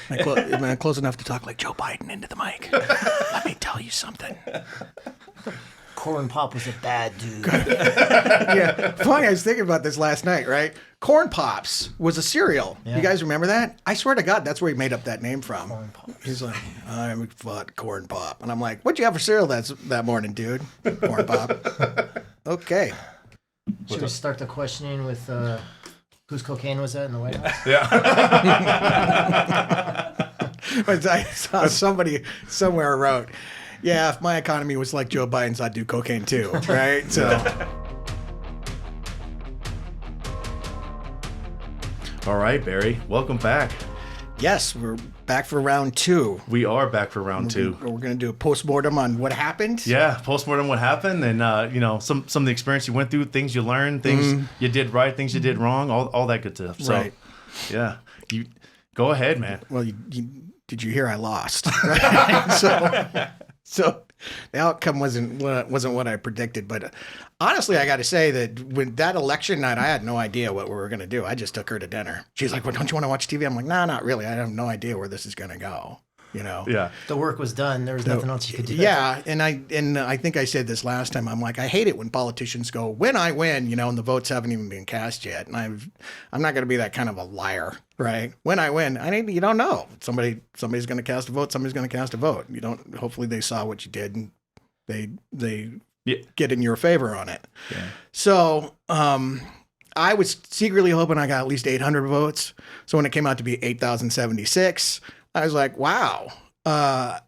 Am I close enough to talk like Joe Biden into the mic? Let me tell you something. Corn Pop was a bad dude. Yeah, funny. I was thinking about this last night. Right, Corn Pops was a cereal. Yeah. You guys remember that? I swear to God, that's where he made up that name from. Corn Pops. He's like, I fought Corn Pop, and I'm like, what'd you have for cereal that morning, dude? Corn Pop. Okay. Should we start the questioning with whose cocaine was that in the White House? But I saw somebody somewhere wrote, yeah, if my economy was like Joe Biden's, I'd do cocaine too, right? So, All right, Barry, welcome back. yes, we're back for round 2. We are back for round 2. We're going to do a postmortem on what happened. Yeah, postmortem what happened, and some of the experience you went through, things you learned, things you did right, things you did wrong, all that good stuff. So, Right. yeah, you go ahead, man. Well, did you hear I lost? Right? So the outcome wasn't what I predicted. But honestly, I got to say that when that election night, I had no idea what we were going to do. I just took her to dinner. She's like, well, don't you want to watch TV? I'm like, no, not really. I have no idea where this is going to go. You know? Yeah. The work was done. There was nothing else you could do. Yeah, and I think I said this last time. I'm like, I hate it when politicians go, when I win, and the votes haven't even been cast yet. And I'm not going to be that kind of a liar, right? When I win, you don't know. Somebody's going to cast a vote. Somebody's going to cast a vote. You don't. Hopefully, they saw what you did and they get in your favor on it. Yeah. So I was secretly hoping I got at least 800 votes. So when it came out to be 8,076. I was like, wow, not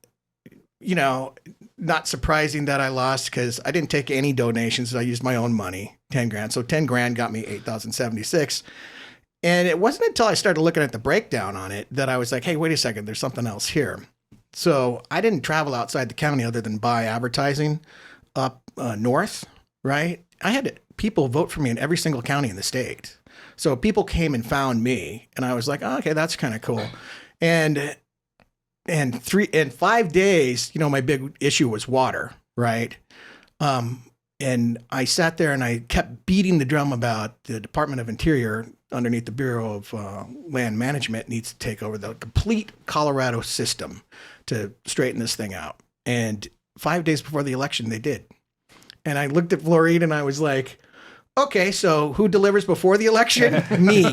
surprising that I lost because I didn't take any donations. I used my own money, 10 grand. So 10 grand got me 8,076. And it wasn't until I started looking at the breakdown on it that I was like, hey, wait a second, there's something else here. So I didn't travel outside the county other than buy advertising up north, right? I had people vote for me in every single county in the state. So people came and found me and I was like, oh, okay, that's kind of cool. And 5 days, my big issue was water, right? And I sat there and I kept beating the drum about the Department of Interior underneath the Bureau of Land Management needs to take over the complete Colorado system to straighten this thing out. And 5 days before the election, they did. And I looked at Florida and I was like, okay, so who delivers before the election? Me.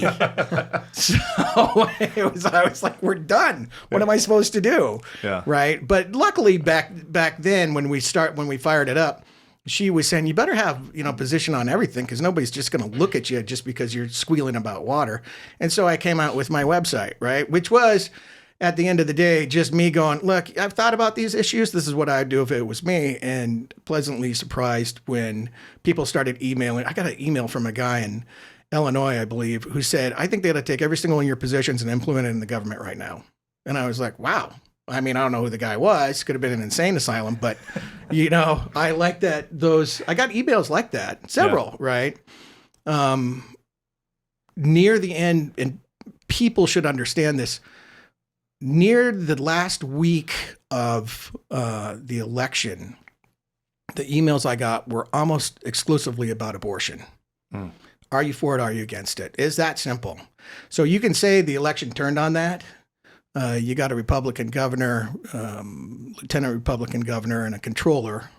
So I was like, we're done. What am I supposed to do? Yeah. Right. But luckily back then when we fired it up, she was saying, you better have, position on everything because nobody's just going to look at you just because you're squealing about water. And so I came out with my website, right? Which was at the end of the day, just me going, look, I've thought about these issues. This is what I'd do if it was me. And pleasantly surprised when people started emailing. I got an email from a guy in Illinois, I believe, who said, I think they ought to take every single one of your positions and implement it in the government right now. And I was like, wow. I mean, I don't know who the guy was. Could have been an insane asylum. But, I like that. I got emails like that. Several, right? Near the end, and people should understand this, near the last week of the election, the emails I got were almost exclusively about abortion. Mm. Are you for it? Are you against it? It's that simple. So you can say the election turned on that. You got a Republican governor, lieutenant Republican governor, and a controller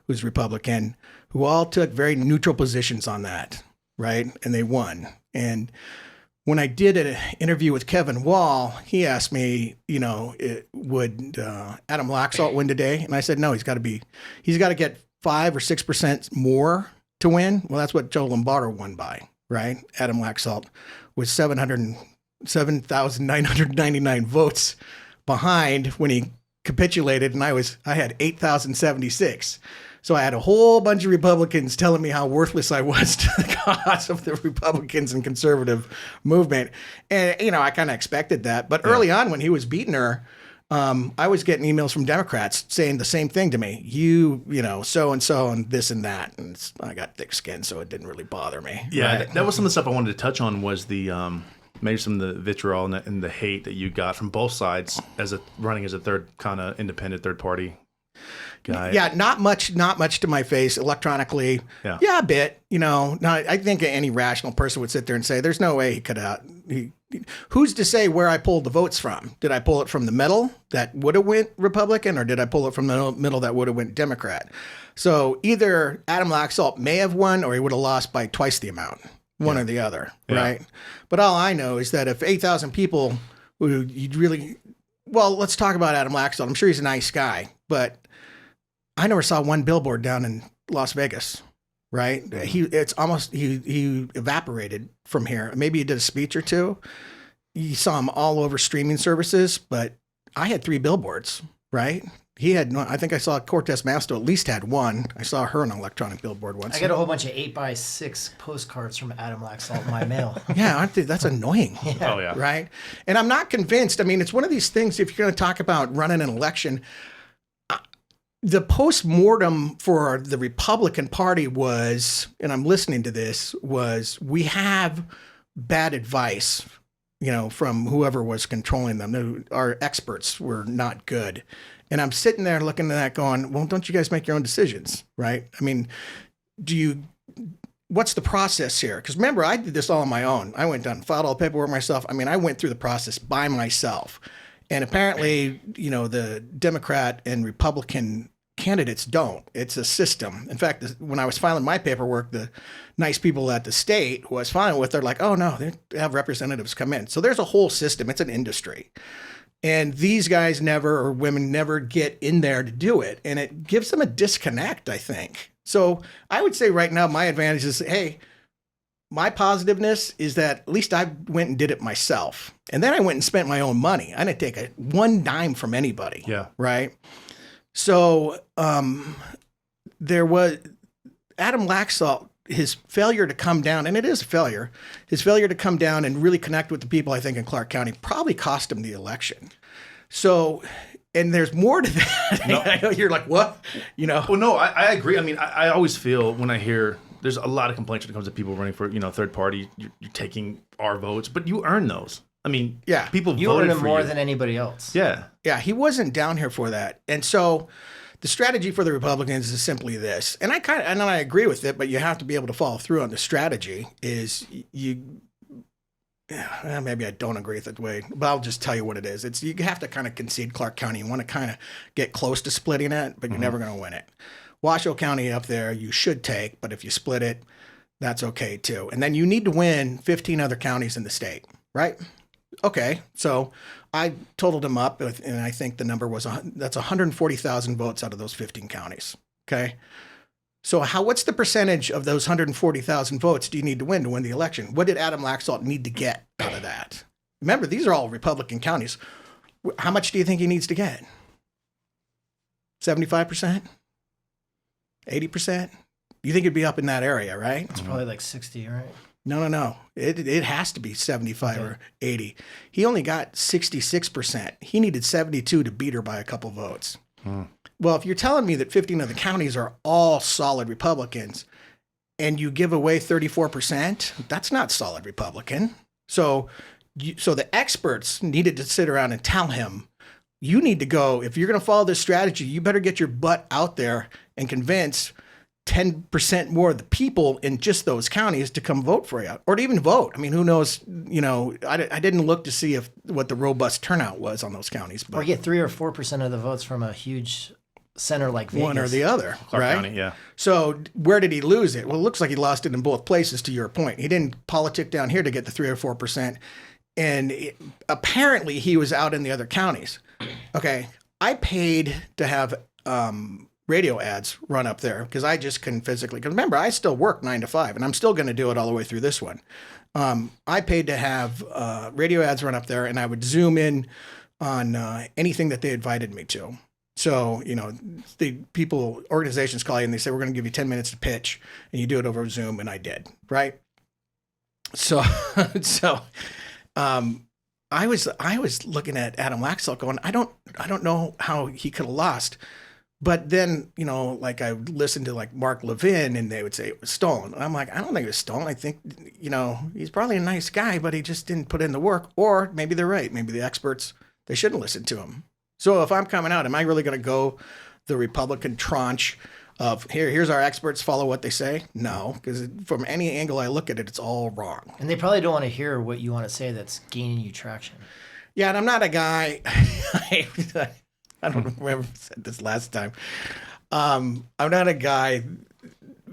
who's Republican, who all took very neutral positions on that, right? And they won. And when I did an interview with Kevin Wall, he asked me, would Adam Laxalt win today? And I said, no, he's got to get 5 or 6% more to win. Well, that's what Joe Lombardo won by, right? Adam Laxalt was 7,999 votes behind when he capitulated, and I had 8,076. So I had a whole bunch of Republicans telling me how worthless I was to the cause of the Republicans and conservative movement. And, I kind of expected that. But early on when he was beating her, I was getting emails from Democrats saying the same thing to me. So-and-so and this and that. And I got thick skin, so it didn't really bother me. Yeah, right? that was some of the stuff I wanted to touch on was the maybe some of the vitriol and the hate that you got from both sides running as a third kind of independent third party guy. Yeah, not much to my face electronically. Yeah, a bit. I think any rational person would sit there and say, "There's no way he who's to say where I pulled the votes from? Did I pull it from the middle that would have went Republican, or did I pull it from the middle that would have went Democrat? So either Adam Laxalt may have won, or he would have lost by twice the amount, one or the other, right? But all I know is that if 8,000 people who you'd really, well, let's talk about Adam Laxalt. I'm sure he's a nice guy, but I never saw one billboard down in Las Vegas. Right? He evaporated from here. Maybe he did a speech or two. You saw him all over streaming services, but I had 3 billboards, right? He had, I think I saw Cortez Masto at least had one. I saw her on an electronic billboard once. I got a whole bunch of 8x6 postcards from Adam Laxalt in my mail. Yeah, that's annoying. Oh, yeah. Right? And I'm not convinced. I mean, it's one of these things, if you're going to talk about running an election, the post-mortem for the Republican Party was, and I'm listening to this, was we have bad advice, from whoever was controlling them. Our experts were not good. And I'm sitting there looking at that going, well, don't you guys make your own decisions, right? I mean, what's the process here? Because remember, I did this all on my own. I went down and filed all the paperwork myself. I mean, I went through the process by myself. And apparently, the Democrat and Republican candidates don't. It's a system. In fact, when I was filing my paperwork, the nice people at the state who I was filing with, they're like, oh, no, they have representatives come in. So there's a whole system. It's an industry. And these guys or women never get in there to do it. And it gives them a disconnect, I think. So I would say right now, my advantage is, hey, my positiveness is that at least I went and did it myself. And then I went and spent my own money. I didn't take one dime from anybody. Yeah. Right. So there was Adam Laxalt, his failure to come down, and it is a failure, his failure to come down and really connect with the people, I think, in Clark County probably cost him the election. So, and there's more to that. No. I know you're like, what? Well, no, I agree. I mean, I always feel when I hear there's a lot of complaints when it comes to people running for, third party, you're taking our votes, but you earn those. I mean, yeah, people you voted earn them for more you. than anybody else. Yeah. Yeah, he wasn't down here for that. And so the strategy for the Republicans is simply this. And I agree with it, but you have to be able to follow through on the strategy is maybe I don't agree with it the way, but I'll just tell you what it is. You have to kind of concede Clark County. You want to kind of get close to splitting it, but you're never going to win it. Washoe County up there, you should take, but if you split it, that's okay too. And then you need to win 15 other counties in the state, right? Okay, so I totaled them up, and I think the number was that's 140,000 votes out of those 15 counties. Okay, so what's the percentage of those 140,000 votes do you need to win the election? What did Adam Laxalt need to get out of that? Remember, these are all Republican counties. How much do you think he needs to get? 75%? 80%? You think it'd be up in that area, right? It's probably like 60, right? No. It has to be 75 or 80. He only got 66%. He needed 72 to beat her by a couple votes. Well, if you're telling me that 15 of the counties are all solid Republicans and you give away 34%, that's not solid Republican. So the experts needed to sit around and tell him, you need to go, if you're going to follow this strategy, you better get your butt out there and convince 10% more of the people in just those counties to come vote for you, or to even vote. I mean, who knows? I didn't look to see what the robust turnout was on those counties. But or get 3 or 4% of the votes from a huge center like Vegas. One or the other, Clark right? County, yeah. So where did he lose it? Well, it looks like he lost it in both places, to your point. He didn't politic down here to get the 3 or 4%. And apparently he was out in the other counties. Okay, I paid to have radio ads run up there because I just couldn't physically. Because remember, I still work 9 to 5, and I'm still going to do it all the way through this one. I paid to have radio ads run up there, and I would zoom in on anything that they invited me to. So, the organizations call you and they say, we're going to give you 10 minutes to pitch, and you do it over Zoom, and I did, right? So, I was looking at Adam Laxalt going, I don't know how he could have lost. But then, like I listened to like Mark Levin, and they would say it was stolen. And I'm like, I don't think it was stolen. I think, he's probably a nice guy, but he just didn't put in the work. Or maybe they're right. Maybe the experts, they shouldn't listen to him. So if I'm coming out, am I really going to go the Republican tranche of here's our experts, follow what they say. No, because from any angle I look at it, it's all wrong. And they probably don't want to hear what you want to say that's gaining you traction. Yeah, and I'm not a guy. I don't remember if I said this last time. I'm not a guy.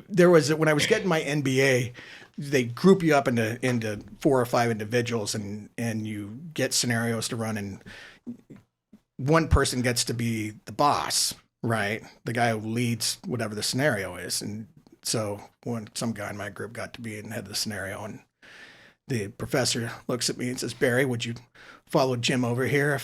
There was when I was getting my MBA, they group you up into 4 or 5 individuals, and you get scenarios to run, and one person gets to be the boss, right? The guy who leads whatever the scenario is. And so some guy in my group got to be in the head of the scenario, and the professor looks at me and says, Barry, would you follow Jim over here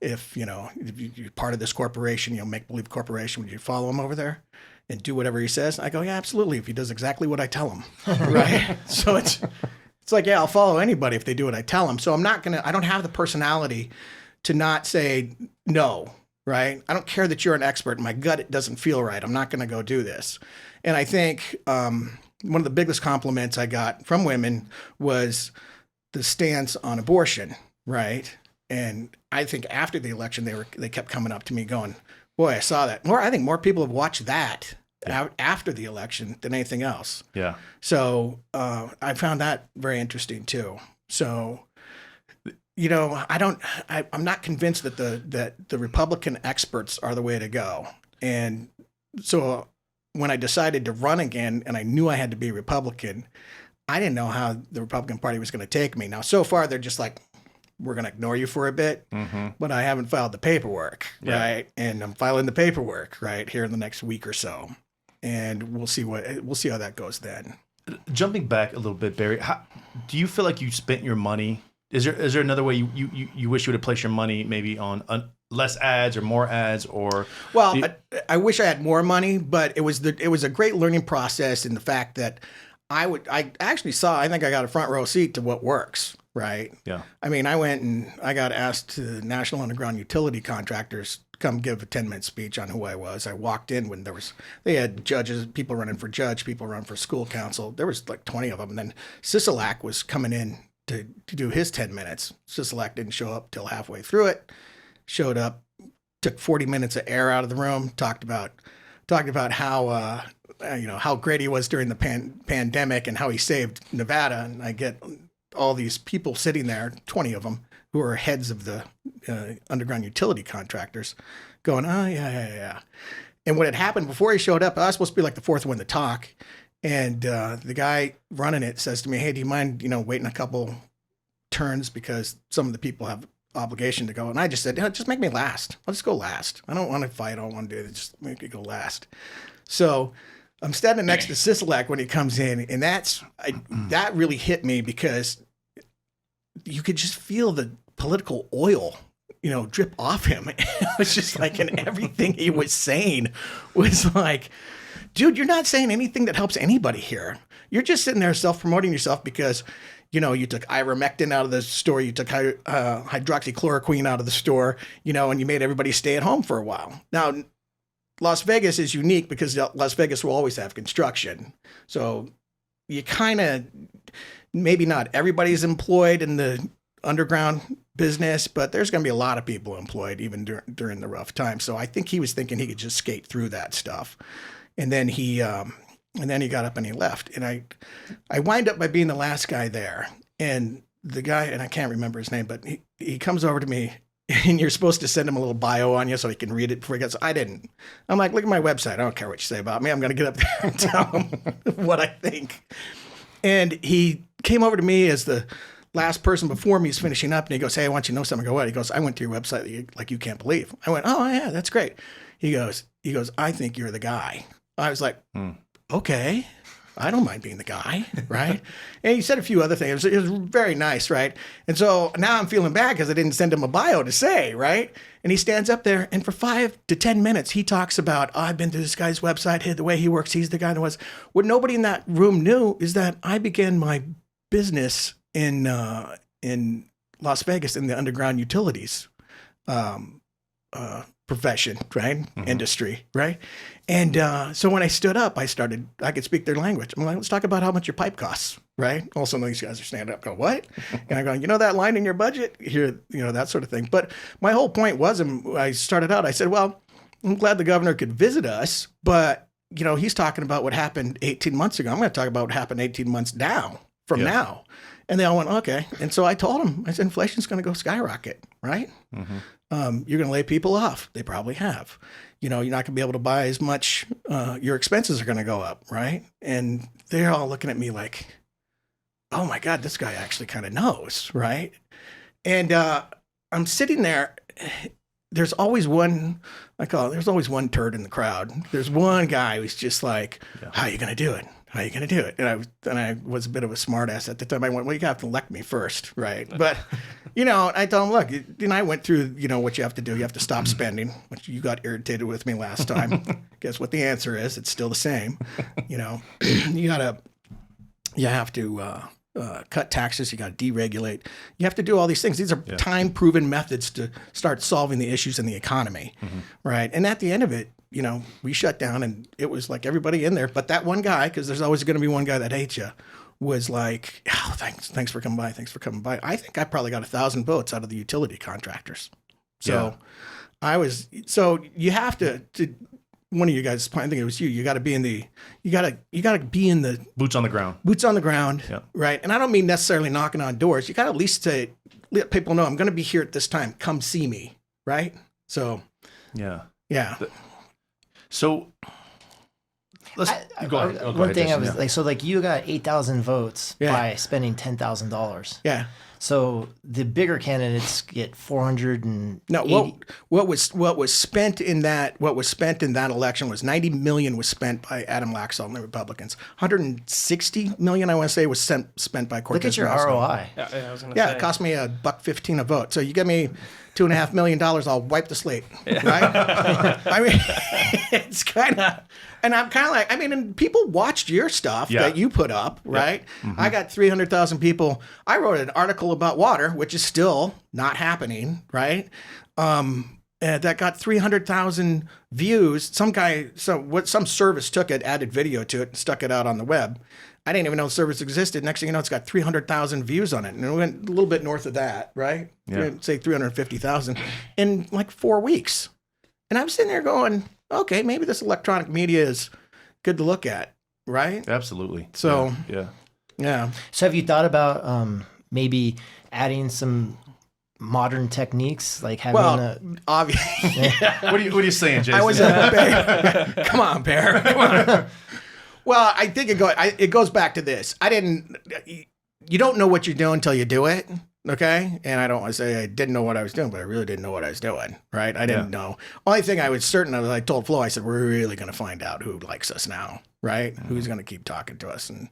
if you're part of this corporation, make believe corporation, would you follow him over there and do whatever he says? I go, yeah, absolutely. If he does exactly what I tell him, right? So it's like, yeah, I'll follow anybody if they do what I tell them. So I don't have the personality to not say no, right? I don't care that you're an expert. My gut, it doesn't feel right. I'm not going to go do this. And I think one of the biggest compliments I got from women was the stance on abortion, right? And I think after the election, they kept coming up to me going, boy, I saw that. I think more people have watched that after the election than anything else. Yeah. So I found that very interesting too. So, I'm not convinced that the Republican experts are the way to go. And so when I decided to run again and I knew I had to be Republican, I didn't know how the Republican Party was going to take me. Now, so far, they're just like, we're going to ignore you for a bit, but I haven't filed the paperwork, right? And I'm filing the paperwork, right, here in the next week or so. And we'll see how that goes then. Jumping back a little bit, Barry, do you feel like you spent your money? Is there another way you wish you would have placed your money maybe on less ads or more ads or? Well, I wish I had more money, but it was a great learning process in the fact that I think I got a front row seat to what works, right? Yeah. I mean, I went and I got asked to National Underground Utility Contractors come give a 10-minute speech on who I was. I walked in when they had judges, people running for judge, people running for school council. There was like 20 of them. And then Sisolak was coming in to do his 10 minutes. Sisolak didn't show up till halfway through it. Showed up, took 40 minutes of air out of the room, talked about how how great he was during the pandemic and how he saved Nevada. And I get all these people sitting there, 20 of them, who are heads of the underground utility contractors, going, oh, yeah. And what had happened before he showed up, I was supposed to be like the fourth one to talk. And the guy running it says to me, hey, do you mind, waiting a couple turns because some of the people have obligation to go? And I just said, just make me last. I'll just go last. I don't want to fight. I don't want to do it. Just make me go last. So I'm standing next to Sisolak when he comes in, and that really hit me because you could just feel the political oil, drip off him. It was just like, and everything he was saying was like, dude, you're not saying anything that helps anybody here. You're just sitting there self-promoting yourself because, you took ivermectin out of the store, you took hydroxychloroquine out of the store, and you made everybody stay at home for a while. Now, Las Vegas is unique because Las Vegas will always have construction. So you kind of, maybe not everybody's employed in the underground business, but there's going to be a lot of people employed even during the rough time. So I think he was thinking he could just skate through that stuff. And then he got up and he left. And I wind up by being the last guy there. And the guy, and I can't remember his name, but he comes over to me, and you're supposed to send him a little bio on you so he can read it before he gets. I didn't. I'm like, look at my website. I don't care what you say about me. I'm going to get up there and tell him what I think. And he came over to me as the last person before me is finishing up, and he goes, hey, I want you to know something. I go, what? He goes, I went to your website like you can't believe. I went, oh, yeah, that's great. He goes, I think you're the guy. I was like, okay, I don't mind being the guy, right? And he said a few other things. It was very nice, right? And so now I'm feeling bad because I didn't send him a bio to say, right? And he stands up there, and for 5 to 10 minutes, he talks about, I've been to this guy's website, the way he works, he's the guy that was. What nobody in that room knew is that I began my business in Las Vegas in the underground utilities profession, right? Industry, right? And so when I stood up, I could speak their language. I'm like, let's talk about how much your pipe costs, right? Also, these guys are standing up, go, what? And I go, that line in your budget? Here, that sort of thing. But my whole point was, and I started out, I said, well, I'm glad the governor could visit us, but he's talking about what happened 18 months ago. I'm going to talk about what happened 18 months from now. And they all went, okay. And so I told them, I said, inflation's going to go skyrocket, right? You're going to lay people off. They probably have. You're not going to be able to buy as much. Your expenses are going to go up, right? And they're all looking at me like, oh my God, this guy actually kind of knows, right? And I'm sitting there. There's always one, there's always one turd in the crowd. There's one guy who's just like, how are you going to do it? How are you going to do it? And I was a bit of a smart ass at the time. I went, well, you have to elect me first, right? But, I told him, look, I went through, what you have to do. You have to stop spending, which you got irritated with me last time. Guess what the answer is? It's still the same. You have to cut taxes. You got to deregulate. You have to do all these things. These are time-proven methods to start solving the issues in the economy, right? And at the end of it, we shut down, and it was like everybody in there, but that one guy, because there's always going to be one guy that hates you, was like, oh, thanks for coming by. Thanks for coming by. I think I probably got 1,000 votes out of the utility contractors. So you have to one of you guys, I think it was you got to be in the boots on the ground. Boots on the ground, right? And I don't mean necessarily knocking on doors. You got to at least let people know I'm going to be here at this time. Come see me, right? So, yeah. So let's go ahead. One thing I was like, you got 8,000 votes by spending $10,000. Yeah. So the bigger candidates get 480. No, what was spent in that election was $90 million was spent by Adam Laxalt and the Republicans. $160 million, I want to say, was spent by Cortez. Look at your Masto. ROI. Yeah, I was gonna say. It cost me $1.15 a vote. So you give me $2.5 million, I'll wipe the slate. Right? I mean, it's kind of. And I'm kind of like, and people watched your stuff that you put up, right? I got 300,000 people. I wrote an article about water, which is still not happening, right? That got 300,000 views. Some service took it, added video to it, and stuck it out on the web. I didn't even know the service existed. Next thing you know, it's got 300,000 views on it. And it went a little bit north of that, right? Yeah. Say 350,000 in like 4 weeks. And I'm sitting there going, okay, maybe this electronic media is good to look at, right? Absolutely. So, yeah. So have you thought about maybe adding some modern techniques, like having obviously. What are you saying, Jason? I was come on, Bear. Come on. Well, I think it goes back to this. You don't know what you're doing until you do it. Okay. And I don't want to say I didn't know what I was doing, but I really didn't know what I was doing. Right. I didn't know. Only thing I was certain of, I told Flo, I said, we're really going to find out who likes us now. Right. Who's going to keep talking to us and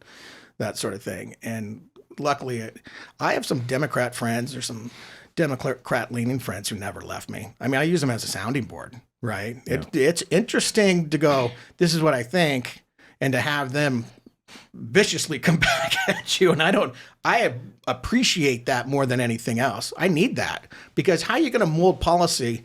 that sort of thing. And luckily I have some Democrat friends or some Democrat leaning friends who never left me. I use them as a sounding board. Right. Yeah. It's interesting to go, this is what I think, and to have them viciously come back at you. And I appreciate that more than anything else. I need that, because how are you going to mold policy?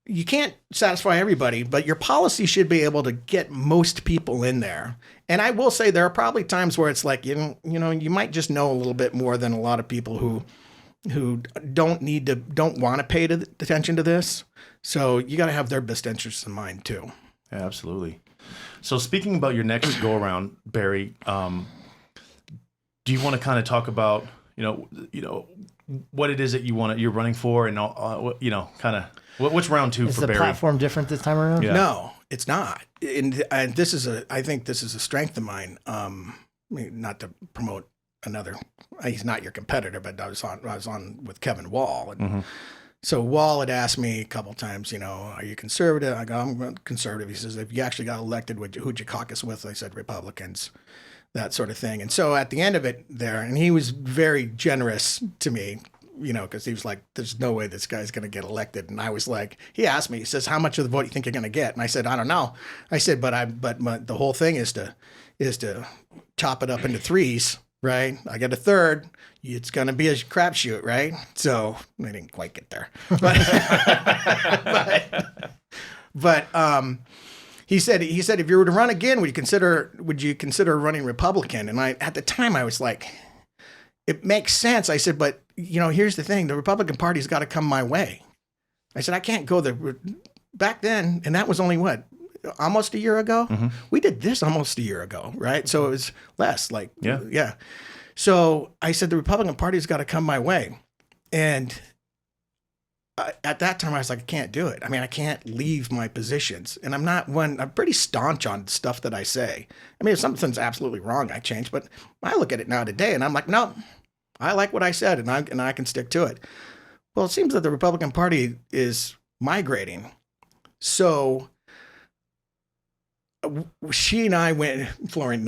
You can't satisfy everybody, but your policy should be able to get most people in there. And I will say there are probably times where it's like, you might just know a little bit more than a lot of people who don't want to pay attention to this. So you got to have their best interests in mind too. Yeah, absolutely. So speaking about your next go around, Barry, do you want to kind of talk about, what it is that you're running for, and kind of what's round two for Barry? Is the platform different this time around? Yeah. No, it's not. And I think this is a strength of mine. Not to promote another, he's not your competitor, but I was on with Kevin Wall, and so Wall had asked me a couple times, are you conservative? I go, I'm conservative. He says, if you actually got elected, who'd you caucus with? I said, Republicans, that sort of thing. And so at the end of it there, and he was very generous to me, because he was like, there's no way this guy's going to get elected. And I was like, he asked me, he says, how much of the vote do you think you're going to get? And I said, I don't know. I said, the whole thing is to chop it up into threes. Right, I get a third. It's gonna be a crapshoot, right? So I didn't quite get there, but he said if you were to run again, would you consider running Republican? And at the time I was like, it makes sense. I said, but here's the thing: the Republican Party's got to come my way. I said I can't go back then, and that was only almost a year ago. We did this almost a year ago, right? So it was less like, yeah. So I said, the Republican Party's got to come my way. And at that time I was like, I can't do it. I mean, I can't leave my positions, and I'm pretty staunch on stuff that I say. I mean, if something's absolutely wrong, I change, but I look at it now today and I'm like, no, I like what I said and I can stick to it. Well, it seems that the Republican Party is migrating. So she and I went, Florine.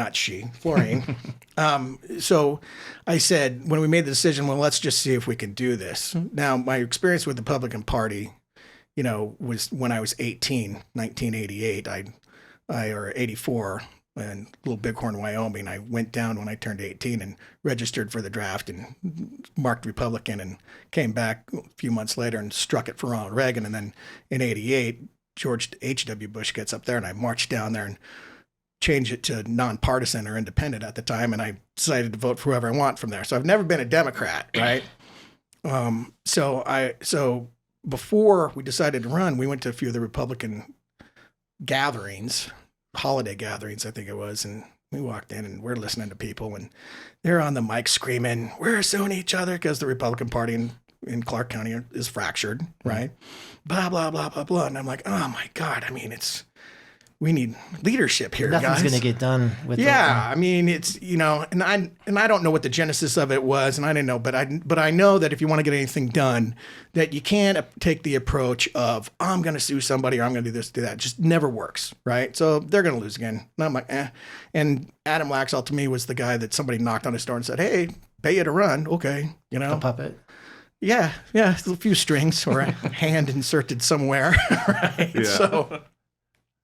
So I said, when we made the decision, well, let's just see if we can do this. Now, my experience with the Republican Party, was when I was 18, 1988, or 84, in Little Bighorn, Wyoming. I went down when I turned 18 and registered for the draft and marked Republican, and came back a few months later and struck it for Ronald Reagan. And then in 88, George H.W. Bush gets up there, and I marched down there and changed it to nonpartisan or independent at the time. And I decided to vote for whoever I want from there. So I've never been a Democrat, right? So before we decided to run, we went to a few of the Republican gatherings, holiday gatherings, I think it was. And we walked in and we're listening to people, and they're on the mic screaming, we're suing each other, because the Republican Party in Clark County is fractured, right? Blah, blah, blah, blah, blah. And I'm like, oh my God. I mean, we need leadership here, guys. Nothing's going to get done with I mean, it's, and I don't know what the genesis of it was, and I didn't know, but I know that if you want to get anything done, that you can't take the approach of, oh, I'm going to sue somebody, or I'm going to do this, do that. It just never works, right? So they're going to lose again. And I'm like, eh. And Adam Laxalt, to me, was the guy that somebody knocked on his door and said, hey, pay you to run. Okay. A puppet. Yeah. A few strings or a hand inserted somewhere, right? Yeah.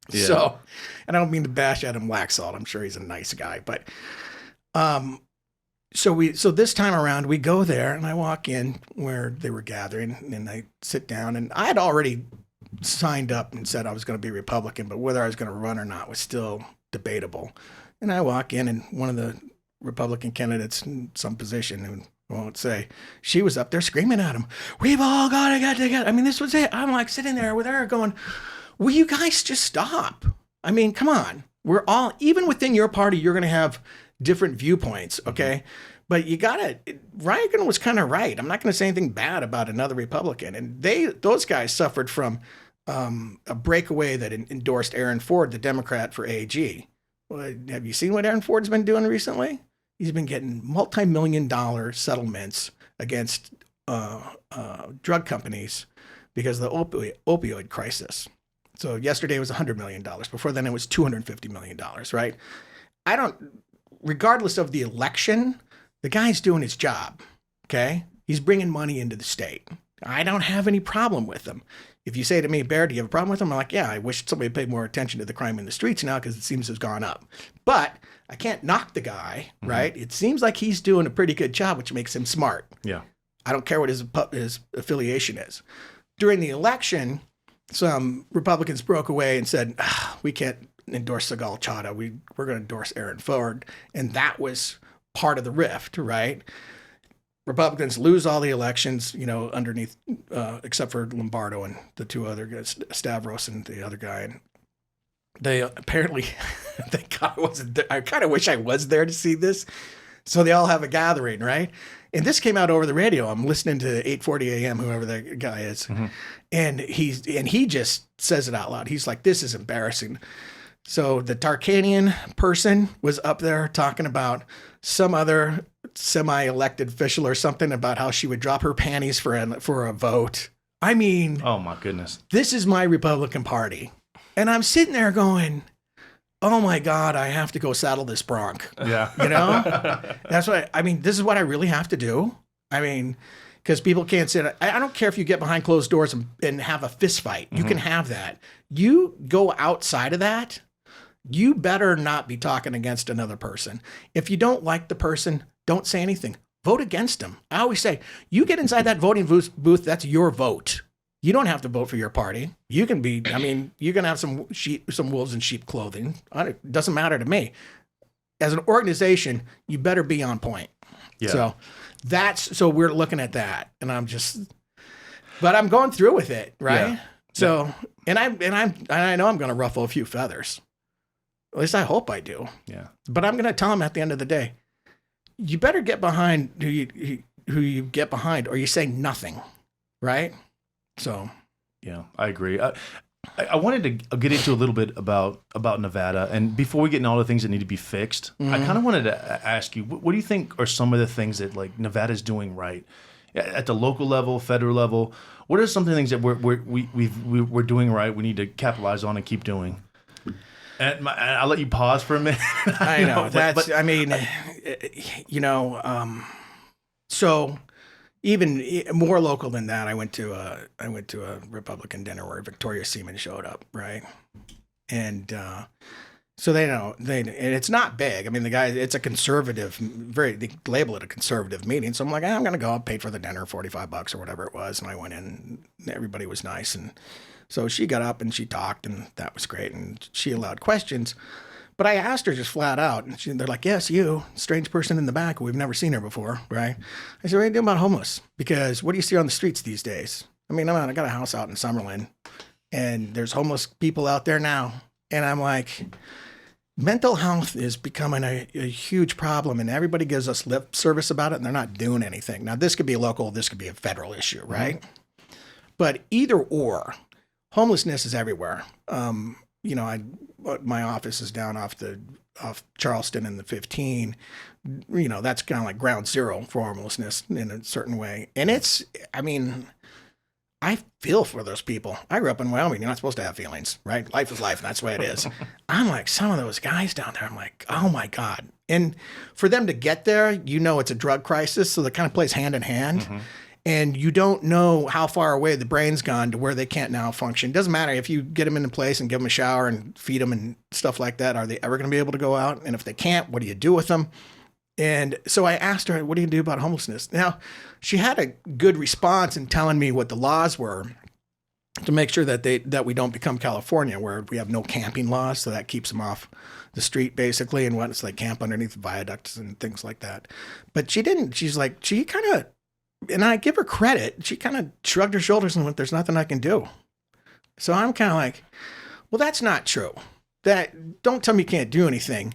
So, and I don't mean to bash Adam Laxalt. I'm sure he's a nice guy, but, so this time around we go there, and I walk in where they were gathering, and I sit down, and I had already signed up and said I was going to be Republican, but whether I was going to run or not was still debatable. And I walk in, and one of the Republican candidates in some position, who I won't say, she was up there screaming at him, we've all got to get together. I mean, this was it. I'm like sitting there with her going, will you guys just stop? I mean, come on. We're all, even within your party, you're going to have different viewpoints, okay? But you got to, Reagan was kind of right. I'm not going to say anything bad about another Republican. And those guys suffered from a breakaway that endorsed Aaron Ford, the Democrat, for AG. Well, have you seen what Aaron Ford's been doing recently? He's been getting multi-million-dollar settlements against drug companies because of the opioid crisis. So yesterday was $100 million. Before then it was $250 million, right? Regardless of the election, the guy's doing his job, okay? He's bringing money into the state. I don't have any problem with him. If you say to me, Bear, do you have a problem with him? I'm like, yeah, I wish somebody paid more attention to the crime in the streets now, because it seems to have gone up. But I can't knock the guy, right? It seems like he's doing a pretty good job, which makes him smart. Yeah. I don't care what his affiliation is. During the election, some Republicans broke away and said, we can't endorse Sigal Chadha. We're going to endorse Aaron Ford. And that was part of the rift, right? Republicans lose all the elections, underneath, except for Lombardo and the two other guys, Stavros and the other guy. And they apparently, thank God I wasn't there. I kind of wish I was there to see this. So they all have a gathering, right? And this came out over the radio. I'm listening to 8:40 a.m., whoever that guy is. And he just says it out loud. He's like, this is embarrassing. So the Tarkanian person was up there talking about some other semi-elected official or something about how she would drop her panties for a vote. I mean, oh my goodness, this is my Republican Party. And I'm sitting there going, oh my God, I have to go saddle this bronc. Yeah. That's what this is what I really have to do. I mean, because people can't sit. I don't care if you get behind closed doors and have a fist fight. You can have that. You go outside of that, you better not be talking against another person. If you don't like the person, don't say anything. Vote against them. I always say, you get inside that voting booth, that's your vote. You don't have to vote for your party. You can be, you're going to have some wolves in sheep clothing. It doesn't matter to me. As an organization, you better be on point. Yeah. So we're looking at that, and but I'm going through with it, right? Yeah. So, and I know I'm going to ruffle a few feathers. At least I hope I do. Yeah. But I'm going to tell them at the end of the day, you better get behind who you get behind, or you say nothing, right? So, yeah, I agree. I wanted to get into a little bit about Nevada, and before we get into all the things that need to be fixed, I kind of wanted to ask you, what do you think are some of the things that like Nevada's doing right at the local level, federal level? What are some of the things that we're doing right? We need to capitalize on and keep doing. And I'll let you pause for a minute. I know that's. I mean, so even more local than that, I went to a Republican dinner where Victoria Seaman showed up, right? And so and it's not big. I mean, the guy, it's a conservative, they label it a conservative meeting. So I'm like, I'm going to go. I paid for the dinner, $45 or whatever it was. And I went in, and everybody was nice. And so she got up and she talked, and that was great. And she allowed questions. But I asked her just flat out, and they're like, yes, you, strange person in the back. We've never seen her before, right? I said, what are you doing about homeless? Because what do you see on the streets these days? I mean, I got a house out in Summerlin, and there's homeless people out there now. And I'm like, mental health is becoming a huge problem, and everybody gives us lip service about it, and they're not doing anything. Now, this could be local, this could be a federal issue, right? Mm-hmm. But either or, homelessness is everywhere. My office is down off Charleston in the 15. That's kind of like ground zero for homelessness in a certain way. And I feel for those people. I grew up in Wyoming. You're not supposed to have feelings, right? Life is life, and that's the way it is. I'm like, some of those guys down there, I'm like, oh my God. And for them to get there, it's a drug crisis. So that kind of plays hand in hand. Mm-hmm. And you don't know how far away the brain's gone to where they can't now function. It doesn't matter if you get them into place and give them a shower and feed them and stuff like that. Are they ever going to be able to go out? And if they can't, what do you do with them? And so I asked her, what do you do about homelessness? Now, she had a good response in telling me what the laws were to make sure that we don't become California, where we have no camping laws. So that keeps them off the street, basically, and once they camp underneath viaducts and things like that. But she didn't. She's like, she kind of, and I give her credit, she kind of shrugged her shoulders and went, there's nothing I can do. So I'm kind of like, well, that's not true. Don't tell me you can't do anything.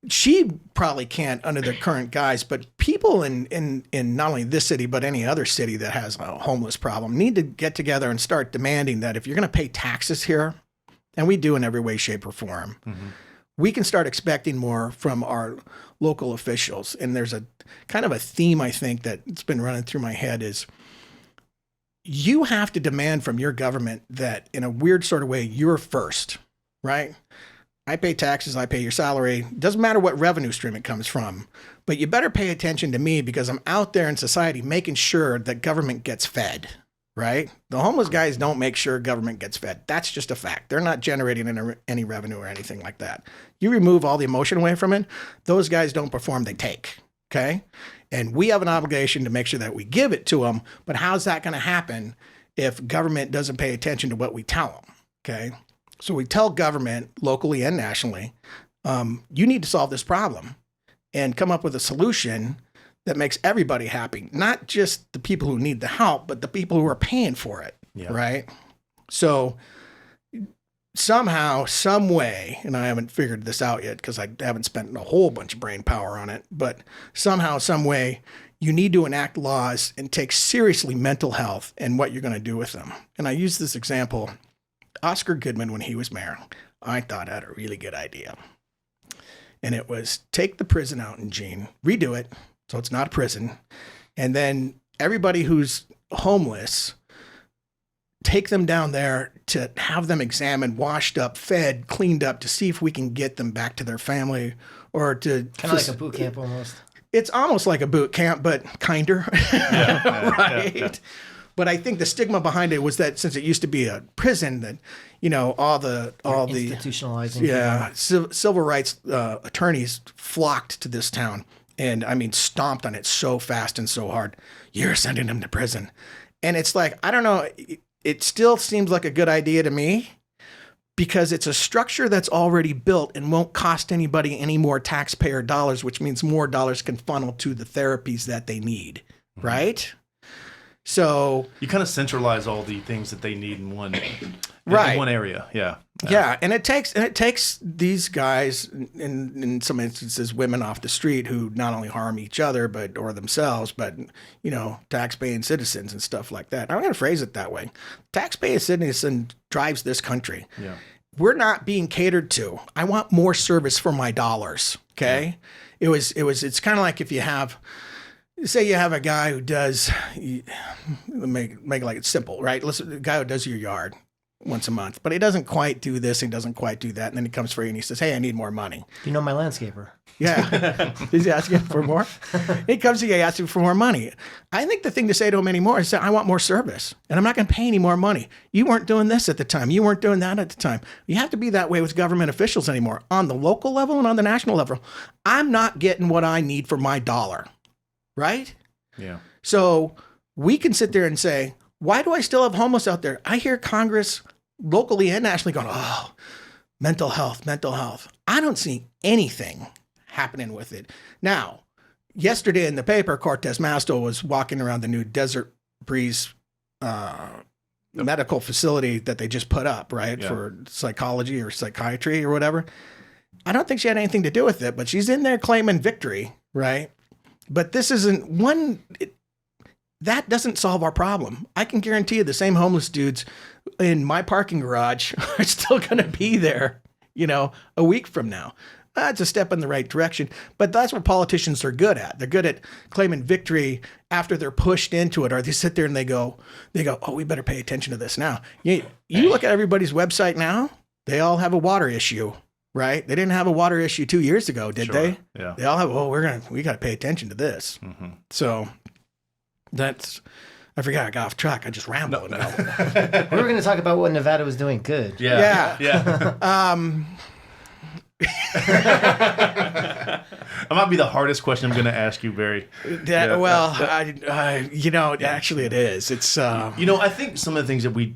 She probably can't under the current guise, but people in not only this city, but any other city that has a homeless problem need to get together and start demanding that if you're going to pay taxes here, and we do in every way, shape, or form, mm-hmm. we can start expecting more from our local officials. And there's a kind of a theme, I think, that's been running through my head is you have to demand from your government that in a weird sort of way, you're first, right? I pay taxes, I pay your salary. Doesn't matter what revenue stream it comes from, but you better pay attention to me because I'm out there in society making sure that government gets fed, right? The homeless guys don't make sure government gets fed. That's just a fact. They're not generating any revenue or anything like that. You remove all the emotion away from it, those guys don't perform, they take, okay? And we have an obligation to make sure that we give it to them, but how's that going to happen if government doesn't pay attention to what we tell them, okay? So we tell government, locally and nationally, you need to solve this problem and come up with a solution that makes everybody happy, not just the people who need the help, but the people who are paying for it, right? So somehow, some way, and I haven't figured this out yet because I haven't spent a whole bunch of brain power on it, but somehow, some way, you need to enact laws and take seriously mental health and what you're going to do with them. And I use this example. Oscar Goodman, when he was mayor, I thought had a really good idea. And it was take the prison out in Jean, redo it so it's not a prison, and then everybody who's homeless, take them down there to have them examined, washed up, fed, cleaned up to see if we can get them back to their family or to... Kind of like a boot camp almost. It's almost like a boot camp, but kinder, right? Yeah. But I think the stigma behind it was that since it used to be a prison, that all the institutionalizing, civil rights attorneys flocked to this town, and I mean stomped on it so fast and so hard. You're sending them to prison, and it's like I don't know. It still seems like a good idea to me because it's a structure that's already built and won't cost anybody any more taxpayer dollars, which means more dollars can funnel to the therapies that they need, mm-hmm. right? So you kind of centralize all the things that they need in one Right. in one area. Yeah. yeah, and it takes these guys, in some instances, women off the street who not only harm each other or themselves, but tax-paying citizens and stuff like that. I'm going to phrase it that way. Tax-paying citizen drives this country. Yeah. We're not being catered to. I want more service for my dollars. Okay, it's kind of like if you have. Say you have a guy who does, make it like it's simple, right? Listen, the guy who does your yard once a month, but he doesn't quite do this, he doesn't quite do that, and then he comes for you and he says, "Hey, I need more money." You know my landscaper. Yeah, is he asking for more? He comes to you, asking for more money. I think the thing to say to him anymore is, "I want more service, and I'm not going to pay any more money. You weren't doing this at the time. You weren't doing that at the time. You have to be that way with government officials anymore, on the local level and on the national level. I'm not getting what I need for my dollar." Right? Yeah. So we can sit there and say, why do I still have homeless out there? I hear Congress locally and nationally going, oh, mental health, mental health. I don't see anything happening with it. Now, yesterday in the paper, Cortez Masto was walking around the new Desert Breeze medical facility that they just put up, right? Yeah. For psychology or psychiatry or whatever. I don't think she had anything to do with it, but she's in there claiming victory, right? But this isn't one, that doesn't solve our problem. I can guarantee you the same homeless dudes in my parking garage are still going to be there, a week from now. That's a step in the right direction. But that's what politicians are good at. They're good at claiming victory after they're pushed into it, or they sit there and they go, oh, we better pay attention to this now. You look at everybody's website now, they all have a water issue. Right? They didn't have a water issue 2 years ago, did they? Yeah. They all have, we got to pay attention to this. Mm-hmm. So I forgot I got off track. I just rambled. We were going to talk about what Nevada was doing good. Yeah. That might be the hardest question I'm going to ask you, Barry. Actually it is. It's, I think some of the things that we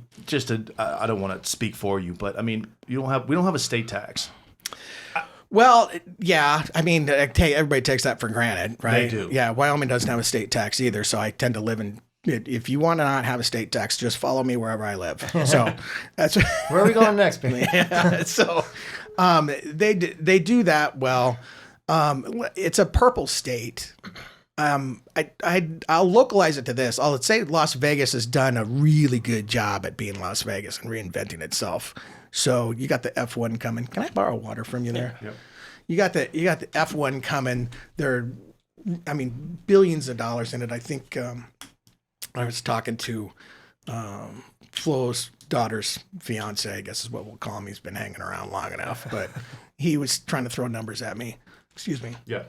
I don't want to speak for you, but I mean, we don't have a state tax. Well, yeah. I mean, everybody takes that for granted, right? They do. Yeah. Wyoming doesn't have a state tax either. So I tend to live in, if you want to not have a state tax, just follow me wherever I live. So that's where are we going next, baby? Yeah, so they do that well. It's a purple state. I'll localize it to this. I'll say Las Vegas has done a really good job at being Las Vegas and reinventing itself. So you got the F1 coming. Can I borrow water from you there? Yep. You got the F1 coming. There are, billions of dollars in it. I think I was talking to Flo's daughter's fiance, I guess is what we'll call him. He's been hanging around long enough, but he was trying to throw numbers at me. Excuse me. Yeah.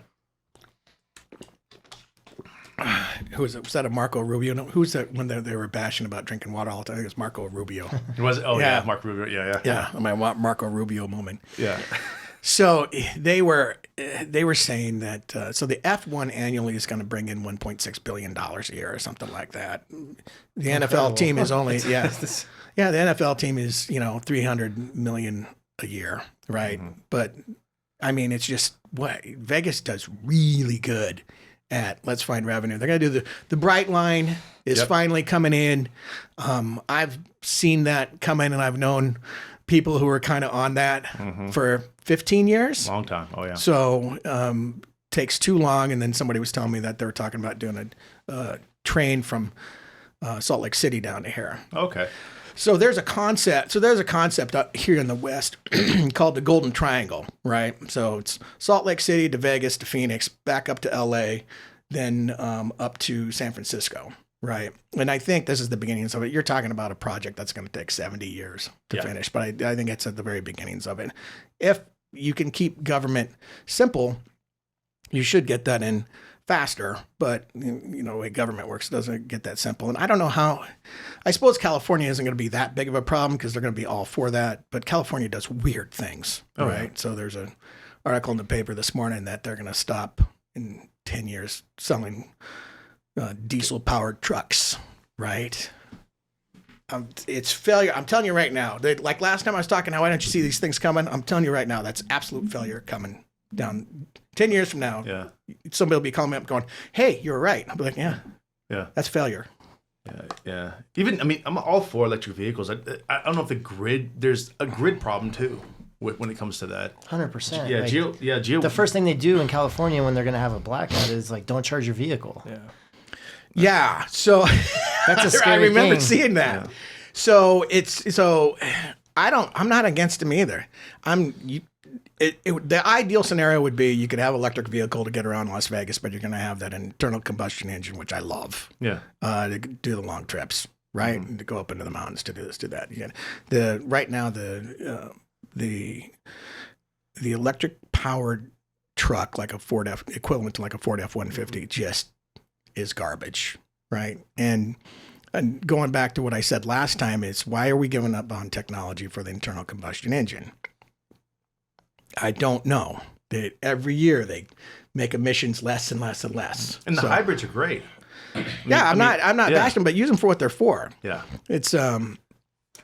Who was it? Was that a Marco Rubio? No, who's that when they were bashing about drinking water all the time? I think it was Marco Rubio. It was? Oh, yeah. Marco Rubio. Yeah. Yeah, my Marco Rubio moment. Yeah. So they were saying that so the F1 annually is going to bring in $1.6 billion a year or something like that. The NFL team is only the NFL team is 300 million a year, right? Mm-hmm. But I mean, it's just what Vegas does really good at. Let's find revenue. They're going to do the Bright Line is finally coming in. I've seen that come in, and I've known people who were kind of on that for 15 years. Long time. Oh, yeah. So takes too long. And then somebody was telling me that they were talking about doing a train from Salt Lake City down to here. Okay. So there's a concept. Up here in the West called the Golden Triangle, right? So it's Salt Lake City to Vegas to Phoenix, back up to LA, then up to San Francisco, right? And I think this is the beginnings of it. You're talking about a project that's going to take 70 years to finish, but I think it's at the very beginnings of it. If you can keep government simple, you should get that in faster, but the way government works doesn't get that simple. And I don't know how. I suppose California isn't going to be that big of a problem because they're going to be all for that, but California does weird things, right? Yeah. So there's an article in the paper this morning that they're going to stop in 10 years selling diesel-powered trucks, right? It's failure. I'm telling you right now. Like last time I was talking, why don't you see these things coming? I'm telling you right now, that's absolute failure coming down 10 years from now. Yeah. Somebody will be calling me up going, hey, you were right. I'll be like, yeah, that's failure. Yeah. Even, I mean, I'm all for electric vehicles. I don't know if there's a grid problem too when it comes to that. 100%. Yeah, Geo. The first thing they do in California when they're going to have a blackout is like, don't charge your vehicle. Yeah. Yeah. So That's a scary I remember thing. seeing that. Yeah. I'm not against them either. The ideal scenario would be you could have an electric vehicle to get around Las Vegas, but you're going to have that internal combustion engine, which I love. Yeah. To do the long trips, right? And to go up into the mountains to do this, do that. Yeah. Right now the electric powered truck, like a Ford equivalent to like a Ford F-150, just is garbage, right? And going back to what I said last time is, why are we giving up on technology for the internal combustion engine? I don't know. Every year they make emissions less and less and less. And the hybrids are great. I'm not bashing them, but use them for what they're for. Yeah. It's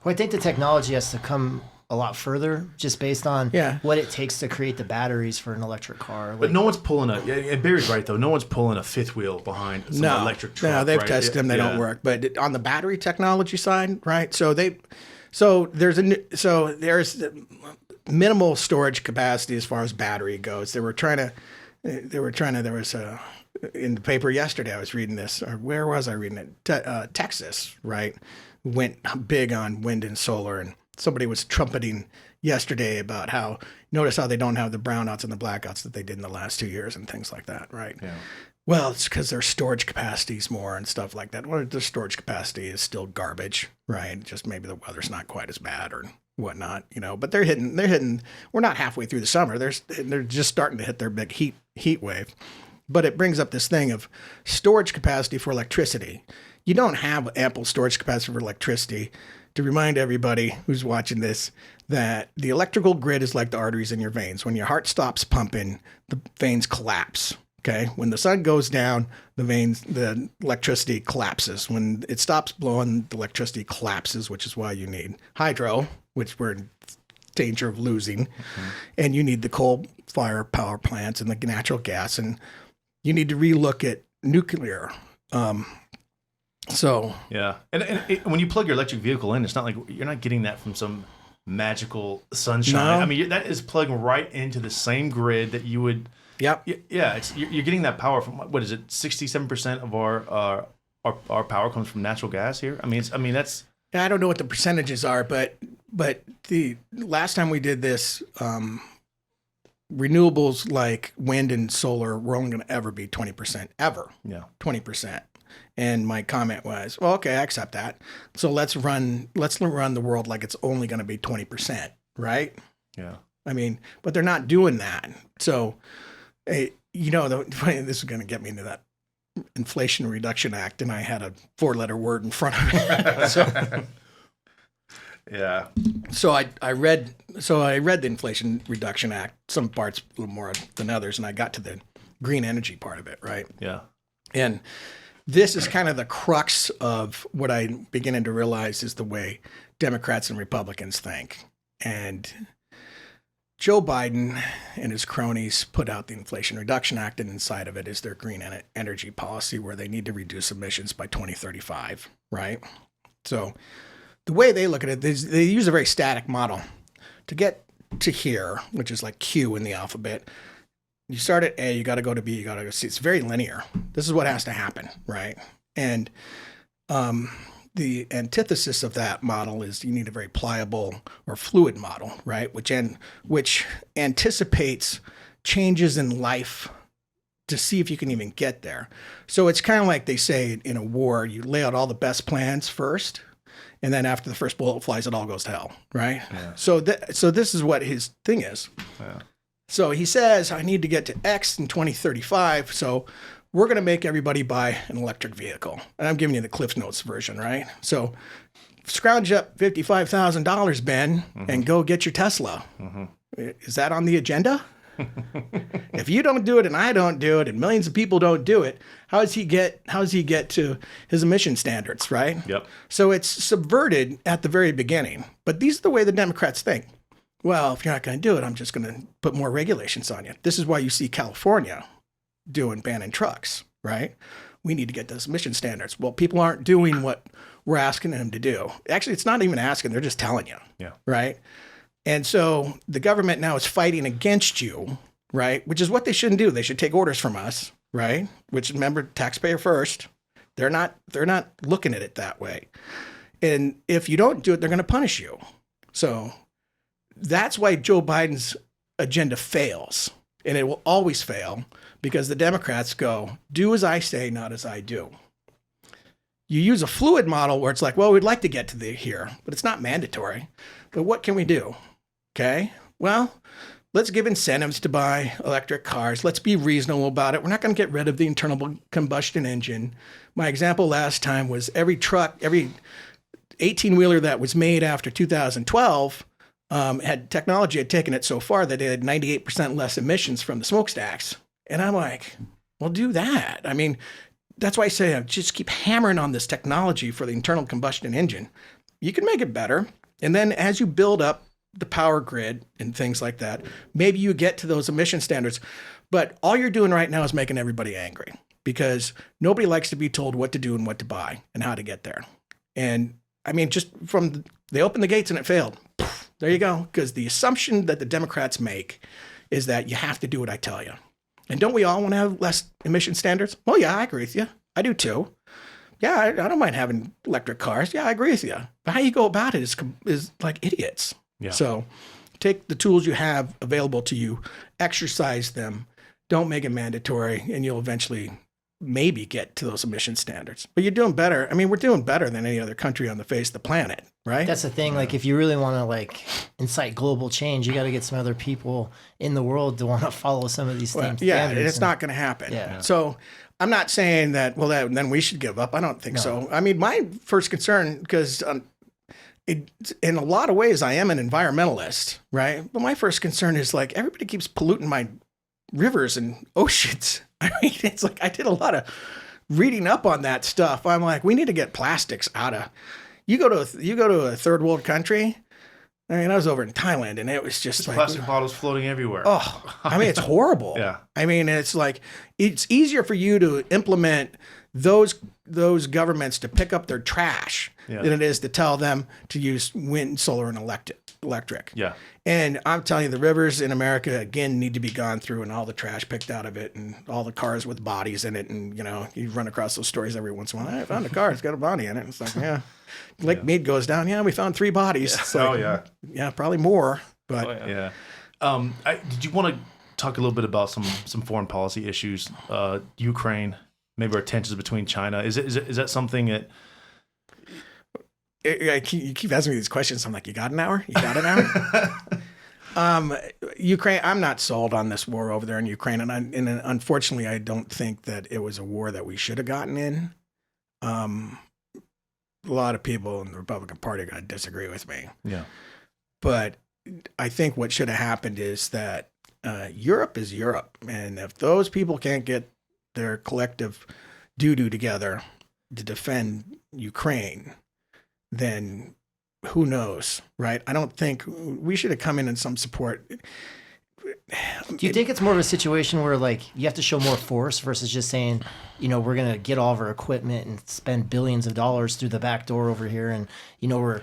Well, I think the technology has to come a lot further, just based on what it takes to create the batteries for an electric car. But no one's pulling and Barry's right though. No one's pulling a fifth wheel behind some electric truck. No, they've right? tested them; they don't work. But on the battery technology side, right? There's minimal storage capacity as far as battery goes. There was in the paper yesterday. I was reading this, or where was I reading it? Texas, right? Went big on wind and solar, and somebody was trumpeting yesterday about notice how they don't have the brownouts and the blackouts that they did in the last 2 years and things like that, right? Yeah. Well, it's because their storage capacity is more and stuff like that. Well, their storage capacity is still garbage, right? Just maybe the weather's not quite as bad or whatnot, but they're hitting, we're not halfway through the summer. They're just starting to hit their big heat wave. But it brings up this thing of storage capacity for electricity. You don't have ample storage capacity for electricity. To remind everybody who's watching this that the electrical grid is like the arteries in your veins. When your heart stops pumping, the veins collapse. Okay. When the sun goes down, the electricity collapses. When it stops blowing, the electricity collapses, which is why you need hydro, which we're in danger of losing. Mm-hmm. And you need the coal fire power plants and the natural gas. And you need to relook at nuclear. Yeah, and when you plug your electric vehicle in, it's not like you're not getting that from some magical sunshine. No. I mean, that is plugging right into the same grid that you would. Yep. Yeah, you're getting that power from, what is it? 67% of our power comes from natural gas here. I mean that's. I don't know what the percentages are, but the last time we did this, renewables like wind and solar were only going to ever be 20% ever. Yeah, 20%. And my comment was, well, okay, I accept that. So let's run the world like it's only going to be 20%, right? Yeah. I mean, but they're not doing that. So, this is going to get me into that Inflation Reduction Act, and I had a 4-letter word in front of me. Yeah. So I read the Inflation Reduction Act, some parts a little more than others, and I got to the green energy part of it, right? Yeah. And this is kind of the crux of what I'm beginning to realize is the way Democrats and Republicans think. And Joe Biden and his cronies put out the Inflation Reduction Act, and inside of it is their green energy policy where they need to reduce emissions by 2035, right? So the way they look at it, they use a very static model. To get to here, which is like Q in the alphabet, you start at A, you got to go to B, you got to go C. It's very linear. This is what has to happen, right? And the antithesis of that model is you need a very pliable or fluid model, right? Which anticipates changes in life to see if you can even get there. So it's kind of like they say in a war, you lay out all the best plans first, and then after the first bullet flies, it all goes to hell, right? Yeah. So this is what his thing is. Yeah. So he says, I need to get to X in 2035, so we're going to make everybody buy an electric vehicle. And I'm giving you the Cliff Notes version, right? So scrounge up $55,000, Ben, and go get your Tesla. Mm-hmm. Is that on the agenda? If you don't do it and I don't do it and millions of people don't do it, how does he get to his emission standards, right? Yep. So it's subverted at the very beginning. But these are the way the Democrats think. Well, if you're not going to do it, I'm just going to put more regulations on you. This is why you see California banning trucks, right? we need to get those emission standards. Well, people aren't doing what we're asking them to do. Actually, it's not even asking, they're just telling you. Yeah. Right. And so the government now is fighting against you, right? Which is what they shouldn't do. They should take orders from us, right? Which, remember, taxpayer first. They're not looking at it that way. And if you don't do it, they're going to punish you. So that's why Joe Biden's agenda fails. And it will always fail because the Democrats go, do as I say, not as I do. You use a fluid model where it's like, well, we'd like to get to here, but it's not mandatory. But what can we do? Okay, well, let's give incentives to buy electric cars. Let's be reasonable about it. We're not going to get rid of the internal combustion engine. My example last time was every 18-wheeler that was made after 2012 technology had taken it so far that it had 98% less emissions from the smokestacks. And I'm like, well, do that. I mean, that's why I say just keep hammering on this technology for the internal combustion engine. You can make it better. And then as you build up the power grid and things like that, maybe you get to those emission standards. But all you're doing right now is making everybody angry because nobody likes to be told what to do and what to buy and how to get there. And I mean, just they opened the gates and it failed. There you go. Because the assumption that the Democrats make is that you have to do what I tell you. And don't we all want to have less emission standards? Well, yeah, I agree with you. I do too. Yeah, I don't mind having electric cars. Yeah, I agree with you. But how you go about it is like idiots. Yeah. So take the tools you have available to you, exercise them, don't make it mandatory, and you'll eventually maybe get to those emission standards. But you're doing better. I mean, we're doing better than any other country on the face of the planet, right? That's the thing. Like, if you really want to incite global change, you got to get some other people in the world to want to follow some of these things. Yeah, it's not going to happen. Yeah. So I'm not saying that, then we should give up. I don't think so. I mean, my first concern, because in a lot of ways I am an environmentalist, right? But my first concern is like everybody keeps polluting my rivers and oceans. I mean, it's like I did a lot of reading up on that stuff. I'm like, we need to get plastics out of. You go to a third world country. I mean, I was over in Thailand, and it was just like plastic bottles floating everywhere. Oh, I mean, it's horrible. Yeah. I mean, it's like it's easier for you to implement those governments to pick up their trash than it is to tell them to use wind, solar, and electric. Yeah. And I'm telling you, the rivers in America, again, need to be gone through and all the trash picked out of it and all the cars with bodies in it. And, you run across those stories every once in a while. I found a car. It's got a body in it. It's like, yeah. Lake Mead goes down. Yeah, we found 3 bodies. Yeah. It's like, yeah, probably more. But did you want to talk a little bit about some foreign policy issues? Ukraine, maybe our tensions between China. Is that something that... You keep asking me these questions. I'm like, you got an hour? You got an hour? Ukraine, I'm not sold on this war over there in Ukraine. And unfortunately, I don't think that it was a war that we should have gotten in. A lot of people in the Republican Party are going to disagree with me. Yeah. But I think what should have happened is that Europe is Europe. And if those people can't get their collective doo-doo together to defend Ukraine, then who knows, right? I don't think we should have come in some support. Do you think it's more of a situation where you have to show more force versus just saying, we're going to get all of our equipment and spend billions of dollars through the back door over here and, we're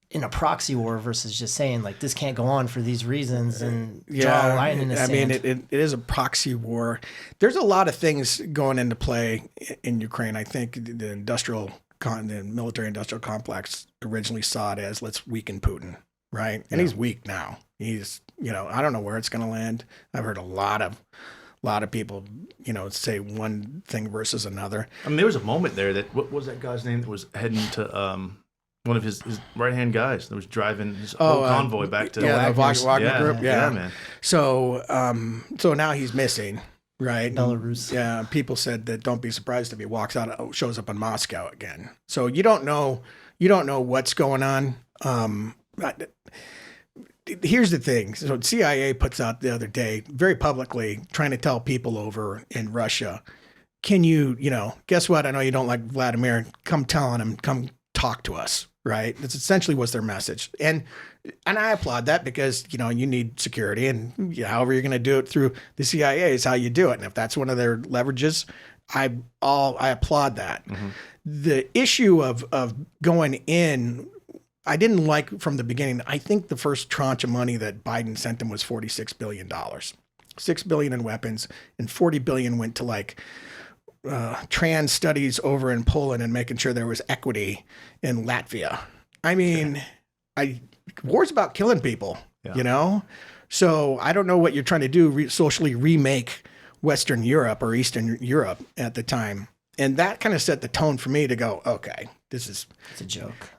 in a proxy war versus just saying this can't go on for these reasons and draw a line in the sand? I mean, it is a proxy war. There's a lot of things going into play in Ukraine. I think the military industrial complex originally saw it as let's weaken Putin, right? And he's weak now. He's, I don't know where it's going to land. I've heard a lot of people, say one thing versus another. I mean, there was a moment there that, what was that guy's name that was heading to one of his right-hand guys that was driving his whole convoy back to the Wagner group. Yeah, man. So now he's missing. Right. Belarus. Yeah. People said that don't be surprised if he shows up in Moscow again. So you don't know what's going on. Here's the thing. So CIA puts out the other day very publicly trying to tell people over in Russia, can you, guess what? I know you don't like Vladimir. Come telling him, come talk to us. Right. That's essentially was their message. And I applaud that because, you need security and however you're going to do it through the CIA is how you do it. And if that's one of their leverages, I applaud that. The issue of going in, I didn't like from the beginning. I think the first tranche of money that Biden sent them was $46 billion. $6 billion in weapons and $40 billion went to like trans studies over in Poland and making sure there was equity in Latvia. I mean, war's about killing people, you know? So I don't know what you're trying to do, socially remake Western Europe or Eastern Europe at the time. And that kind of set the tone for me to go, okay, it's a joke.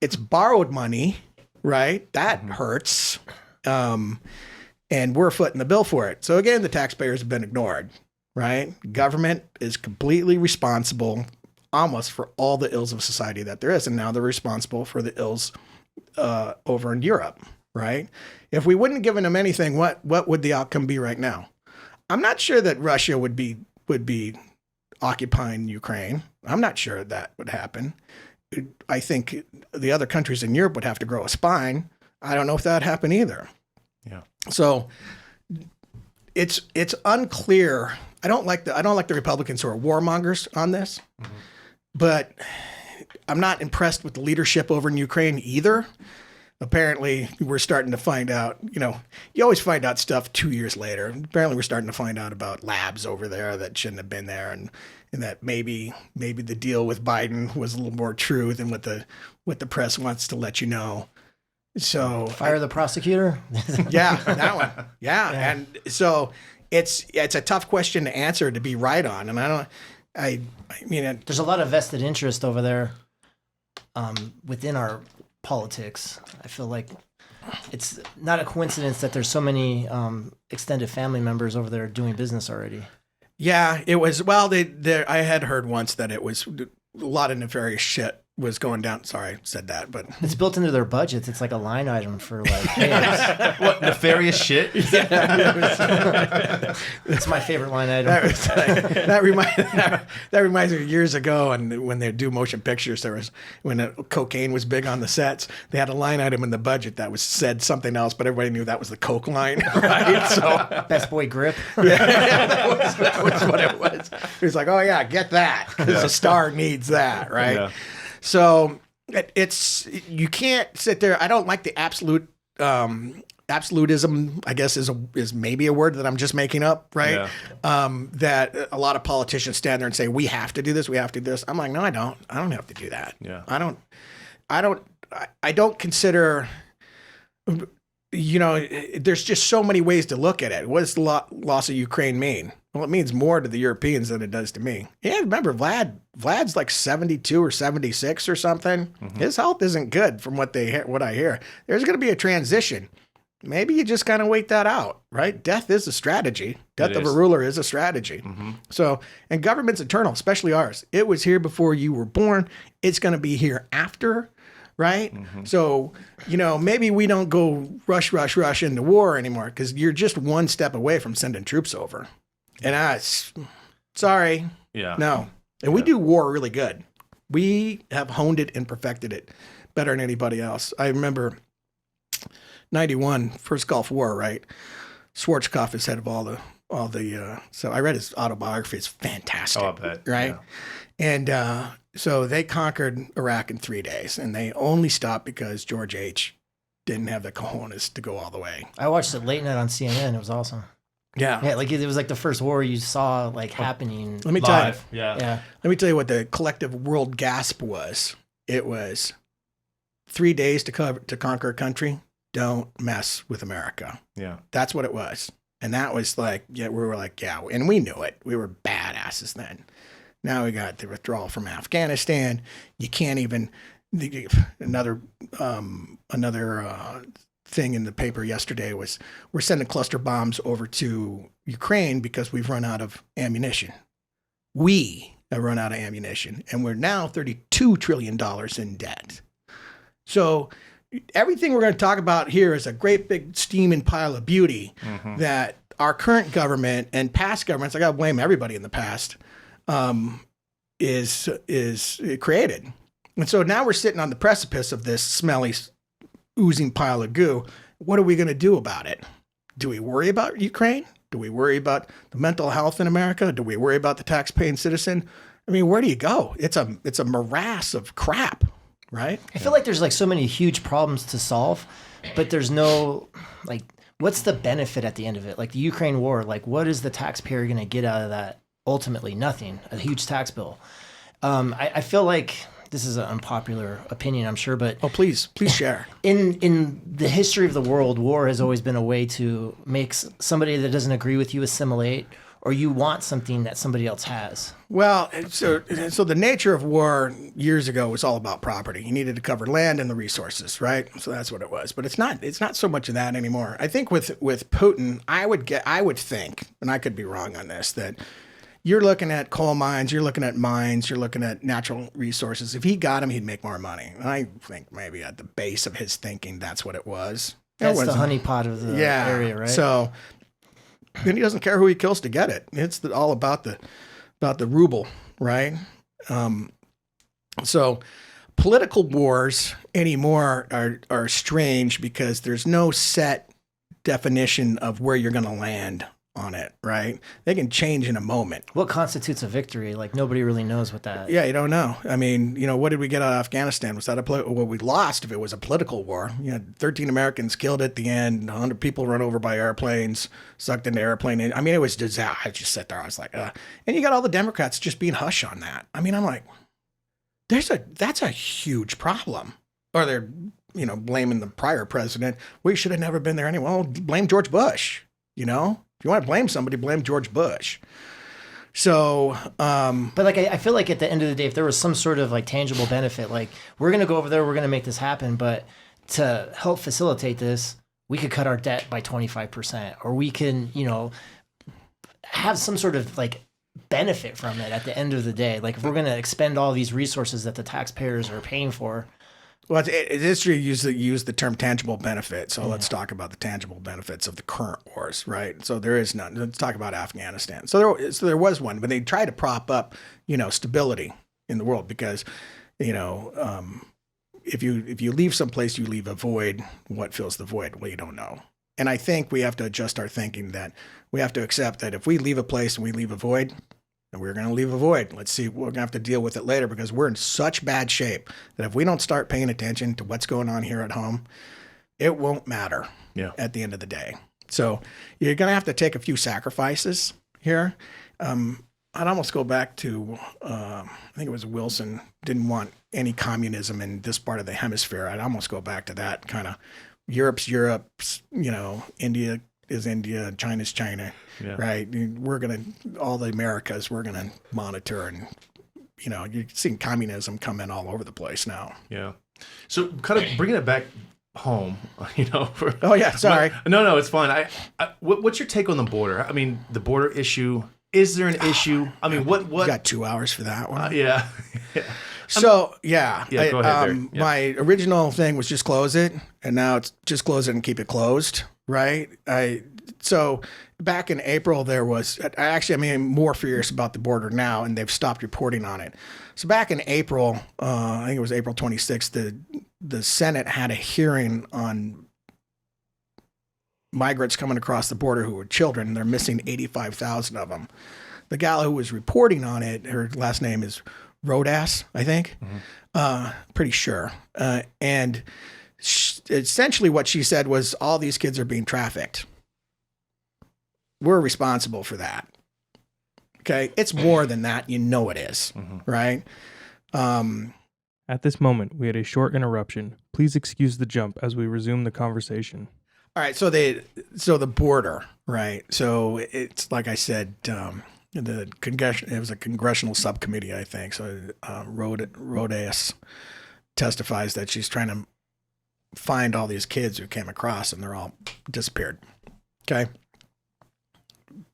It's borrowed money, right? That hurts. And we're footing the bill for it. So again, the taxpayers have been ignored, right? Government is completely responsible almost for all the ills of society that there is. And now they're responsible for the ills over in Europe, right? If we wouldn't have given them anything, what would the outcome be right now? I'm not sure that Russia would be occupying Ukraine. I'm not sure that would happen. I think the other countries in Europe would have to grow a spine. I don't know if that would happen either. Yeah. So it's unclear. I don't like the Republicans who are warmongers on this, but I'm not impressed with the leadership over in Ukraine either. Apparently, we're starting to find out, you always find out stuff 2 years later. Apparently, we're starting to find out about labs over there that shouldn't have been there and that maybe the deal with Biden was a little more true than what the press wants to let you know. So fire the prosecutor? Yeah, that one. Yeah. And so it's a tough question to answer, to be right on. And I mean, there's a lot of vested interest over there within our politics. I feel like it's not a coincidence that there's so many extended family members over there doing business already. Yeah, it was. Well, I had heard once that it was a lot of nefarious shit was going down. Sorry, I said that, but it's built into their budgets. It's like a line item for like, hey, what nefarious shit? Yeah. It's my favorite line item. That reminds me of years ago, and when they do motion pictures, when cocaine was big on the sets, they had a line item in the budget that was said something else, but everybody knew that was the coke line, right? So best boy grip. Yeah, that was what it was. It was like, oh yeah, get that because the star needs that, right? Yeah. So you can't sit there. I don't like the absolutism, I guess is maybe a word that I'm just making up, right? Yeah. That a lot of politicians stand there and say, we have to do this, we have to do this. I'm like, no, I don't. I don't have to do that. Yeah. I don't consider, there's just so many ways to look at it. What does the loss of Ukraine mean? Well, it means more to the Europeans than it does to me. Yeah, remember Vlad's like 72 or 76 or something. Mm-hmm. His health isn't good from what I hear. There's going to be a transition. Maybe you just kind of wait that out, right? Death is a strategy. Death of a ruler is a strategy. Mm-hmm. So, and government's eternal, especially ours. It was here before you were born. It's going to be here after, right? Mm-hmm. So, maybe we don't go rush into war anymore because you're just one step away from sending troops over. And sorry. Yeah. No. And we do war really good. We have honed it and perfected it better than anybody else. I remember 91, first Gulf War, right? Schwarzkopf is head of all the so I read his autobiography. It's fantastic. Oh, I bet. Right? Yeah. And so they conquered Iraq in 3 days, and they only stopped because George H. didn't have the cojones to go all the way. I watched it late night on CNN. It was awesome. Yeah. Like it was like the first war you saw happening. Let me tell you. Yeah. Let me tell you what the collective world gasp was. It was 3 days to conquer a country. Don't mess with America. Yeah. That's what it was. And that was like, we were like, yeah, and we knew it. We were badasses then. Now we got the withdrawal from Afghanistan. You can't even, another thing in the paper yesterday was we're sending cluster bombs over to Ukraine because we've run out of ammunition. We have run out of ammunition, and we're now $32 trillion in debt. So everything we're going to talk about here is a great big steaming pile of beauty that our current government and past governments, I got to blame everybody in the past, is created. And so now we're sitting on the precipice of this smelly, oozing pile of goo. What are we going to do about it? Do we worry about Ukraine? Do we worry about the mental health in America? Do we worry about the tax-paying citizen? I mean, where do you go? It's a morass of crap, right? I feel like there's like so many huge problems to solve, but there's no like, what's the benefit at the end of it? Like the Ukraine war, like what is the taxpayer going to get out of that? Ultimately, nothing. A huge tax bill. I feel like this is an unpopular opinion, I'm sure, but please share. In the history of the world, war has always been a way to make somebody that doesn't agree with you assimilate, or you want something that somebody else has. Well, so the nature of war years ago was all about property. You needed to cover land and the resources, right? So that's what it was. But it's not so much of that anymore. I think with Putin, I would think, and I could be wrong on this, that you're looking at coal mines, you're looking at mines, you're looking at natural resources. If he got them, he'd make more money. And I think maybe at the base of his thinking, that's what it was. That's the honeypot of the area, right? So, and he doesn't care who he kills to get it. It's all about the ruble, right? So political wars anymore are strange because there's no set definition of where you're going to land on it, right? They can change in a moment. What constitutes a victory? Like nobody really knows what that. Yeah, you don't know. I mean, what did we get out of Afghanistan? Was that we lost if it was a political war? 13 Americans killed at the end, 100 people run over by airplanes, sucked into airplane. I mean, it was disaster. I just sat there. I was like, and you got all the Democrats just being hush on that. I mean, I'm like, that's a huge problem. Or they're, blaming the prior president. We should have never been there anyway. Well, blame George Bush, If you want to blame somebody, blame George Bush. So, but like, I feel like at the end of the day, if there was some sort of like tangible benefit, like we're going to go over there, we're going to make this happen. But to help facilitate this, we could cut our debt by 25%, or we can, have some sort of like benefit from it at the end of the day. Like if we're going to expend all these resources that the taxpayers are paying for. Well, it's history use the term tangible benefit. So let's talk about the tangible benefits of the current wars, right? So there is none. Let's talk about Afghanistan. So there was one, but they tried to prop up, stability in the world because, if you leave someplace, you leave a void. What fills the void? Well, you don't know. And I think we have to adjust our thinking that we have to accept that if we leave a place and we leave a void, and we're going to leave a void. Let's see, we're going to have to deal with it later because we're in such bad shape that if we don't start paying attention to what's going on here at home, it won't matter at the end of the day. So you're going to have to take a few sacrifices here. I'd almost go back to, I think it was Wilson, didn't want any communism in this part of the hemisphere. I'd almost go back to that kind of Europe's, India is India, China's China, right? We're all the Americas, we're going to monitor and, you're seeing communism come in all over the place now. Yeah. So kind of bringing it back home, Oh yeah, sorry. No, it's fine. What's your take on the border? I mean, the border issue, is there an issue? I mean, what? You got 2 hours for that one? Yeah. So, yeah. Go ahead, my original thing was just close it, and now it's just close it and keep it closed. Right. So back in April, I'm more furious about the border now, and they've stopped reporting on it. So back in April, I think it was April 26th, the Senate had a hearing on migrants coming across the border who were children. They're missing 85,000 of them. The gal who was reporting on it, her last name is Rodas, I think. Mm-hmm. Pretty sure. And essentially what she said was all these kids are being trafficked. We're responsible for that. Okay. It's more than that. It is. Mm-hmm. Right. At this moment, we had a short interruption. Please excuse the jump as we resume the conversation. All right. So the border, right. So it's like I said, it was a congressional subcommittee, I think. So Rodas testifies that she's trying to find all these kids who came across and they're all disappeared. Okay.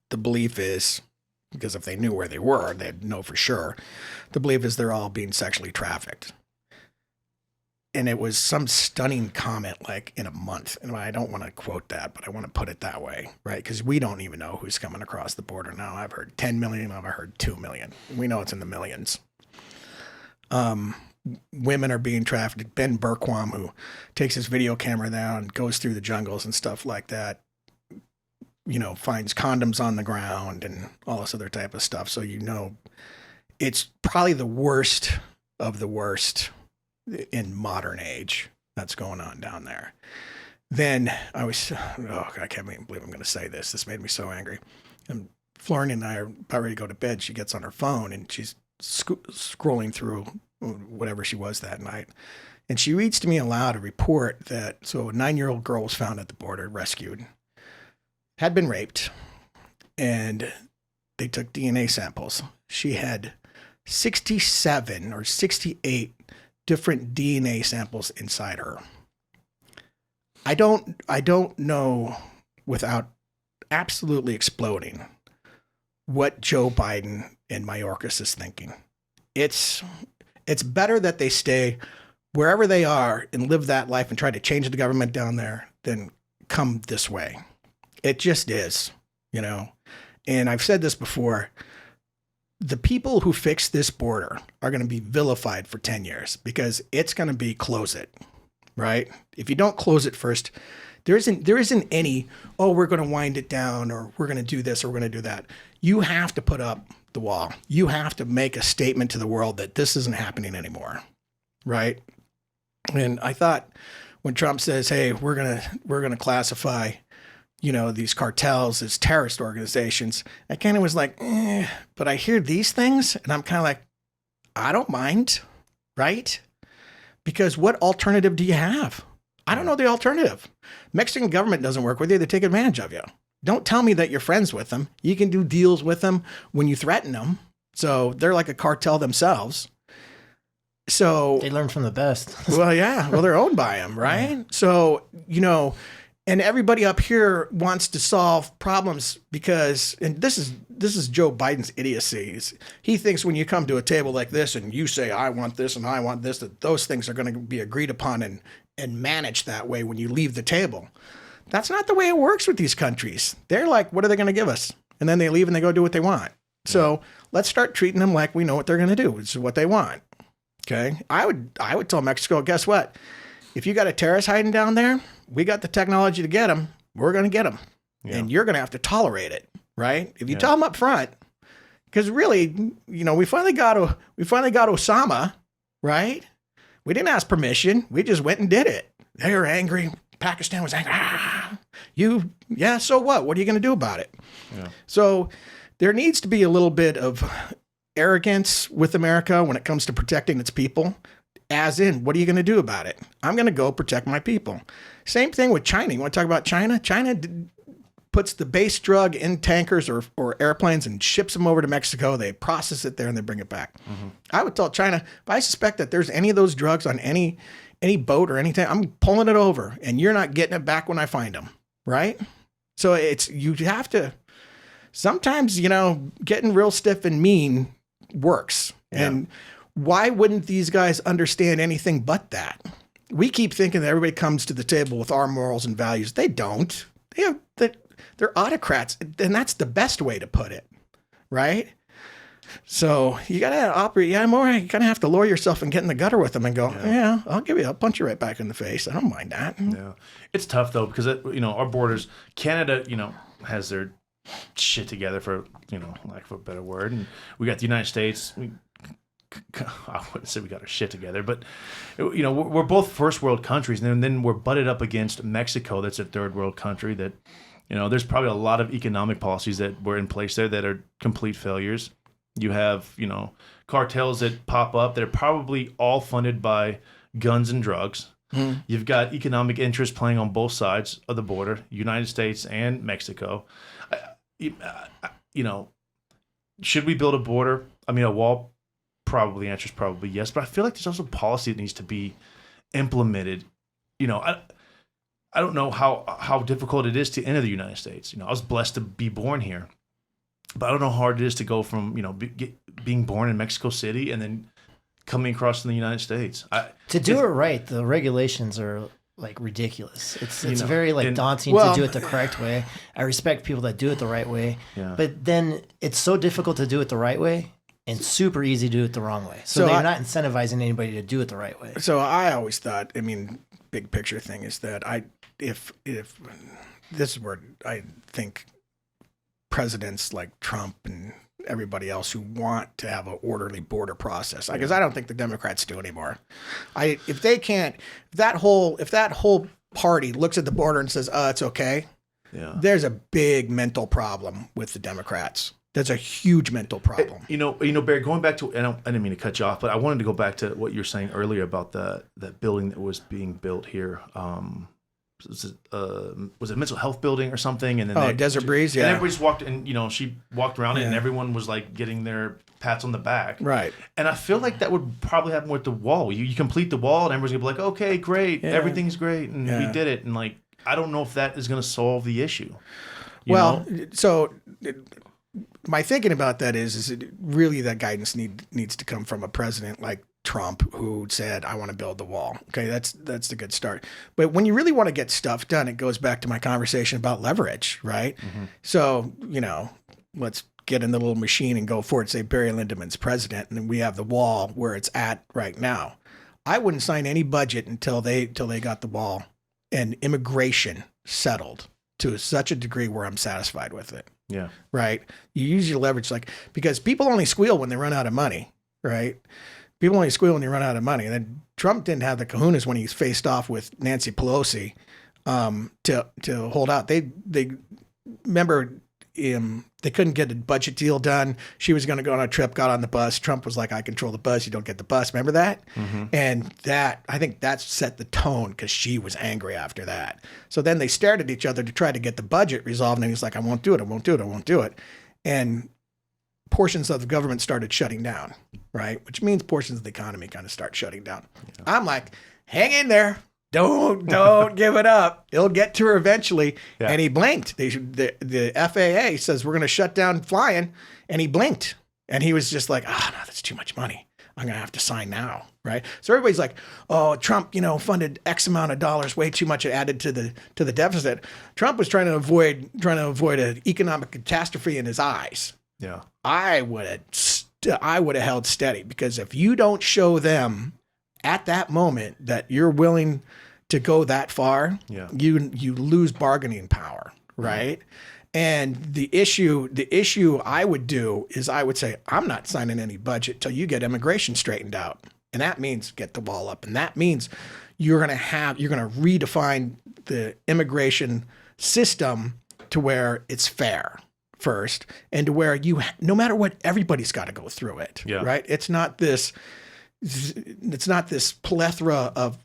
The belief is, because if they knew where they were, they'd know for sure. The belief is they're all being sexually trafficked. And it was some stunning comment like in a month. And I don't want to quote that, but I want to put it that way, right? Because we don't even know who's coming across the border now. I've heard 10 million. I've heard 2 million. We know it's in the millions. Women are being trafficked. Ben Berquam, who takes his video camera down and goes through the jungles and stuff like that, finds condoms on the ground and all this other type of stuff. So, it's probably the worst of the worst in modern age that's going on down there. Then I can't even believe I'm going to say this. This made me so angry. And Florian and I are about ready to go to bed. She gets on her phone and she's scrolling through whatever she was that night. And she reads to me aloud a report that, a 9-year-old girl was found at the border, rescued, had been raped, and they took DNA samples. She had 67 or 68 different DNA samples inside her. I don't know, without absolutely exploding, what Joe Biden and Mayorkas is thinking. It's better that they stay wherever they are and live that life and try to change the government down there than come this way. It just is, And I've said this before. The people who fix this border are going to be vilified for 10 years because it's going to be close it, right? If you don't close it first, there isn't any, we're going to wind it down or we're going to do this or we're going to do that. You have to put up the wall. You have to make a statement to the world that this isn't happening anymore, right? And I thought when Trump says, hey, we're going to classify these cartels as terrorist organizations, I kind of was like, but I hear these things and I'm kind of like, I don't mind, right? Because what alternative do you have? I don't know the alternative. Mexican government doesn't work with you. They take advantage of you. Don't tell me that you're friends with them. You can do deals with them when you threaten them. So they're like a cartel themselves. So they learn from the best. Well, yeah. Well, they're owned by them, right? Yeah. So, and everybody up here wants to solve problems because, and this is Joe Biden's idiocy. He thinks when you come to a table like this and you say, I want this and I want this, that those things are going to be agreed upon and managed that way when you leave the table. That's not the way it works with these countries. They're like, what are they going to give us? And then they leave and they go do what they want. So let's start treating them like we know what they're going to do, which is what they want. Okay. I would tell Mexico, guess what? If you got a terrorist hiding down there, we got the technology to get them. We're going to get them. Yeah. And you're going to have to tolerate it, right? If you tell them up front, because really, we finally got Osama, right? We didn't ask permission. We just went and did it. They were angry. Pakistan was angry. So what? What are you going to do about it? Yeah. So there needs to be a little bit of arrogance with America when it comes to protecting its people. As in, what are you going to do about it? I'm going to go protect my people. Same thing with China. You want to talk about China? China puts the base drug in tankers or airplanes and ships them over to Mexico. They process it there and they bring it back. Mm-hmm. I would tell China, if I suspect that there's any of those drugs on any boat or anything, I'm pulling it over and you're not getting it back when I find them, right? So you have to, sometimes, getting real stiff and mean works. Yeah. And why wouldn't these guys understand anything but that? We keep thinking that everybody comes to the table with our morals and values. They don't. They're autocrats, and that's the best way to put it, right? So you got to operate. Yeah, more. You kind of have to lower yourself and get in the gutter with them and go, I'll punch you right back in the face. I don't mind that. Yeah, it's tough though because our borders. Canada, has their shit together for lack of a better word, and we got the United States. I wouldn't say we got our shit together, but we're both first world countries, and then we're butted up against Mexico. That's a third world country that, there's probably a lot of economic policies that were in place there that are complete failures. You have, cartels that pop up that are probably all funded by guns and drugs. Mm. You've got economic interests playing on both sides of the border, United States and Mexico. Should we build a border? I mean, a wall? Probably, the answer is probably yes. But I feel like there's also policy that needs to be implemented. I don't know how difficult it is to enter the United States. I was blessed to be born here. But I don't know how hard it is to go from, being born in Mexico City and then coming across in the United States. To do it right, the regulations are like ridiculous. It's very daunting to do it the correct way. I respect people that do it the right way. Yeah. But then it's so difficult to do it the right way and super easy to do it the wrong way. So they're not incentivizing anybody to do it the right way. So I always thought, big picture thing is that if this is where I think presidents like Trump and everybody else who want to have an orderly border process, because I don't think the Democrats do anymore. If that whole party looks at the border and says, "Oh, it's okay," there's a big mental problem with the Democrats. There's a huge mental problem. You know, Barry, going back to, and I didn't mean to cut you off, but I wanted to go back to what you were saying earlier about that building that was being built here. Was it a mental health building or something? And then Desert Breeze, yeah. And everybody just walked, and she walked around it, and everyone was like getting their pats on the back. Right. And I feel like that would probably happen with the wall. You complete the wall, and everyone's gonna be like, "Okay, great, everything's great, and we did it." And like, I don't know if that is gonna solve the issue. So my thinking about that is really that guidance needs to come from a president like Trump, who said, "I want to build the wall." Okay, that's the good start. But when you really want to get stuff done, it goes back to my conversation about leverage, right? Mm-hmm. So, let's get in the little machine and go forward. Say Barry Lindemann's president, and then we have the wall where it's at right now. I wouldn't sign any budget until they got the wall and immigration settled to such a degree where I'm satisfied with it. Yeah. Right. You use your leverage, because people only squeal when they run out of money, right? People only squeal when you run out of money. And then Trump didn't have the kahunas when he faced off with Nancy Pelosi to hold out. They remember they couldn't get a budget deal done. She was going to go on a trip, got on the bus. Trump was like, "I control the bus. You don't get the bus." Remember that? Mm-hmm. And I think that set the tone, because she was angry after that. So then they stared at each other to try to get the budget resolved. And he's like, "I won't do it. I won't do it. I won't do it." And portions of the government started shutting down, right? Which means portions of the economy kind of start shutting down. Yeah. I'm like, hang in there. Don't give it up. It'll get to her eventually. Yeah. And he blinked. The FAA says we're going to shut down flying, and he blinked. And he was just like, no, that's too much money. I'm going to have to sign now, right? So everybody's like, "Oh, Trump, funded X amount of dollars, way too much added to the deficit." Trump was trying to avoid an economic catastrophe in his eyes. Yeah. I would have held steady, because if you don't show them at that moment that you're willing to go that far, you lose bargaining power, right? And the issue I would do is I would say, I'm not signing any budget till you get immigration straightened out. And that means get the wall up. And that means you're going to redefine the immigration system to where it's fair first, and to where no matter what, everybody's got to go through it, right? It's not this plethora of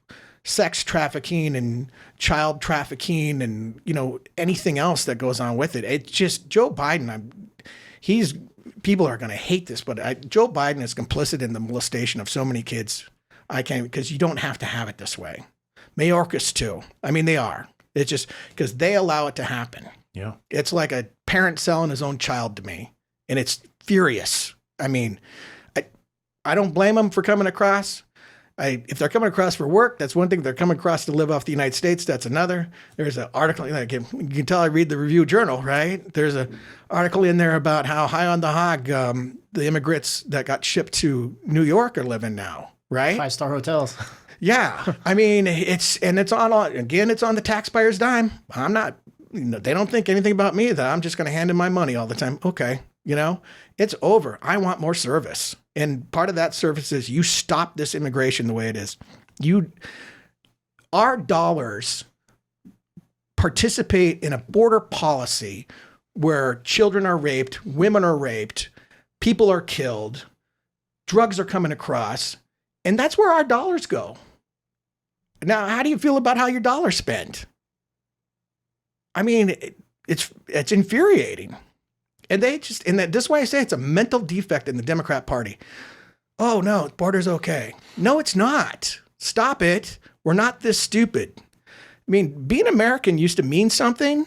sex trafficking and child trafficking and anything else that goes on with it. It's just Joe Biden. People are going to hate this, but Joe Biden is complicit in the molestation of so many kids. Because you don't have to have it this way. Mayorkas too. I mean, they are. It's just because they allow it to happen. Yeah. It's like a parent selling his own child to me, and it's furious. I mean, I don't blame them for coming across. If they're coming across for work, that's one thing. If they're coming across to live off the United States, that's another. There's an article, you can tell I read the Review Journal, right? There's an article in there about how high on the hog the immigrants that got shipped to New York are living now, right? 5-star hotels. Yeah. I mean, it's on the taxpayer's dime. I'm not, they don't think anything about me, that I'm just going to hand in my money all the time. Okay. It's over. I want more service. And part of that service is you stop this immigration the way it is. Our dollars participate in a border policy where children are raped, women are raped, people are killed, drugs are coming across, and that's where our dollars go. Now, how do you feel about how your dollars spent? I mean, it's infuriating. And this is why I say it's a mental defect in the Democrat Party. Oh, no, border's okay. No, it's not. Stop it. We're not this stupid. I mean, being American used to mean something,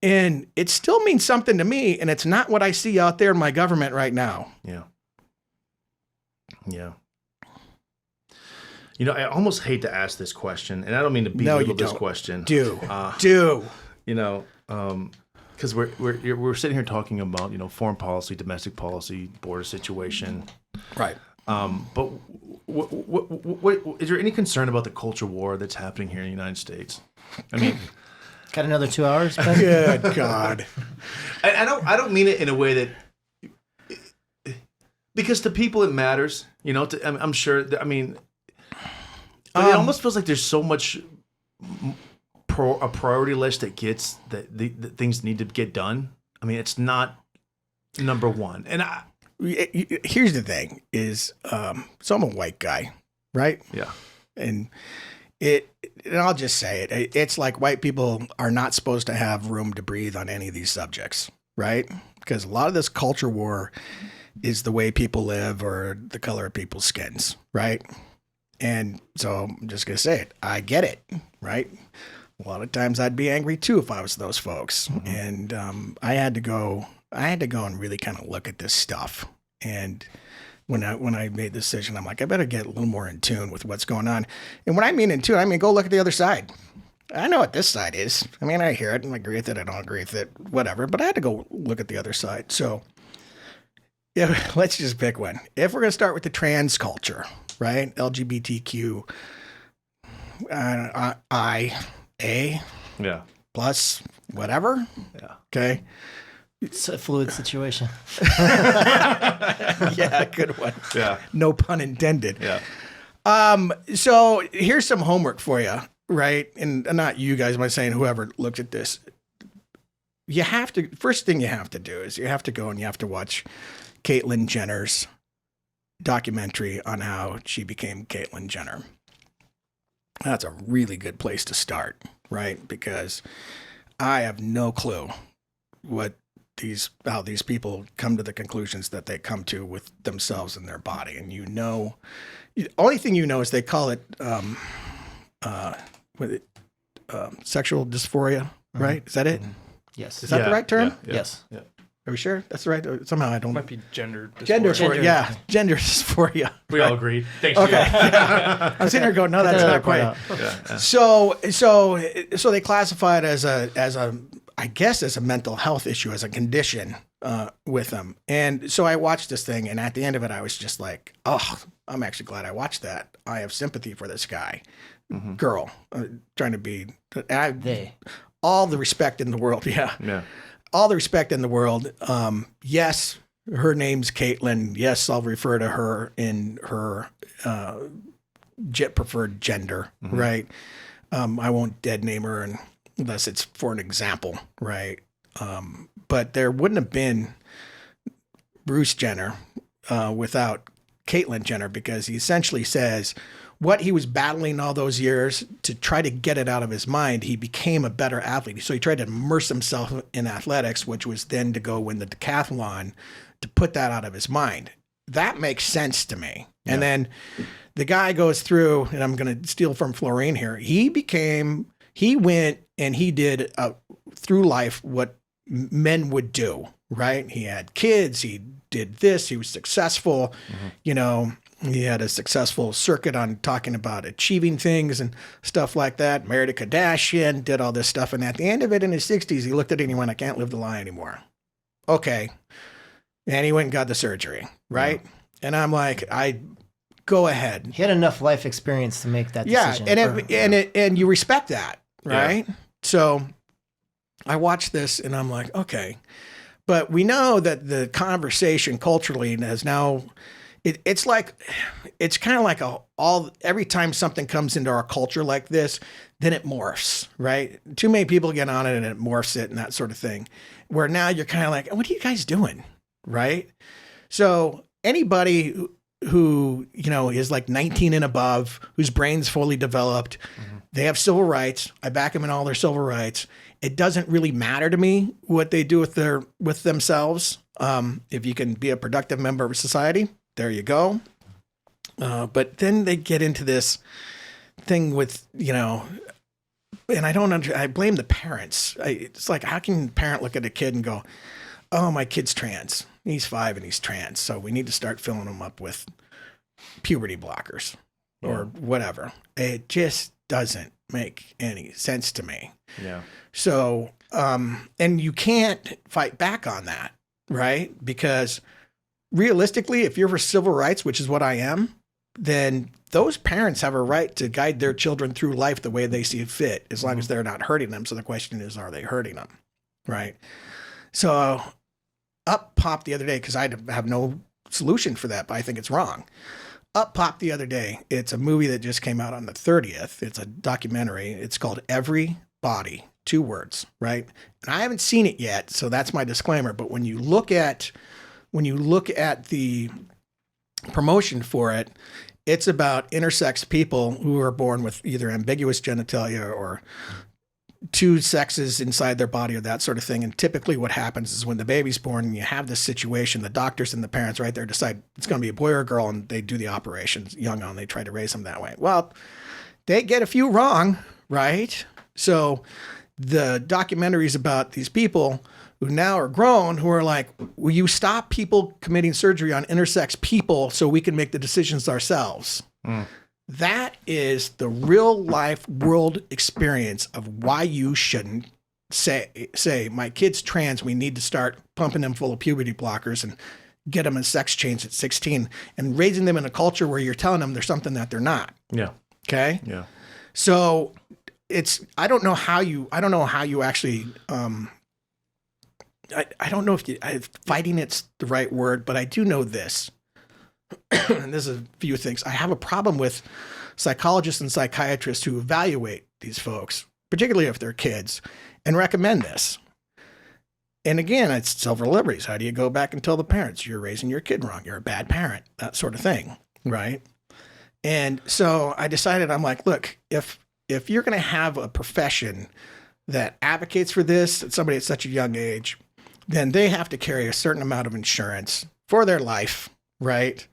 and it still means something to me, and it's not what I see out there in my government right now. Yeah. Yeah. I almost hate to ask this question, and I don't mean to belittle this question. Do. Because we're sitting here talking about foreign policy, domestic policy, border situation, right? But what is there any concern about the culture war that's happening here in the United States? I mean, Got another 2 hours? Good God. I don't mean it in a way that, because to people it matters, you know. I'm sure. I mean, but it almost feels like there's so much a priority list that gets that the things need to get done. I mean, it's not number one. And here's the thing: is so I'm a white guy, right? Yeah, and I'll just say it. It's like white people are not supposed to have room to breathe on any of these subjects, right? Because a lot of this culture war is the way people live or the color of people's skins, right? And so I'm just going to say it. I get it, right? A lot of times I'd be angry too if I was those folks. Mm-hmm. And I had to go and really kind of look at this stuff. And when I made the decision, I'm like, I better get a little more in tune with what's going on. And when I mean in tune, I mean, go look at the other side. I know what this side is. I mean, I hear it and I agree with it. I don't agree with it, whatever. But I had to go look at the other side. So yeah, let's just pick one. If we're going to start with the trans culture, right? LGBTQ, yeah, plus whatever. Yeah. Okay. It's a fluid situation. Yeah, good one. Yeah. No pun intended. Yeah. So here's some homework for you, right? And not you guys, I'm saying whoever looks at this. First thing you have to do is you have to go and you have to watch Caitlyn Jenner's documentary on how she became Caitlyn Jenner. That's a really good place to start, right? Because I have no clue how these people come to the conclusions that they come to with themselves and their body. And the only thing you know is they call it sexual dysphoria, right? Is that it? Mm-hmm. Yes. Is that the right term? Yeah. Yes. Yeah. Are we sure that's the right? Somehow I don't. It might be gender dysphoria. Gender dysphoria. Yeah, gender dysphoria. We all agree. Thanks. Okay. Yeah. I'm sitting here going, no, that's not quite. Yeah. So they classify it as a I guess as a mental health issue, as a condition with them. And so I watched this thing, and at the end of it, I was just like, oh, I'm actually glad I watched that. I have sympathy for this guy, girl, trying to be. All the respect in the world. Yeah. Yeah. All the respect in the world. Yes, her name's Caitlyn. Yes, I'll refer to her in her preferred gender, right? I won't dead name her unless it's for an example, right? But there wouldn't have been Bruce Jenner without Caitlyn Jenner, because he essentially says what he was battling all those years to try to get it out of his mind. He became a better athlete. So he tried to immerse himself in athletics, which was then to go win the decathlon, to put that out of his mind. That makes sense to me. Yeah. And then the guy goes through, and I'm going to steal from Florine here. He went and he did through life what men would do, right? He had kids. He did this. He was successful. You know, he had a successful circuit on talking about achieving things and stuff like that. Married a Kardashian, did all this stuff. And at the end of it, in his 60s, he looked at it and he went, I can't live the lie anymore. Okay. And he went and got the surgery, right? Yeah. And I'm like, go ahead. He had enough life experience to make that decision. And you respect that, right? Yeah. So I watched this and I'm like, okay. But we know that the conversation culturally has now, it's kind of like every time something comes into our culture like this, then it morphs, right? Too many people get on it and it morphs it and that sort of thing. Where now you're kind of like, what are you guys doing, right? So anybody who is like 19 and above, whose brain's fully developed, they have civil rights. I back them in all their civil rights. It doesn't really matter to me what they do with themselves. If you can be a productive member of society, there you go. But then they get into this thing with, and I blame the parents. It's like, how can a parent look at a kid and go, oh, my kid's trans. He's 5 and he's trans. So we need to start filling him up with puberty blockers or whatever. It just doesn't make any sense to me. Yeah. So, and you can't fight back on that, right? Because realistically, if you're for civil rights, which is what I am, then those parents have a right to guide their children through life the way they see fit, as long as they're not hurting them. So the question is, are they hurting them? Right. So up popped the other day, because I have no solution for that, but I think it's wrong. Up popped the other day. It's a movie that just came out on the 30th. It's a documentary. It's called Every Body, 2 words, right? And I haven't seen it yet, so that's my disclaimer. But when you look at the promotion for it, it's about intersex people who are born with either ambiguous genitalia or 2 sexes inside their body or that sort of thing. And typically what happens is when the baby's born and you have this situation, the doctors and the parents right there decide it's going to be a boy or a girl, and they do the operations young on. They try to raise them that way. Well, they get a few wrong, right? So the documentary is about these people who now are grown, who are like, will you stop people committing surgery on intersex people so we can make the decisions ourselves? That is the real life world experience of why you shouldn't say my kid's trans. We need to start pumping them full of puberty blockers and get them a sex change at 16 and raising them in a culture where you're telling them they're something that they're not. Yeah. Okay. Yeah. So I don't know how you actually, I don't know if fighting it's the right word, but I do know this. And this is a few things. I have a problem with psychologists and psychiatrists who evaluate these folks, particularly if they're kids, and recommend this. And again, it's civil liberties. How do you go back and tell the parents you're raising your kid wrong? You're a bad parent, that sort of thing, right? And so I decided, I'm like, look, if you're going to have a profession that advocates for this, somebody at such a young age, then they have to carry a certain amount of insurance for their life, right?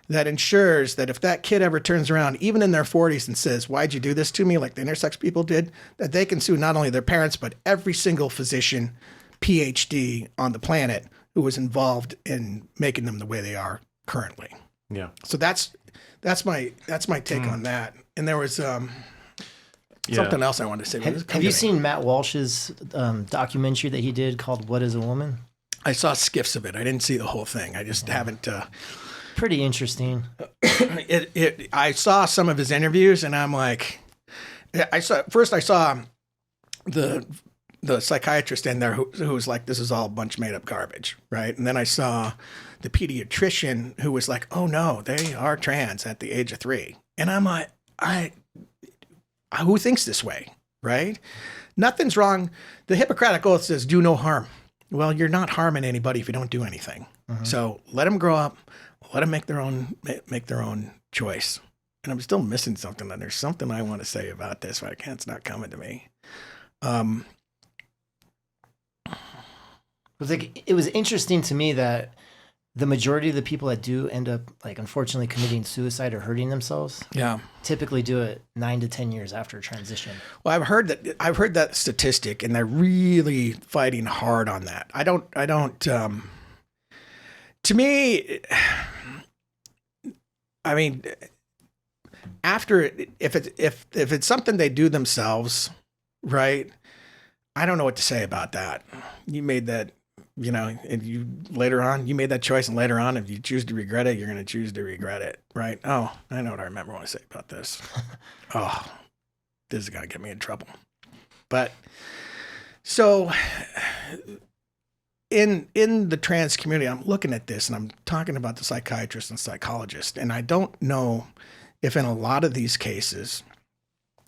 That ensures that if that kid ever turns around, even in their 40s, and says, why'd you do this to me, like the intersex people did, that they can sue not only their parents, but every single physician, PhD on the planet who was involved in making them the way they are currently. Yeah. So that's my take on that. And there was something else I wanted to say. Have you seen Matt Walsh's documentary that he did called What is a Woman? I saw skiffs of it. I didn't see the whole thing. I just haven't. Pretty interesting. I saw some of his interviews, and I'm like, I saw the psychiatrist in there who was like, this is all a bunch of made up garbage, right? And then I saw the pediatrician who was like, oh no, they are trans at the age of 3, and I'm like, who thinks this way, right? Nothing's wrong. The Hippocratic Oath says, do no harm. Well, you're not harming anybody if you don't do anything. So let them grow up. Let them make their own choice. And I'm still missing something. And there's something I want to say about this, but I can't. It's not coming to me. It was interesting to me that the majority of the people that do end up, like, unfortunately committing suicide or hurting themselves, typically do it 9 to 10 years after transition. Well, I've heard that statistic, and they're really fighting hard on that. I don't. To me, I mean, after if it's something they do themselves, right? I don't know what to say about that. You made that. And you made that choice, and later on, if you choose to regret it, you're going to choose to regret it, right? Oh, I know what I remember want to say about this. Oh, this is going to get me in trouble. But so in the trans community, I'm looking at this and I'm talking about the psychiatrist and psychologist, and I don't know if in a lot of these cases,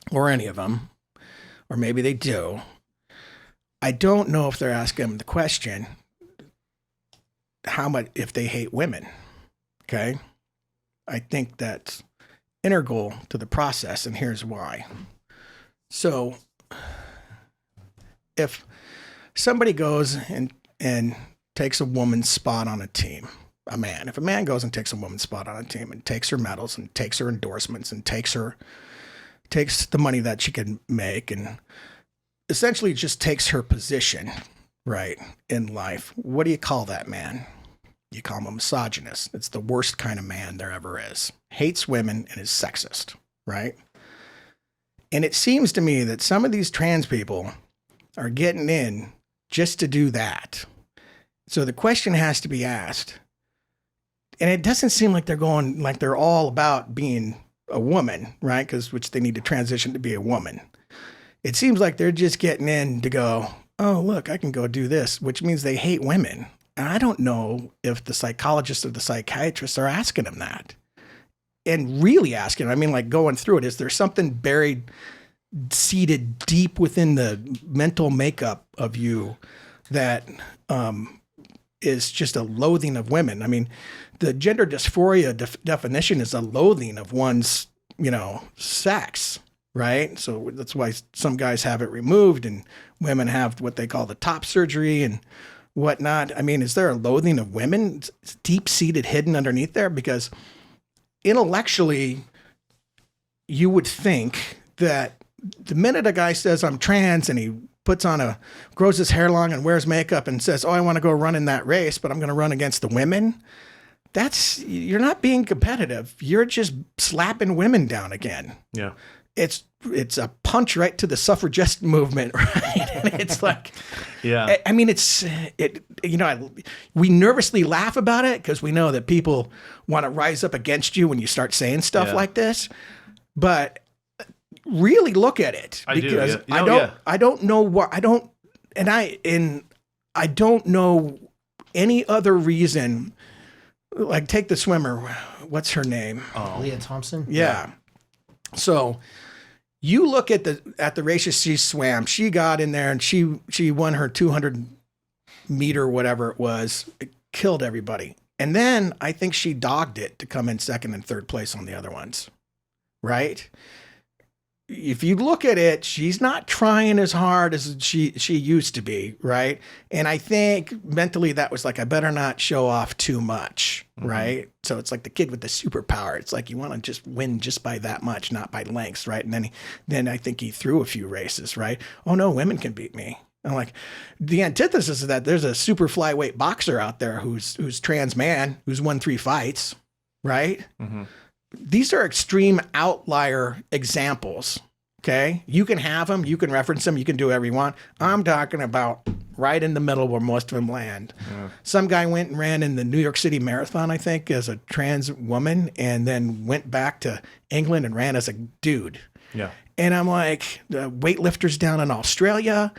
or any of them, or maybe they do, I don't know if they're asking them the question, how much, if they hate women. Okay. I think that's integral to the process, and here's why. So if somebody goes and takes a woman's spot on a team, if a man goes and takes a woman's spot on a team and takes her medals and takes her endorsements and takes the money that she can make and essentially just takes her position, right, in life, what do you call that man? You call him a misogynist. It's the worst kind of man there ever is. Hates women and is sexist, right? And it seems to me that some of these trans people are getting in just to do that. So the question has to be asked, and it doesn't seem like they're all about being a woman, right? Which they need to transition to be a woman. It seems like they're just getting in to go, oh, look, I can go do this, which means they hate women. And I don't know if the psychologists or the psychiatrists are asking them that. And really asking, I mean, like going through it, is there something buried, seated deep within the mental makeup of you that is just a loathing of women? I mean, the gender dysphoria definition is a loathing of one's, sex, right? So that's why some guys have it removed and women have what they call the top surgery and whatnot. I mean, is there a loathing of women deep-seated hidden underneath there? Because intellectually, you would think that the minute a guy says I'm trans and he grows his hair long and wears makeup and says, oh, I want to go run in that race, but I'm going to run against the women. You're not being competitive. You're just slapping women down again. Yeah. It's a punch right to the suffragette movement, right? And it's like, yeah. I mean, we nervously laugh about it because we know that people want to rise up against you when you start saying stuff like this. But really look at it because I don't know any other reason. Like take the swimmer, what's her name? Leah Thompson. Yeah. So you look at the races she swam. She got in there and she won her 200 meter, whatever it was. It killed everybody. And then I think she dogged it to come in second and third place on the other ones, right? If you look at it, she's not trying as hard as she used to be, right? And I think mentally that was like, I better not show off too much, right? So it's like the kid with the superpower. It's like you want to just win just by that much, not by lengths, right? And then I think he threw a few races, right? Oh no, women can beat me. I'm like, the antithesis of that, there's a super flyweight boxer out there who's trans man, who's won 3 fights, right? Mm-hmm. These are extreme outlier examples, okay? You can have them, you can reference them, you can do whatever you want. I'm talking about right in the middle where most of them land. Yeah. Some guy went and ran in the New York City Marathon, I think, as a trans woman, and then went back to England and ran as a dude. Yeah. And I'm like, the weightlifters down in Australia,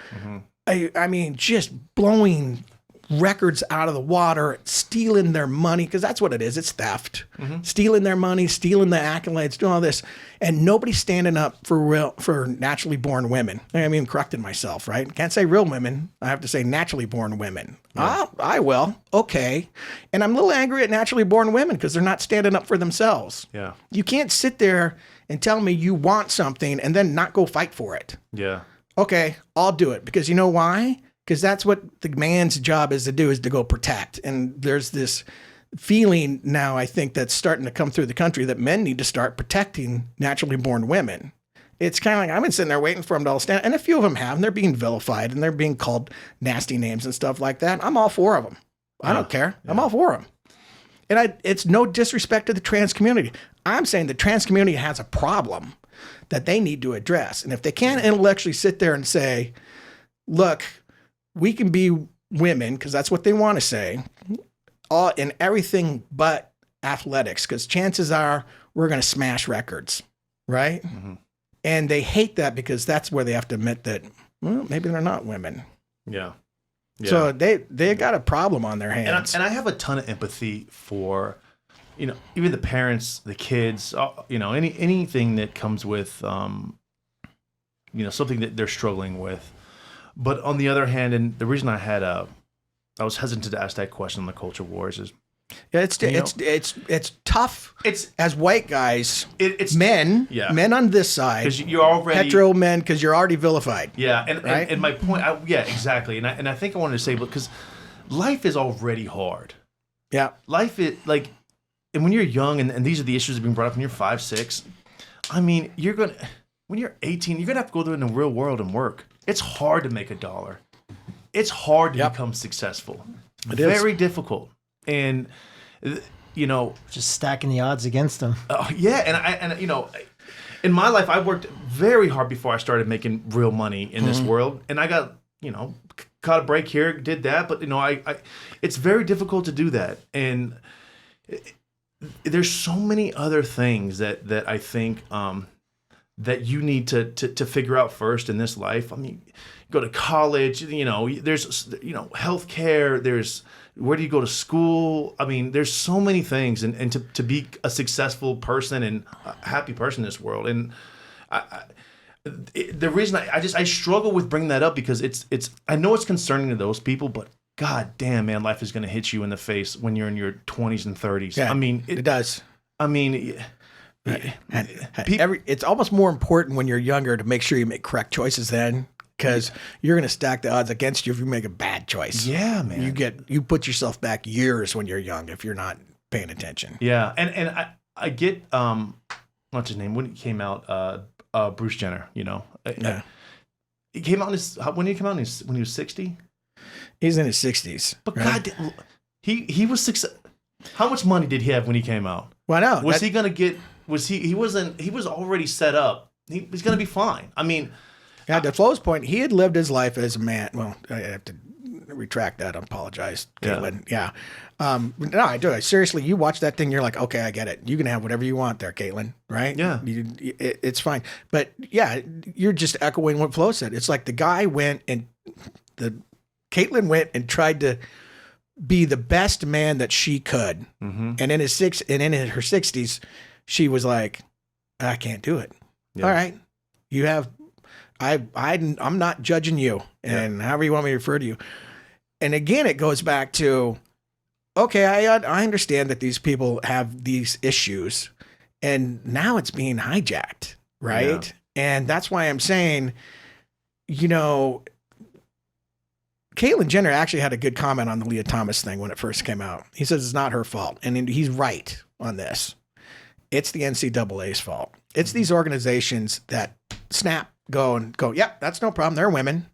I mean, just blowing records out of the water, stealing their money, because that's what it is. It's theft. Stealing their money, stealing the accolades, doing all this. And nobody's standing up for naturally born women. I mean, correcting myself, right? Can't say real women. I have to say naturally born women. Yeah. I will. Okay. And I'm a little angry at naturally born women because they're not standing up for themselves. Yeah. You can't sit there and tell me you want something and then not go fight for it. Yeah. Okay, I'll do it. Because you know why? Because that's what the man's job is to do, is to go protect. And there's this feeling now, I think, that's starting to come through the country that men need to start protecting naturally born women. It's kind of like I've been sitting there waiting for them to all stand. And a few of them have, and they're being vilified, and they're being called nasty names and stuff like that. I'm all for them. I don't care. Yeah. I'm all for them. And it's no disrespect to the trans community. I'm saying the trans community has a problem that they need to address. And if they can't intellectually sit there and say, look, we can be women, because that's what they want to say, all in everything but athletics, because chances are we're going to smash records, right? Mm-hmm. And they hate that because that's where they have to admit that, well, maybe they're not women. Yeah. Yeah. So they got a problem on their hands. And I have a ton of empathy for, even the parents, the kids, anything that comes with, something that they're struggling with. But on the other hand, and the reason I was hesitant to ask that question on the culture wars is, it's tough. It's as white guys, it's men on this side, because you're already hetero men, because you're already vilified. Yeah, and my point, exactly, and I think I wanted to say, because life is already hard. Yeah, life is like, and when you're young, and these are the issues that are being brought up when you're 5, 6. I mean, when you're 18, you're gonna have to go there in the real world and work. It's hard to make $1. It's hard to become successful. It's very difficult. And, just stacking the odds against them. In my life, I worked very hard before I started making real money in this world. And I got, caught a break here, did that. But, it's very difficult to do that. And there's so many other things that I think that you need to figure out first in this life. I mean, go to college, there's, healthcare, there's, where do you go to school? I mean, there's so many things, and to be a successful person and a happy person in this world. And the reason I struggle with bringing that up, because I know it's concerning to those people, but God damn, man, life is going to hit you in the face when you're in your 20s and 30s. Yeah, I mean, it does. I mean, it's almost more important when you're younger to make sure you make correct choices then, because you're going to stack the odds against you if you make a bad choice. Yeah, man. You put yourself back years when you're young if you're not paying attention. Yeah, and I get what's his name when he came out, Bruce Jenner. Yeah. He came out when he came out when he was 60. He's in his 60s. But right? God, he was success. How much money did he have when he came out? Well, no. Was he gonna get? Was he? He wasn't. He was already set up. He's gonna be fine. I mean, yeah. To Flo's point, he had lived his life as a man. Well, I have to retract that. I apologize, Caitlin. Yeah. No, I do. Seriously, you watch that thing, you're like, okay, I get it. You can have whatever you want there, Caitlin. Right? Yeah. It's fine. But yeah, you're just echoing what Flo said. It's like the guy went and Caitlin went and tried to be the best man that she could. Mm-hmm. And in her 60s, she was like, I can't do it. Yeah. All right. You have, I'm not judging you, and however you want me to refer to you. And again, it goes back to, okay, I understand that these people have these issues, and now it's being hijacked. Right. Yeah. And that's why I'm saying, Caitlyn Jenner actually had a good comment on the Leah Thomas thing when it first came out. He says it's not her fault. And he's right on this. It's the NCAA's fault. It's these organizations that go, yep, that's no problem. They're women.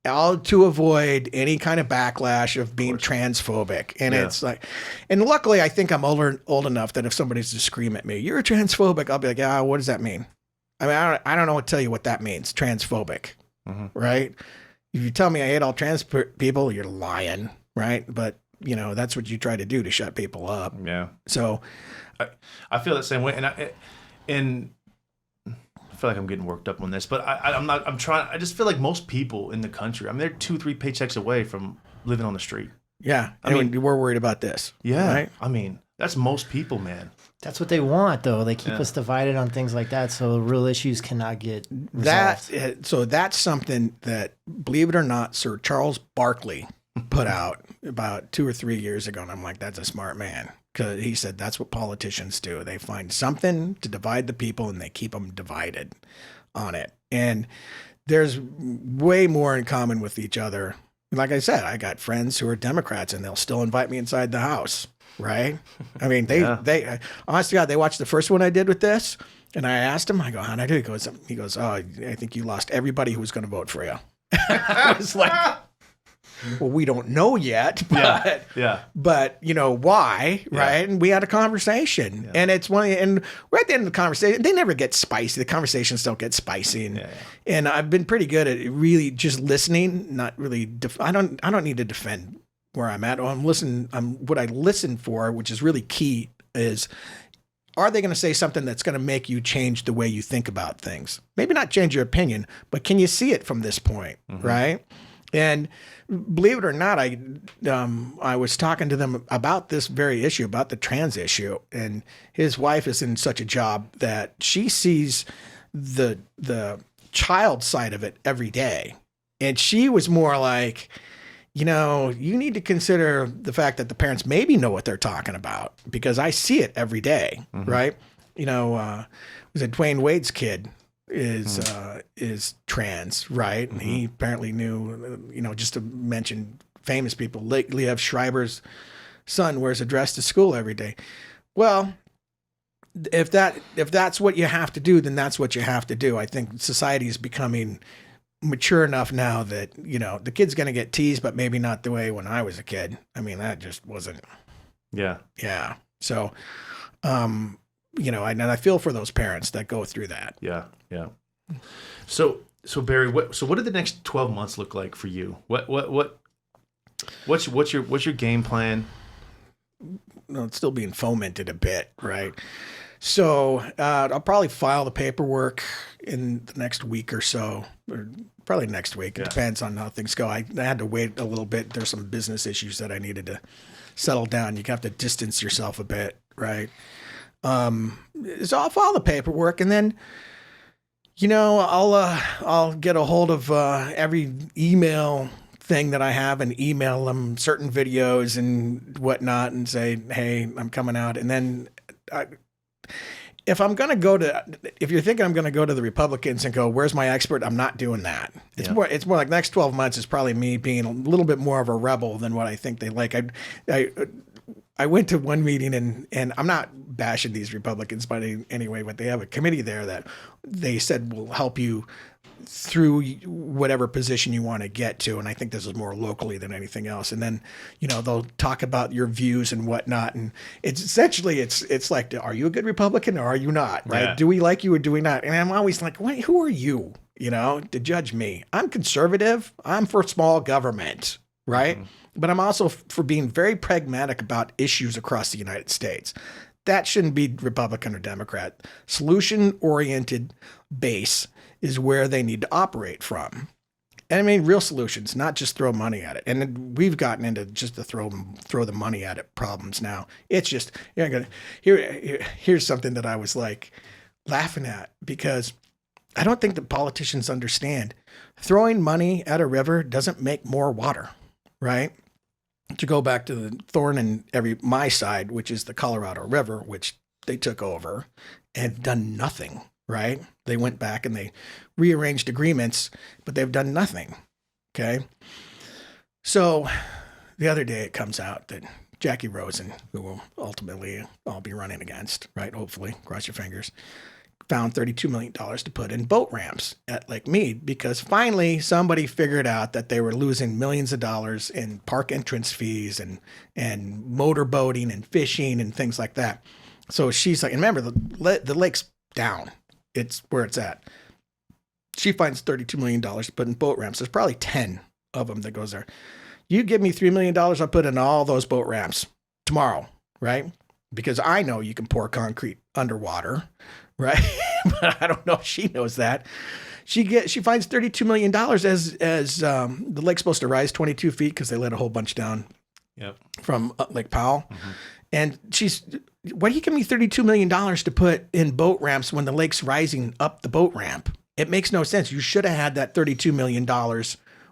All to avoid any kind of backlash of being transphobic. And it's like, and luckily I think I'm old enough that if somebody's to scream at me, you're a transphobic, I'll be like, what does that mean? I mean, I don't know what to tell you what that means. Transphobic, right? If you tell me I hate all trans people, you're lying, right? But, that's what you try to do to shut people up. Yeah. So I feel the same way. And I feel like I'm getting worked up on this, but I just feel like most people in the country, I mean, they're 2-3 paychecks away from living on the street. Yeah. I mean, we're worried about this. Yeah. Right? I mean, that's most people, man. That's what they want, though. They keep us divided on things like that, so real issues cannot get resolved. So that's something that, believe it or not, Sir Charles Barkley put out about 2 or 3 years ago, and I'm like, that's a smart man, because he said that's what politicians do. They find something to divide the people, and they keep them divided on it. And there's way more in common with each other. Like I said, I got friends who are Democrats, and they'll still invite me inside the house. Right? I mean, they honest to God, they watched the first one I did with this, and I asked him, I go, how'd I do? He goes, oh, I think you lost everybody who was going to vote for you. I was like, well, we don't know yet, but why? Right? And we had a conversation, and it's and we're at the end of the conversation. They never get spicy. The conversations don't get spicy, and I've been pretty good at really just listening, not really. I don't need to defend where I'm at. What I listen for, which is really key, is, are they going to say something that's going to make you change the way you think about things? Maybe not change your opinion, but can you see it from this point, right? And believe it or not, I was talking to them about this very issue, about the trans issue, and his wife is in such a job that she sees the child side of it every day. And she was more like, you need to consider the fact that the parents maybe know what they're talking about, because I see it every day, right? Was it Dwayne Wade's kid is trans, right? And he apparently knew, just to mention famous people, Liev Schreiber's son wears a dress to school every day. Well, if that's what you have to do, then that's what you have to do. I think society is becoming mature enough now that, the kid's going to get teased, but maybe not the way when I was a kid. I mean, that just wasn't. Yeah. Yeah. So, and I feel for those parents that go through that. Yeah. Yeah. So Barry, what do the next 12 months look like for you? What's your game plan? it's still being fomented a bit, right? So I'll probably file the paperwork in the next week or so, or probably next week. It depends on how things go. I had to wait a little bit. There's some business issues that I needed to settle down. You have to distance yourself a bit, right? So I'll file the paperwork, and then, I'll get a hold of every email thing that I have and email them certain videos and whatnot and say, hey, I'm coming out. And then if you're thinking I'm going to go to the Republicans and go, where's my expert? I'm not doing that. It's more like the next 12 months is probably me being a little bit more of a rebel than what I think they like. I went to one meeting and I'm not bashing these Republicans by any way, but they have a committee there that they said will help you through whatever position you want to get to. And I think this is more locally than anything else. And then, they'll talk about your views and whatnot. And it's essentially, it's like, are you a good Republican or are you not? Right? Do we like you or do we not? And I'm always like, who are you, to judge me? I'm conservative. I'm for small government, right? Mm-hmm. But I'm also for being very pragmatic about issues across the United States. That shouldn't be Republican or Democrat. Solution-oriented base is where they need to operate from. And I mean, real solutions, not just throw money at it. And we've gotten into just the throw the money at it problems now. It's just, here's something that I was like laughing at, because I don't think that politicians understand throwing money at a river doesn't make more water, right? To go back to the thorn in my side, which is the Colorado River, which they took over and done nothing, right? They went back and they rearranged agreements, but they've done nothing. Okay. So the other day it comes out that Jackie Rosen, who will ultimately I'll be running against, right? Hopefully, cross your fingers, found $32 million to put in boat ramps at Lake Mead, because finally somebody figured out that they were losing millions of dollars in park entrance fees and motor boating and fishing and things like that. So she's like, and remember, the lake's down. It's where it's at. She finds $32 million to put in boat ramps. There's probably 10 of them that goes there. You give me $3 million, I'll put in all those boat ramps tomorrow, right? Because I know you can pour concrete underwater, right? But I don't know if she knows that. She finds $32 million as the lake's supposed to rise 22 feet because they let a whole bunch down from Lake Powell. Mm-hmm. And why do you give me $32 million to put in boat ramps when the lake's rising up the boat ramp? It makes no sense. You should have had that $32 million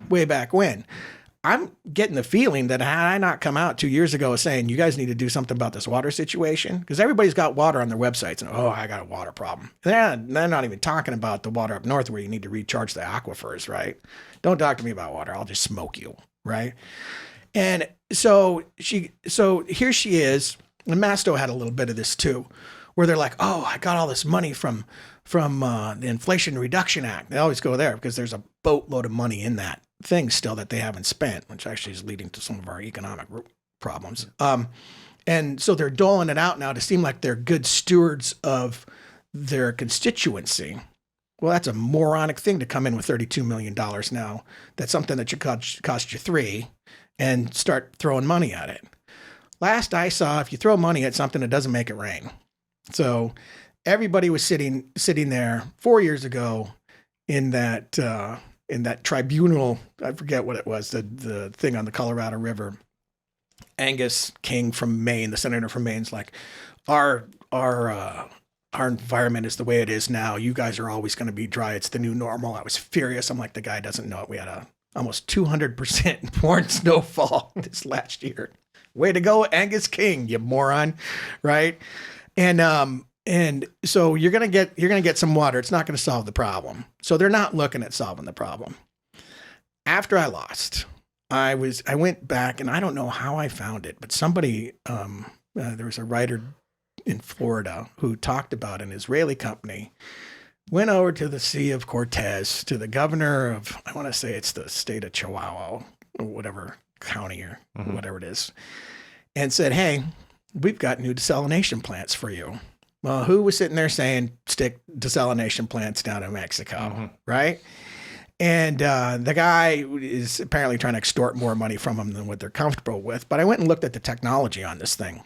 way back when. I'm getting the feeling that had I not come out 2 years ago saying, you guys need to do something about this water situation, because everybody's got water on their websites and, I got a water problem. They're not even talking about the water up north where you need to recharge the aquifers, right? Don't talk to me about water. I'll just smoke you, right? And so here she is, and Masto had a little bit of this too, where they're like, I got all this money from the Inflation Reduction Act. They always go there because there's a boatload of money in that thing still that they haven't spent, which actually is leading to some of our economic problems. And so they're doling it out now to seem like they're good stewards of their constituency. Well, that's a moronic thing to come in with $32 million now. That's something that should cost you $3 million and start throwing money at it. Last I saw, if you throw money at something, it doesn't make it rain. So everybody was sitting there 4 years ago in that tribunal. I forget what it was, the thing on the Colorado River. Angus King from Maine, the senator from Maine's like, our environment is the way it is now. You guys are always going to be dry. It's the new normal. I was furious. I'm like, the guy doesn't know it. We had almost 200% more snowfall this last year. Way to go, Angus King, you moron, right? And so you're gonna get some water. It's not gonna solve the problem. So they're not looking at solving the problem. After I lost, I went back, and I don't know how I found it, but somebody there was a writer in Florida who talked about an Israeli company went over to the Sea of Cortez to the governor of, I want to say it's the state of Chihuahua or whatever county or whatever it is, and said, hey, we've got new desalination plants for you. Well, who was sitting there saying stick desalination plants down in Mexico, right? And the guy is apparently trying to extort more money from them than what they're comfortable with. But I went and looked at the technology on this thing.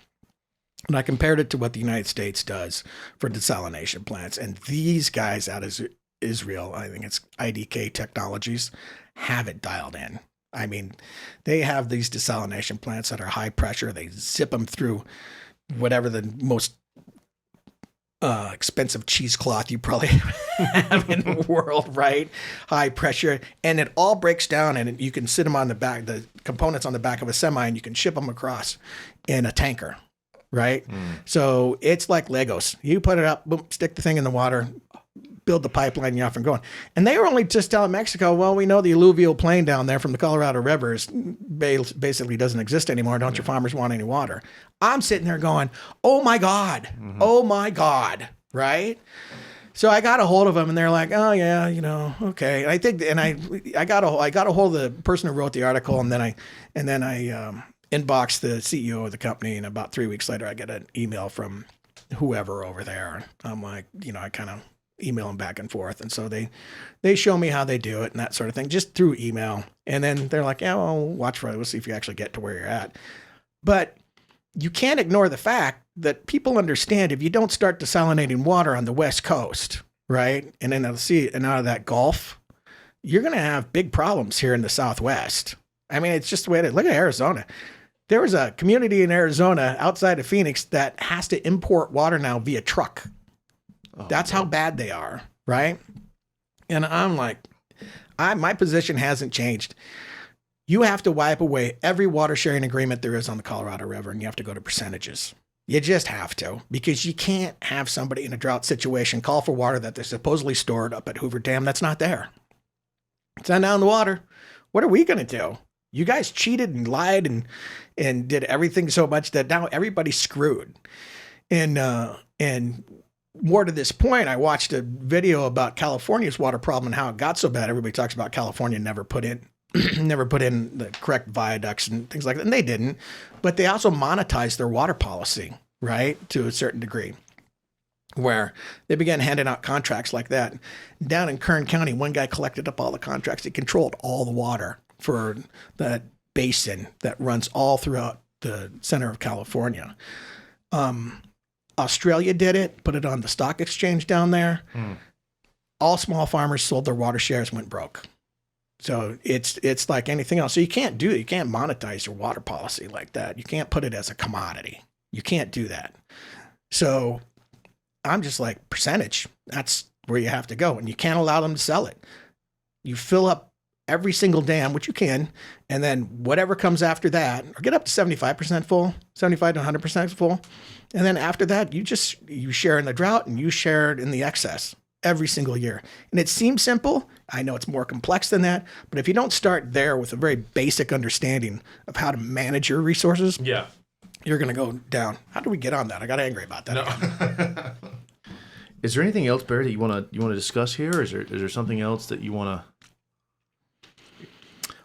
And I compared it to what the United States does for desalination plants. And these guys out of Israel, I think it's IDK Technologies, have it dialed in. I mean, they have these desalination plants that are high pressure. They zip them through whatever the most expensive cheesecloth you probably have in the world, right? High pressure. And it all breaks down, and you can sit them on the back, the components on the back of a semi, and you can ship them across in a tanker, right? So it's like Legos. You put it up, boom, stick the thing in the water, build the pipeline, you're off and going. And they were only just telling Mexico, well, we know the alluvial plain down there from the Colorado rivers basically doesn't exist anymore. Don't your farmers want any water? I'm sitting there going, oh my God, oh my God, right? So I got a hold of them, and they're like, oh yeah, you know, okay. And I think, and I got a hold of the person who wrote the article, and then I inboxed the CEO of the company, and about 3 weeks later, I get an email from whoever over there. I'm like, you know, I kind of email them back and forth. And so they show me how they do it and that sort of thing, just through email. And then they're like, yeah, well, watch for it. We'll see if you actually get to where you're at. But you can't ignore the fact that people understand if you don't start desalinating water on the West Coast, right? And then the sea and out of that Gulf, you're going to have big problems here in the Southwest. I mean, it's just the way it is. Look at Arizona. There was a community in Arizona outside of Phoenix that has to import water now via truck. That's how bad they are, right? And I'm like, my position hasn't changed. You have to wipe away every water sharing agreement there is on the Colorado River, and you have to go to percentages. You just have to, because you can't have somebody in a drought situation call for water that they're supposedly stored up at Hoover Dam that's not there. Send down the water. What are we going to do? You guys cheated and lied and did everything so much that now everybody's screwed. And more to this point, I watched a video about California's water problem and how it got so bad. Everybody talks about California never put in the correct viaducts and things like that. And they didn't, but they also monetized their water policy, right? To a certain degree, where they began handing out contracts like that. Down in Kern County, one guy collected up all the contracts. He controlled all the water for that basin that runs all throughout the center of California. Australia did it, put it on the stock exchange down there. All small farmers sold their water shares, went broke. So it's like anything else. So you can't do it. You can't monetize your water policy like that. You can't put it as a commodity. You can't do that. So I'm just like, percentage. That's where you have to go. And you can't allow them to sell it. You fill up every single dam, which you can, and then whatever comes after that, or get up to 75% full, 75 to 100% full. And then after that, you share in the drought and you share it in the excess every single year. And it seems simple. I know it's more complex than that, but if you don't start there with a very basic understanding of how to manage your resources, you're going to go down. How do we get on that? I got angry about that. No. Is there anything else, Barry, that you want to discuss here? Or is there something else that you want to?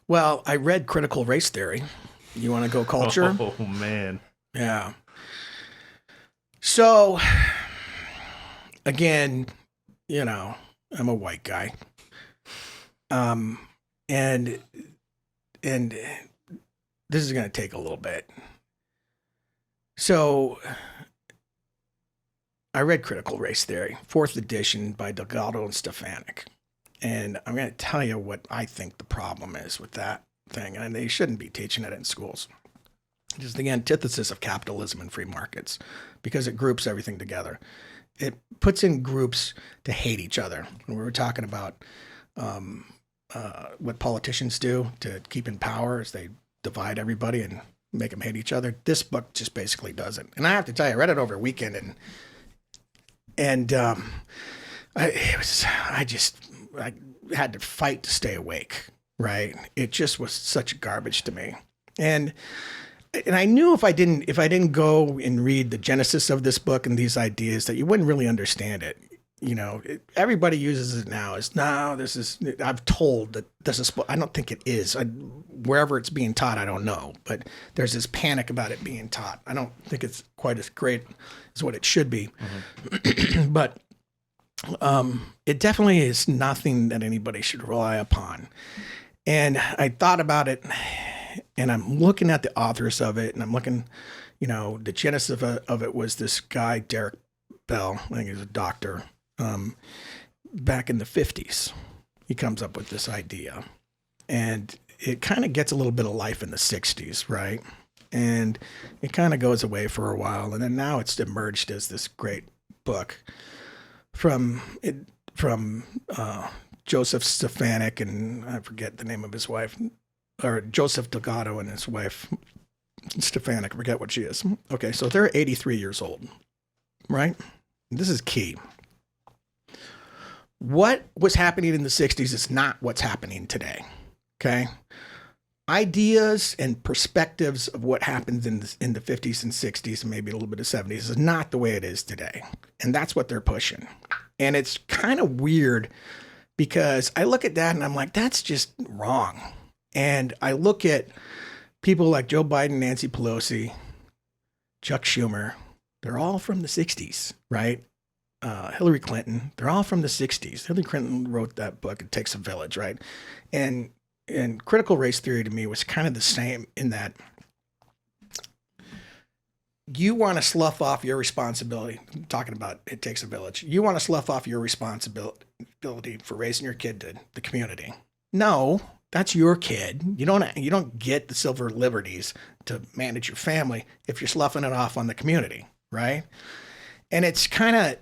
Well, I read Critical Race Theory. You want to go culture? Oh, man. Yeah. So, again, you know, I'm a white guy. And this is going to take a little bit. So, I read Critical Race Theory, 4th edition by Delgado and Stefanik. And I'm going to tell you what I think the problem is with that thing. And they shouldn't be teaching it in schools. It is the antithesis of capitalism and free markets because it groups everything together. It puts in groups to hate each other. And we were talking about what politicians do to keep in power is they divide everybody and make them hate each other. This book just basically does it. And I have to tell you, I read it over a weekend and I had to fight to stay awake, right? It just was such garbage to me. And I knew if I didn't go and read the genesis of this book and these ideas that you wouldn't really understand it. You know, everybody uses it now as, no, this is, I've told that this is, I don't think it is. Wherever it's being taught, I don't know. But there's this panic about it being taught. I don't think it's quite as great as what it should be. Mm-hmm. But it definitely is nothing that anybody should rely upon. And I thought about it, And I'm looking at the authors of it, and I'm looking, the genesis of it was this guy, Derek Bell, I think he's a doctor, back in the 50s. He comes up with this idea. And it kind of gets a little bit of life in the 60s, right? And it kind of goes away for a while. And then now it's emerged as this great book from Joseph Stefanik, and I forget the name of his wife, or Joseph Delgado and his wife, Stefanik, I forget what she is. Okay, so they're 83 years old, right? This is key. What was happening in the 60s is not what's happening today, okay? Ideas and perspectives of what happened in the 50s and 60s and maybe a little bit of 70s is not the way it is today. And that's what they're pushing. And it's kind of weird because I look at that and I'm like, that's just wrong. And I look at people like Joe Biden, Nancy Pelosi, Chuck Schumer. They're all from the 60s, right? Hillary Clinton, they're all from the 60s. Hillary Clinton wrote that book, It Takes a Village, right? And critical race theory to me was kind of the same in that you want to slough off your responsibility. I'm talking about It Takes a Village. You want to slough off your responsibility for raising your kid to the community. No, that's your kid. You don't get the silver liberties to manage your family if you're sloughing it off on the community, right? And it's kind of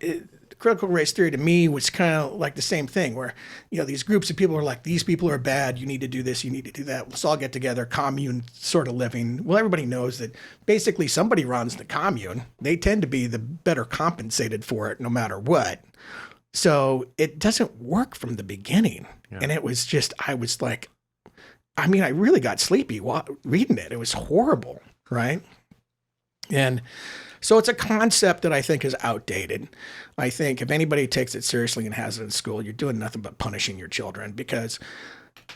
critical race theory to me was kind of like the same thing where, these groups of people are like, these people are bad. You need to do this. You need to do that. Let's all get together. Commune sort of living. Well, everybody knows that basically somebody runs the commune. They tend to be the better compensated for it no matter what. So it doesn't work from the beginning. Yeah. And it was just, I was like, I really got sleepy while reading it. It was horrible, right? And so it's a concept that I think is outdated. I think if anybody takes it seriously and has it in school, you're doing nothing but punishing your children, because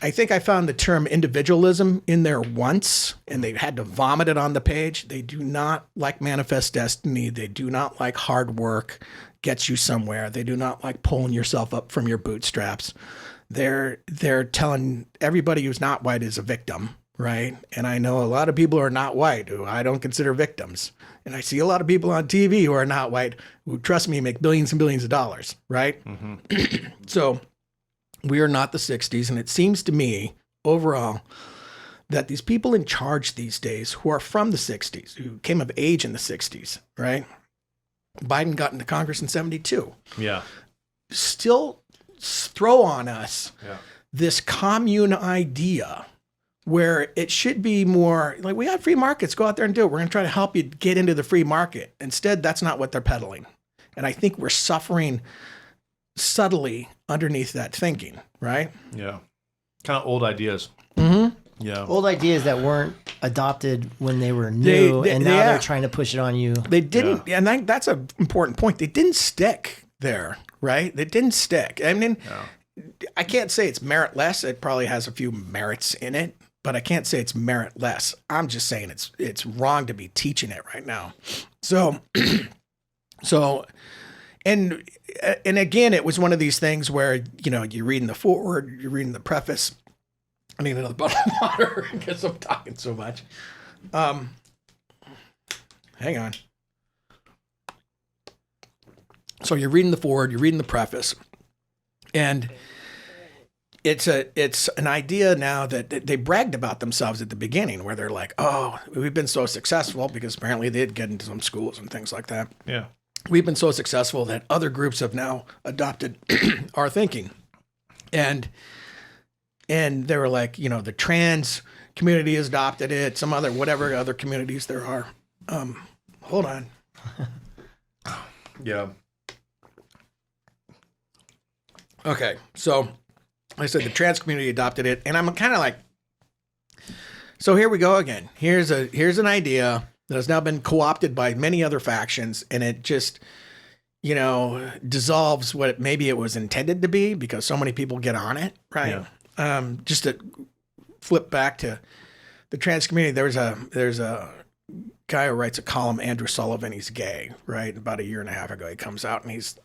I think I found the term individualism in there once and they had to vomit it on the page. They do not like manifest destiny. They do not like hard work gets you somewhere. They do not like pulling yourself up from your bootstraps. They're telling everybody who's not white is a victim, right? And I know a lot of people who are not white who I don't consider victims. And I see a lot of people on TV who are not white who, trust me, make billions and billions of dollars, right? Mm-hmm. So we are not the 60s. And it seems to me overall that these people in charge these days who are from the 60s, who came of age in the 60s, right? Biden got into Congress in 72. Yeah. Still throw on us this commune idea where it should be more like, we have free markets, go out there and do it. We're going to try to help you get into the free market. Instead, that's not what they're peddling. And I think we're suffering subtly underneath that thinking, right? Yeah. Kind of old ideas. Mm-hmm. Yeah. Old ideas that weren't adopted when they were new, and now they're trying to push it on you. They didn't, and that's an important point. They didn't stick there, right? They didn't stick. I mean, I can't say it's meritless. It probably has a few merits in it, but I can't say it's meritless. I'm just saying it's wrong to be teaching it right now. So, and again, it was one of these things where, you're reading the foreword, you're reading the preface. I need another bottle of water because I'm talking so much. Hang on. So you're reading the foreword, you're reading the preface, and it's an idea now that they bragged about themselves at the beginning, where they're like, "Oh, we've been so successful," because apparently they did get into some schools and things like that. Yeah, we've been so successful that other groups have now adopted our thinking, and they were like, the trans community has adopted it. Some whatever other communities there are. Hold on. Yeah. Okay, so I said the trans community adopted it, and I'm kind of like, so here we go again. Here's an idea that has now been co-opted by many other factions, and it just, dissolves what maybe it was intended to be because so many people get on it, right? Yeah. Just to flip back to the trans community, there's a guy who writes a column, Andrew Sullivan. He's gay, right? About a year and a half ago, he comes out and he's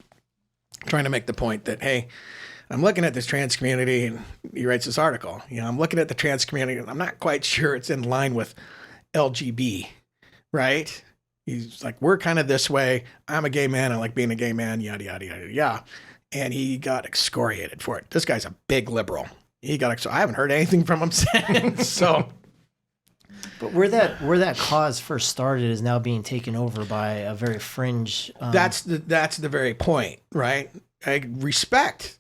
trying to make the point that, hey, I'm looking at this trans community, and he writes this article. I'm looking at the trans community, and I'm not quite sure it's in line with LGB, right? He's like, we're kind of this way. I'm a gay man. I like being a gay man, yada, yada, yada, yada. And he got excoriated for it. This guy's a big liberal. I haven't heard anything from him since. So, but where that cause first started is now being taken over by a very fringe. That's the very point, right? I respect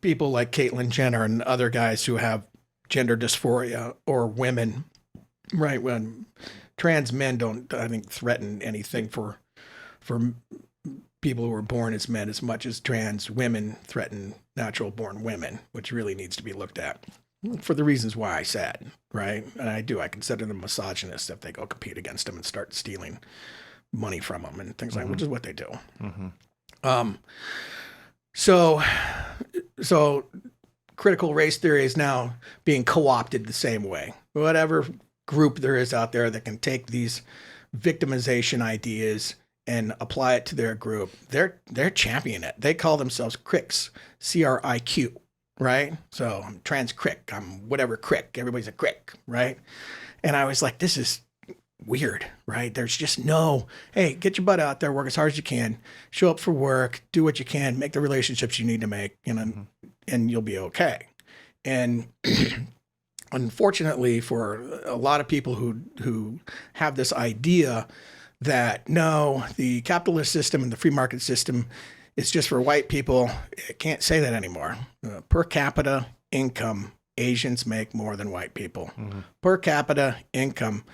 people like Caitlyn Jenner and other guys who have gender dysphoria, or women, right? When trans men don't, I think, threaten anything for people who were born as men as much as trans women threaten natural born women, which really needs to be looked at for the reasons why I said, right? And I consider them misogynists if they go compete against them and start stealing money from them and things like, which is what they do. So critical race theory is now being co-opted the same way. Whatever group there is out there that can take these victimization ideas and apply it to their group, they're championing it. They call themselves CRICs, CRIQ, right? So I'm trans crick, I'm whatever crick, everybody's a crick, right? And I was like, this is weird, right? There's just no, hey, get your butt out there, work as hard as you can, show up for work, do what you can, make the relationships you need to make, and you'll be okay. And unfortunately, for a lot of people who have this idea that no, the capitalist system and the free market system is just for white people, it can't say that anymore. Per capita income, Asians make more than white people. Per capita income,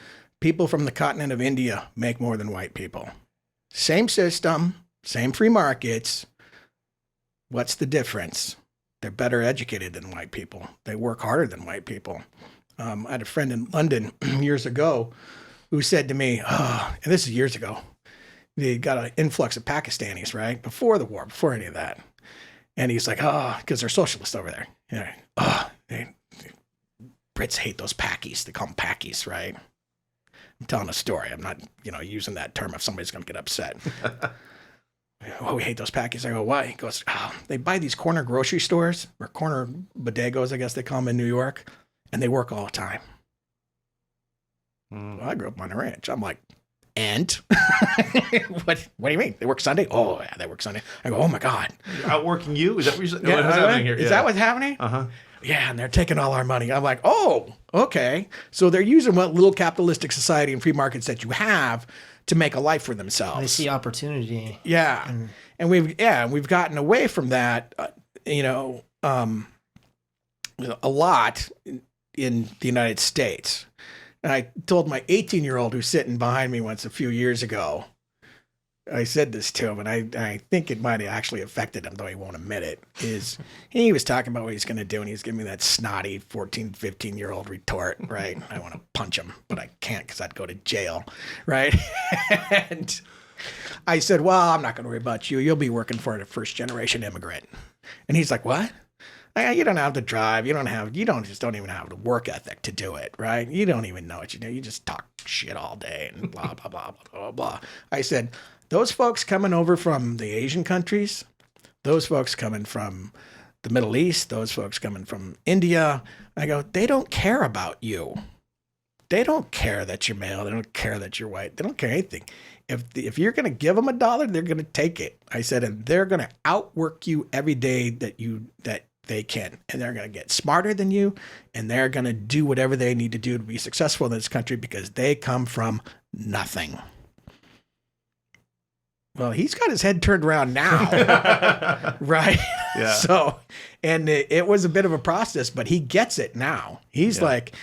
people from the continent of India make more than white people. Same system, same free markets. What's the difference? They're better educated than white people. They work harder than white people. I had a friend in London years ago who said to me, and this is years ago, they got an influx of Pakistanis, right? Before the war, before any of that. And he's like, because they're socialists over there. Brits hate those Pakis. They call them Pakis, right? I'm telling a story. I'm not, using that term if somebody's going to get upset. Oh, we hate those Pakis. I go, why? He goes, they buy these corner grocery stores, or corner bodegas, I guess they call them in New York, and they work all the time. Well, I grew up on a ranch. I'm like, and? What do you mean? They work Sunday? Oh, yeah, they work Sunday. I go, oh my God. You're outworking you? Is that what you're saying? Yeah, What's happening here? Is that what's happening? Uh-huh. Yeah, and they're taking all our money. I'm like, oh, okay. So they're using what little capitalistic society and free markets that you have to make a life for themselves. They see opportunity. Yeah. And we've gotten away from that, a lot in the United States. And I told my 18-year-old who's sitting behind me once a few years ago, I said this to him, and I think it might have actually affected him, though he won't admit it, is he was talking about what he's going to do, and he's giving me that snotty 14, 15-year-old retort, right? I want to punch him, but I can't because I'd go to jail, right? And I said, well, I'm not going to worry about you. You'll be working for a first-generation immigrant. And he's like, what? You don't have to drive. You don't even have the work ethic to do it, right? You don't even know what you do. You just talk shit all day and blah, blah, blah, blah, blah, blah. I said, those folks coming over from the Asian countries, those folks coming from the Middle East, those folks coming from India, I go, they don't care about you. They don't care that you're male. They don't care that you're white. They don't care anything. If you're going to give them $1, they're going to take it. I said, and they're going to outwork you every day that they can, and they're going to get smarter than you, and they're going to do whatever they need to do to be successful in this country because they come from nothing. Well, he's got his head turned around now, right? Yeah. So, and it was a bit of a process, but he gets it now. He's like,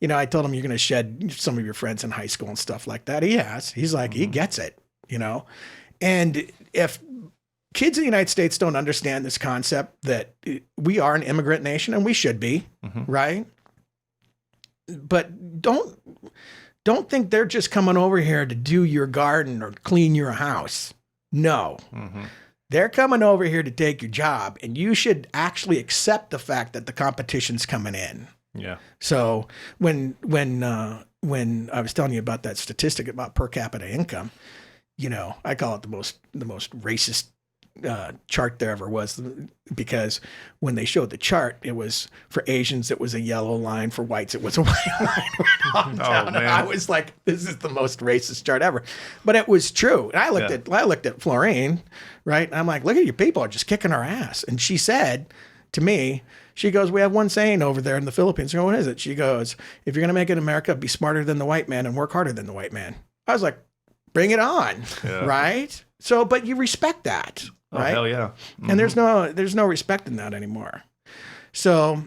I told him you're going to shed some of your friends in high school and stuff like that. He has. He's like, he gets it, And if kids in the United States don't understand this concept that we are an immigrant nation, and we should be, right? But don't think they're just coming over here to do your garden or clean your house. No. They're coming over here to take your job, and you should actually accept the fact that the competition's coming in. Yeah. So when I was telling you about that statistic about per capita income, I call it the most racist chart there ever was, because when they showed the chart, it was for Asians, it was a yellow line. For whites, it was a white line. Oh, man. I was like, this is the most racist chart ever. But it was true. And I looked at Florine, right? And I'm like, look at you people are just kicking our ass. And she said to me, she goes, we have one saying over there in the Philippines. I go, what is it? She goes, if you're going to make it in America, be smarter than the white man and work harder than the white man. I was like, bring it on, right? So, but you respect that, right? Oh, hell yeah. And there's no respect in that anymore. So,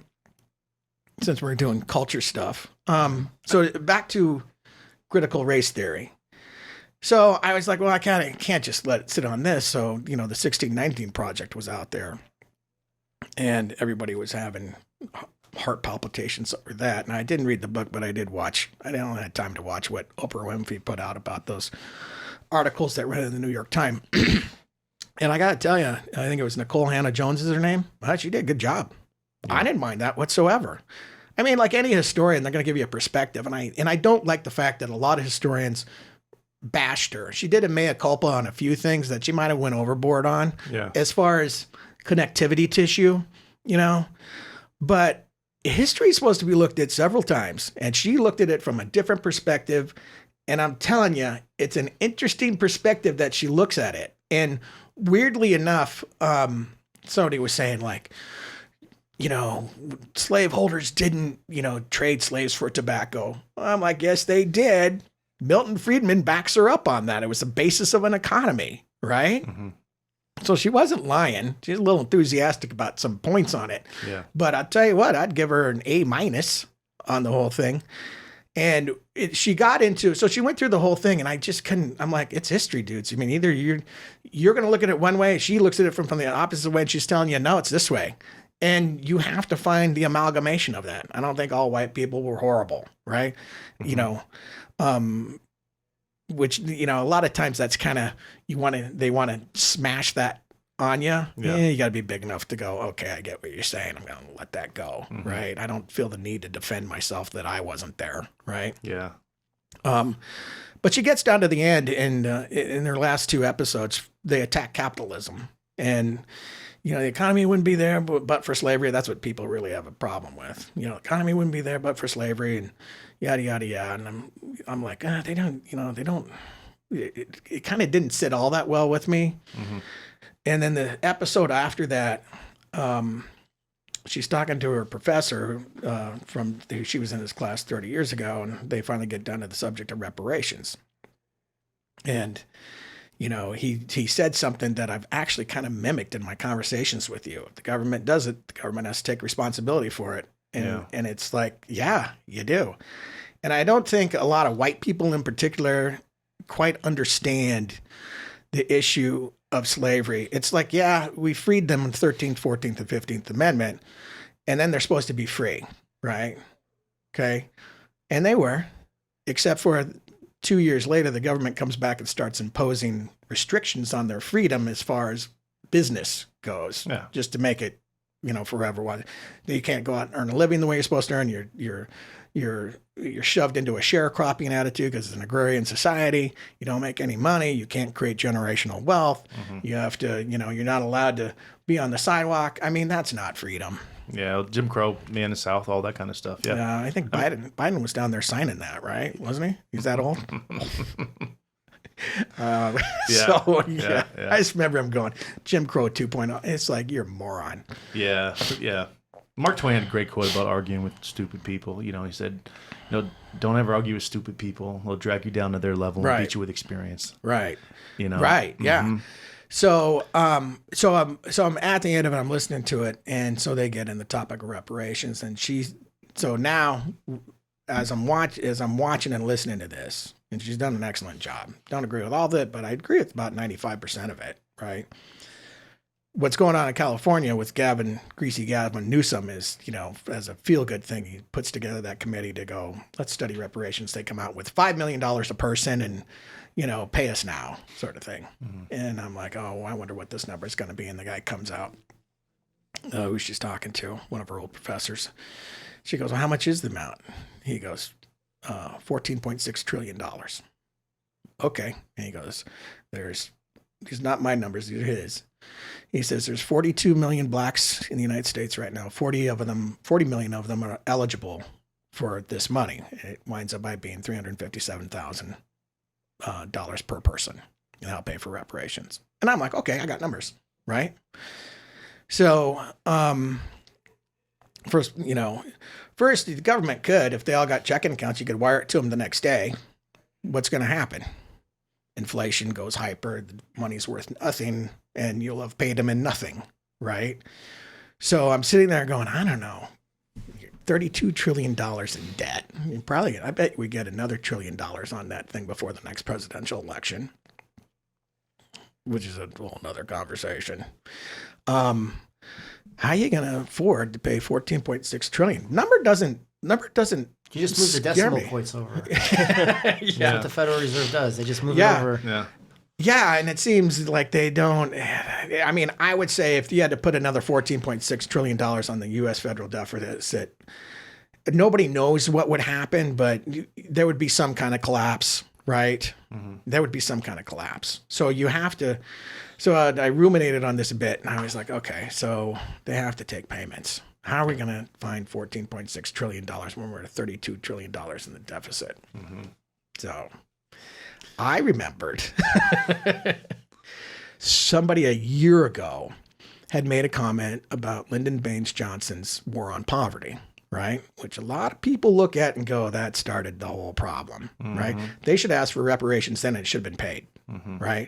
since we're doing culture stuff, so back to critical race theory. So I was like, well, I can't just let it sit on this. So, the 1619 Project was out there, and everybody was having heart palpitations over that. And I didn't read the book, but I did watch. I didn't have time to watch what Oprah Winfrey put out about those articles that ran in the New York Times. And I got to tell you, I think it was Nicole Hannah-Jones is her name. Well, she did a good job. Yeah. I didn't mind that whatsoever. I mean, like any historian, they're going to give you a perspective. And I don't like the fact that a lot of historians bashed her. She did a mea culpa on a few things that she might have went overboard on, as far as connectivity tissue, but history is supposed to be looked at several times, and she looked at it from a different perspective. And I'm telling you, it's an interesting perspective that she looks at it. And weirdly enough, somebody was saying like, slaveholders didn't, trade slaves for tobacco. I'm like, yes, they did. Milton Friedman backs her up on that. It was the basis of an economy, right? Mm-hmm. So she wasn't lying. She's a little enthusiastic about some points on it. Yeah. But I'll tell you what, I'd give her an A- on the whole thing. And she got into, so she went through the whole thing, and I just couldn't, I'm like, it's history, dudes. I mean, either you're going to look at it one way, she looks at it from the opposite way, and she's telling you, no, it's this way. And you have to find the amalgamation of that. I don't think all white people were horrible, right? Mm-hmm. Which, a lot of times that's kind of, they want to smash that on you. Yeah. You got to be big enough to go, okay, I get what you're saying. I'm going to let that go. Mm-hmm. Right. I don't feel the need to defend myself that I wasn't there. Right. Yeah. But she gets down to the end, and in their last two episodes, they attack capitalism, and, the economy wouldn't be there but for slavery. That's what people really have a problem with. The economy wouldn't be there but for slavery, and yada, yada, yada. And I'm like, they don't, it kind of didn't sit all that well with me. Mm-hmm. And then the episode after that, she's talking to her professor she was in his class 30 years ago, and they finally get down to the subject of reparations. And, he said something that I've actually kind of mimicked in my conversations with you. If the government does it, the government has to take responsibility for it. And it's like, yeah, you do. And I don't think a lot of white people in particular quite understand the issue of slavery. It's like, yeah, we freed them in the 13th, 14th, and 15th Amendment, and then they're supposed to be free, right? Okay. And they were, except for 2 years later, the government comes back and starts imposing restrictions on their freedom as far as business goes, just to make it, forever. You can't go out and earn a living the way you're supposed to earn. You're shoved into a sharecropping attitude because it's an agrarian society. You don't make any money. You can't create generational wealth. Mm-hmm. You have to, you're not allowed to be on the sidewalk. I mean, that's not freedom. Yeah, Jim Crow, man in the South, all that kind of stuff. Yeah, I think Biden was down there signing that, right? Wasn't he? He's that old. I just remember him going, Jim Crow 2.0. It's like, you're a moron. Yeah. Mark Twain had a great quote about arguing with stupid people. He said, don't ever argue with stupid people. They'll drag you down to their level and beat you with experience. Right. Right. Yeah. Mm-hmm. So I'm at the end of it. I'm listening to it, and so they get in the topic of reparations, and so now as I'm watching and listening to this, and she's done an excellent job. Don't agree with all of it, but I agree with about 95% of it. Right. What's going on in California with Greasy Gavin Newsom is, as a feel-good thing, he puts together that committee to go, let's study reparations. They come out with $5 million a person and, pay us now sort of thing. Mm-hmm. And I'm like, oh, I wonder what this number is going to be. And the guy comes out, who she's talking to, one of her old professors. She goes, well, how much is the amount? He goes, $14.6 trillion. Okay. And he goes, there's these are not my numbers, these are his. He says there's 42 million blacks in the United States right now. 40 million of them are eligible for this money. It winds up by being $357,000 per person, and that'll pay for reparations. And I'm like, okay, I got numbers, right? So, first, the government could, if they all got checking accounts, you could wire it to them the next day. What's going to happen? Inflation goes hyper, the money's worth nothing, and you'll have paid them in nothing, right? So I'm sitting there going, I don't know, $32 trillion in debt. I bet we get another $1 trillion on that thing before the next presidential election, which is a whole nother conversation. How are you going to afford to pay $14.6 trillion? Number doesn't. You just move the decimal points over. That's what the Federal Reserve does. They just move it over. Yeah. Yeah, and it seems like they don't. I mean, I would say if you had to put another $14.6 trillion on the U.S. federal deficit, nobody knows what would happen, but there would be some kind of collapse, right? Mm-hmm. There would be some kind of collapse. So you have to. So I ruminated on this a bit, and I was like, okay, so they have to take payments. How are we going to find $14.6 trillion when we're at $32 trillion in the deficit? Mm-hmm. So I remembered somebody a year ago had made a comment about Lyndon Baines Johnson's war on poverty, right? Which a lot of people look at and go, that started the whole problem, right? They should ask for reparations then, and it should have been paid, right?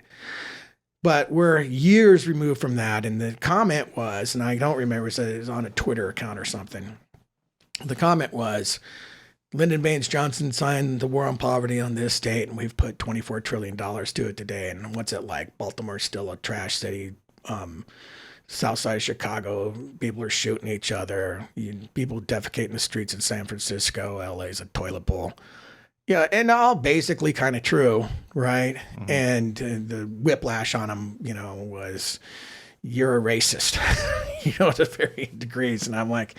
But we're years removed from that. And the comment was, and I don't remember, it was on a Twitter account or something. The comment was, Lyndon Baines Johnson signed the war on poverty on this date, and we've put $24 trillion to it today. And what's it like? Baltimore's still a trash city. South side of Chicago, people are shooting each other. People defecate in the streets in San Francisco. LA's a toilet bowl. Yeah, and all basically kind of true, right? Mm-hmm. And the whiplash on him, was, you're a racist, to varying degrees. And I'm like,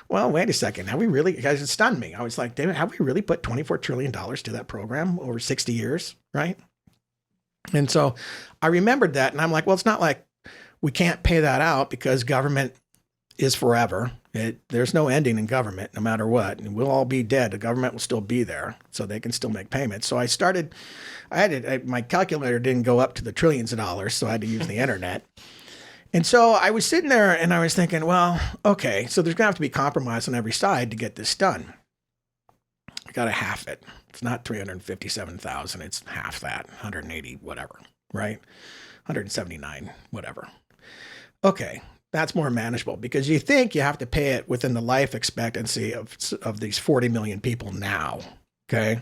well, wait a second. Have we really, guys, it stunned me. I was like, David, have we really put $24 trillion to that program over 60 years, right? And so I remembered that, and I'm like, well, it's not like we can't pay that out because government is forever. There's no ending in government, no matter what. And we'll all be dead. The government will still be there, so they can still make payments. So my calculator didn't go up to the trillions of dollars, so I had to use the internet. And so I was sitting there and I was thinking, well, okay, so there's going to have to be compromise on every side to get this done. I got to half it. It's not 357,000. It's half that, 180, whatever, right? 179, whatever. Okay. That's more manageable because you think you have to pay it within the life expectancy of these 40 million people now. Okay.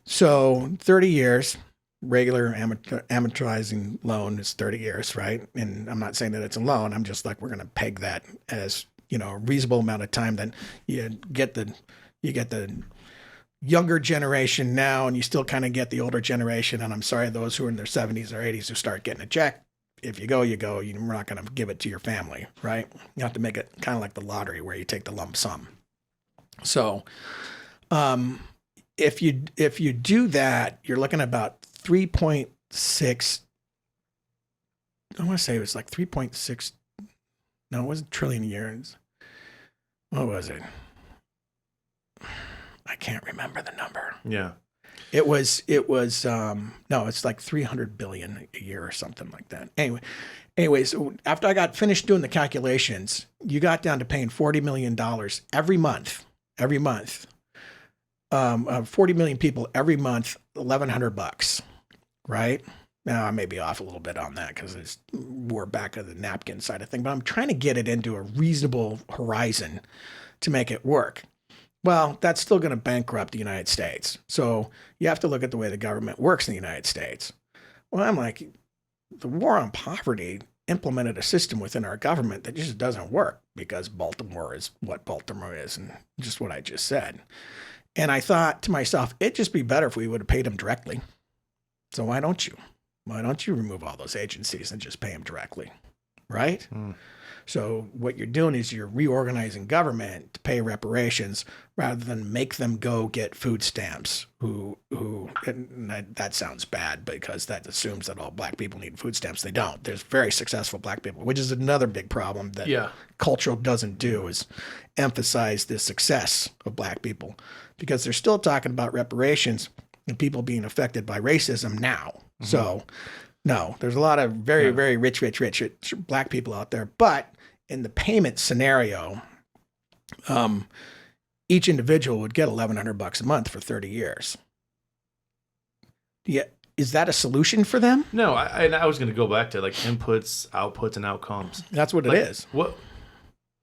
So 30 years, regular amortizing loan is 30 years, right? And I'm not saying that it's a loan. I'm just like, we're going to peg that as, a reasonable amount of time. Then you get the younger generation now, and you still kind of get the older generation. And I'm sorry, those who are in their 70s or 80s who start getting a check. If you go, you go. We're not going to give it to your family, right? You have to make it kind of like the lottery where you take the lump sum. So if you do that, you're looking at about 3.6. I want to say it was like 3.6. No, it wasn't trillion years. What was it? I can't remember the number. Yeah. It was no, it's like 300 billion a year or something like that. Anyway, so after I got finished doing the calculations, you got down to paying $40 million every month. 40 million people every month, $1,100, right? Now I may be off a little bit on that because we're back of the napkin side of thing, but I'm trying to get it into a reasonable horizon to make it work. Well, that's still going to bankrupt the United States. So you have to look at the way the government works in the United States. Well, I'm like, the war on poverty implemented a system within our government that just doesn't work because Baltimore is what Baltimore is and just what I just said. And I thought to myself, it'd just be better if we would have paid them directly. So why don't you? Why don't you remove all those agencies and just pay them directly? right? So what you're doing is you're reorganizing government to pay reparations rather than make them go get food stamps. And that sounds bad because that assumes that all black people need food stamps. They don't. There's very successful black people, which is another big problem that cultural doesn't do, is emphasize the success of black people, because they're still talking about reparations and people being affected by racism now. So no, there's a lot of very, very rich black people out there. But in the payment scenario, each individual would get $1,100 a month for 30 years. Yeah. Is that a solution for them? No, I was going to go back to like inputs, outputs, and outcomes. That's what it is.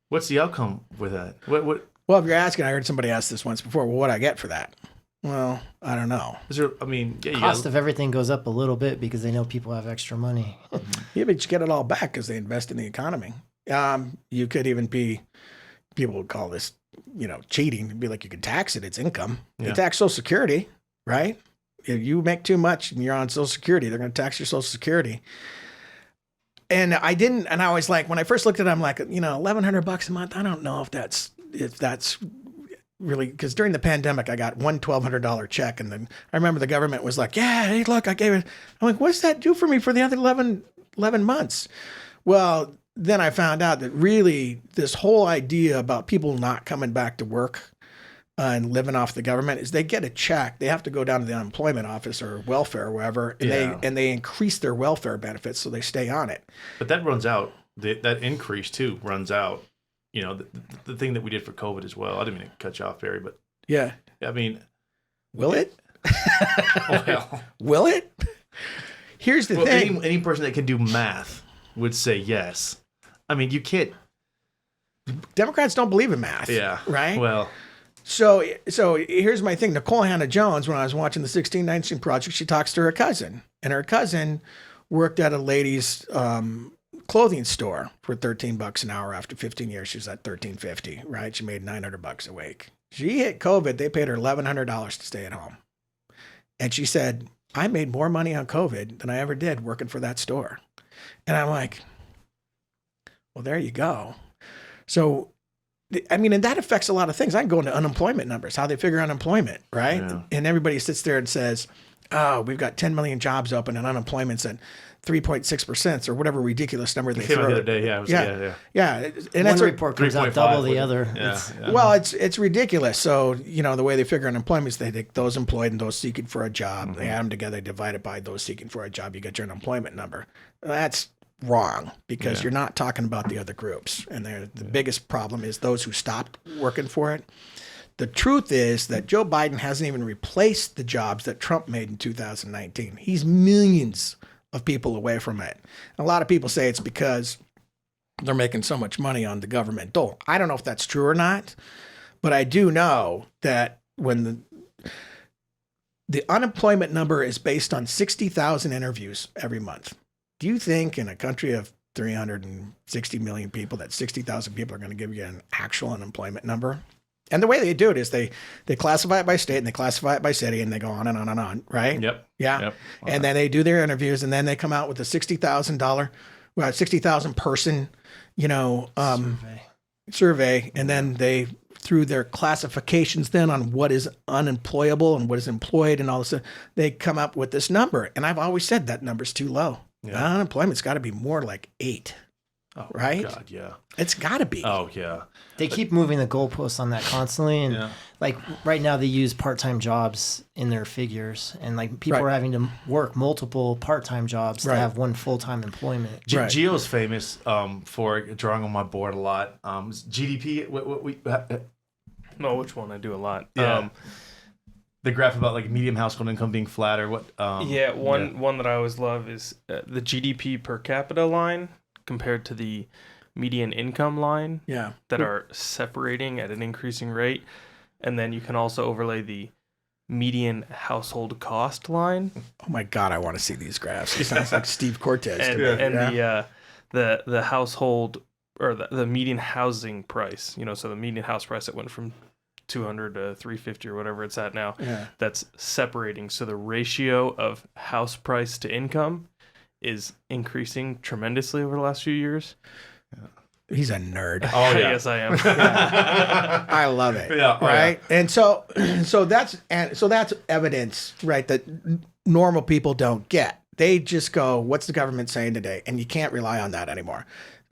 What's the outcome with that? What? Well, if you're asking, I heard somebody ask this once before. Well, what do I get for that? Well, I don't know. Is there? I mean, cost of everything goes up a little bit because they know people have extra money. Yeah, but you get it all back because they invest in the economy. You could even be, people would call this, cheating. It'd be like you could tax it. It's income. You tax Social Security, right? If you make too much and you're on Social Security, they're going to tax your Social Security. And I was like, when I first looked at it, I'm like, $1,100 a month. I don't know if that's really, because during the pandemic, I got one $1,200 check. And then I remember the government was like, yeah, hey, look, I gave it. I'm like, what does that do for me for the other 11 months? Well, then I found out that really this whole idea about people not coming back to work and living off the government is they get a check. They have to go down to the unemployment office or welfare or wherever, and they increase their welfare benefits so they stay on it. But that runs out. That increase too runs out. The thing that we did for COVID as well. I didn't mean to cut you off, Barry, but yeah, I mean, will it? Well, will it? Here's the thing. Any person that can do math would say yes. I mean, you can't. Democrats don't believe in math. Yeah. Right? Well. So here's my thing. Nicole Hannah-Jones, when I was watching the 1619 Project, she talks to her cousin. And her cousin worked at a ladies' clothing store for $13 an hour. After 15 years, she was at $13.50, right? She made $900 a week. She hit COVID. They paid her $1,100 to stay at home. And she said, I made more money on COVID than I ever did working for that store. And I'm like, well, there you go. So, I mean, and that affects a lot of things. I can go into unemployment numbers, how they figure unemployment, right? Yeah. And everybody sits there and says, oh, we've got 10 million jobs open and unemployment's at 3.6% or whatever ridiculous number they throw. The other day, yeah. And one report comes out double the other. Well, it's ridiculous. So, the way they figure unemployment is they take those employed and those seeking for a job. They add them together, divide it by those seeking for a job. You get your unemployment number. That's wrong, because you're not talking about the other groups. And the biggest problem is those who stopped working for it. The truth is that Joe Biden hasn't even replaced the jobs that Trump made in 2019. He's millions of people away from it. A lot of people say it's because they're making so much money on the government dole. I don't know if that's true or not, but I do know that when the unemployment number is based on 60,000 interviews every month. Do you think in a country of 360 million people that 60,000 people are going to give you an actual unemployment number? And the way they do it is they classify it by state and they classify it by city and they go on and on and on, right? Yep. Yeah. Yep. And then they do their interviews and then they come out with a $60,000 person, survey. And then they, through their classifications then on what is unemployable and what is employed and all this stuff, they come up with this number. And I've always said that number's too low. Yeah. Unemployment's got to be more like 8. Oh, right? God, yeah. It's got to be. Oh, yeah. They keep moving the goalposts on that constantly. And like right now they use part-time jobs in their figures. And like people are having to work multiple part-time jobs to have one full-time employment. Gio's famous for drawing on my board a lot. GDP, No, which one? I do a lot. Yeah. The graph about like medium household income being flat or what? One that I always love is the GDP per capita line compared to the median income line. Yeah. That are separating at an increasing rate, and then you can also overlay the median household cost line. Oh my God, I want to see these graphs. It sounds like Steve Cortez. The household or the median housing price. So the median house price that went from 200 to 350 or whatever it's at now. Yeah. That's separating. So the ratio of house price to income is increasing tremendously over the last few years. He's a nerd. Oh yeah. Yes, I am. I love it. Yeah, oh, right. And so that's evidence, right, that normal people don't get. They just go, "What's the government saying today?" And you can't rely on that anymore.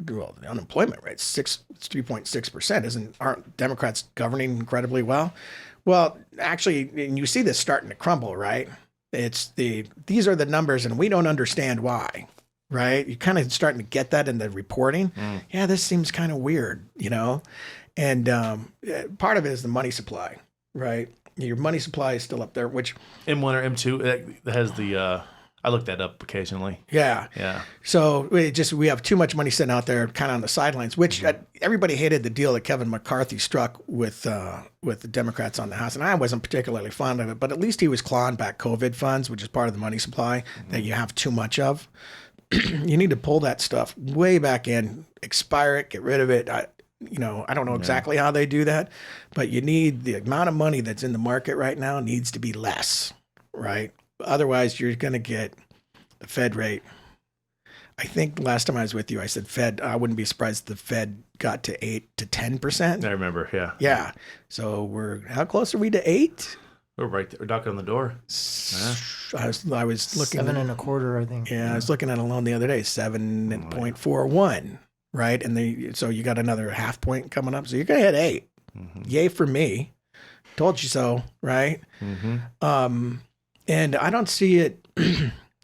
Well, the unemployment rate, 3.6%. Aren't Democrats governing incredibly well? Well, actually, and you see this starting to crumble, right? These are the numbers, and we don't understand why. Right? You're kind of starting to get that in the reporting. Yeah, this seems kind of weird, And part of it is the money supply, right? Your money supply is still up there, which M1 or M2 it has the. I look that up occasionally. Yeah. So we have too much money sitting out there, kind of on the sidelines. Which everybody hated the deal that Kevin McCarthy struck with the Democrats on the House, and I wasn't particularly fond of it. But at least he was clawing back COVID funds, which is part of the money supply that you have too much of. You need to pull that stuff way back in, expire it, get rid of it. I don't know exactly how they do that, but you need the amount of money that's in the market right now needs to be less, right? Otherwise, you're going to get the Fed rate. I think last time I was with you, I said Fed. I wouldn't be surprised if the Fed got to 8 to 10%. I remember, yeah. Yeah. So how close are we to 8? We're right there. We're knocking on the door. I was looking 7.25, I think. Yeah, I was looking at a loan the other day, 7.41, right? And so you got another half point coming up, so you're gonna hit 8. Yay for me! Told you so, right? And I don't see it.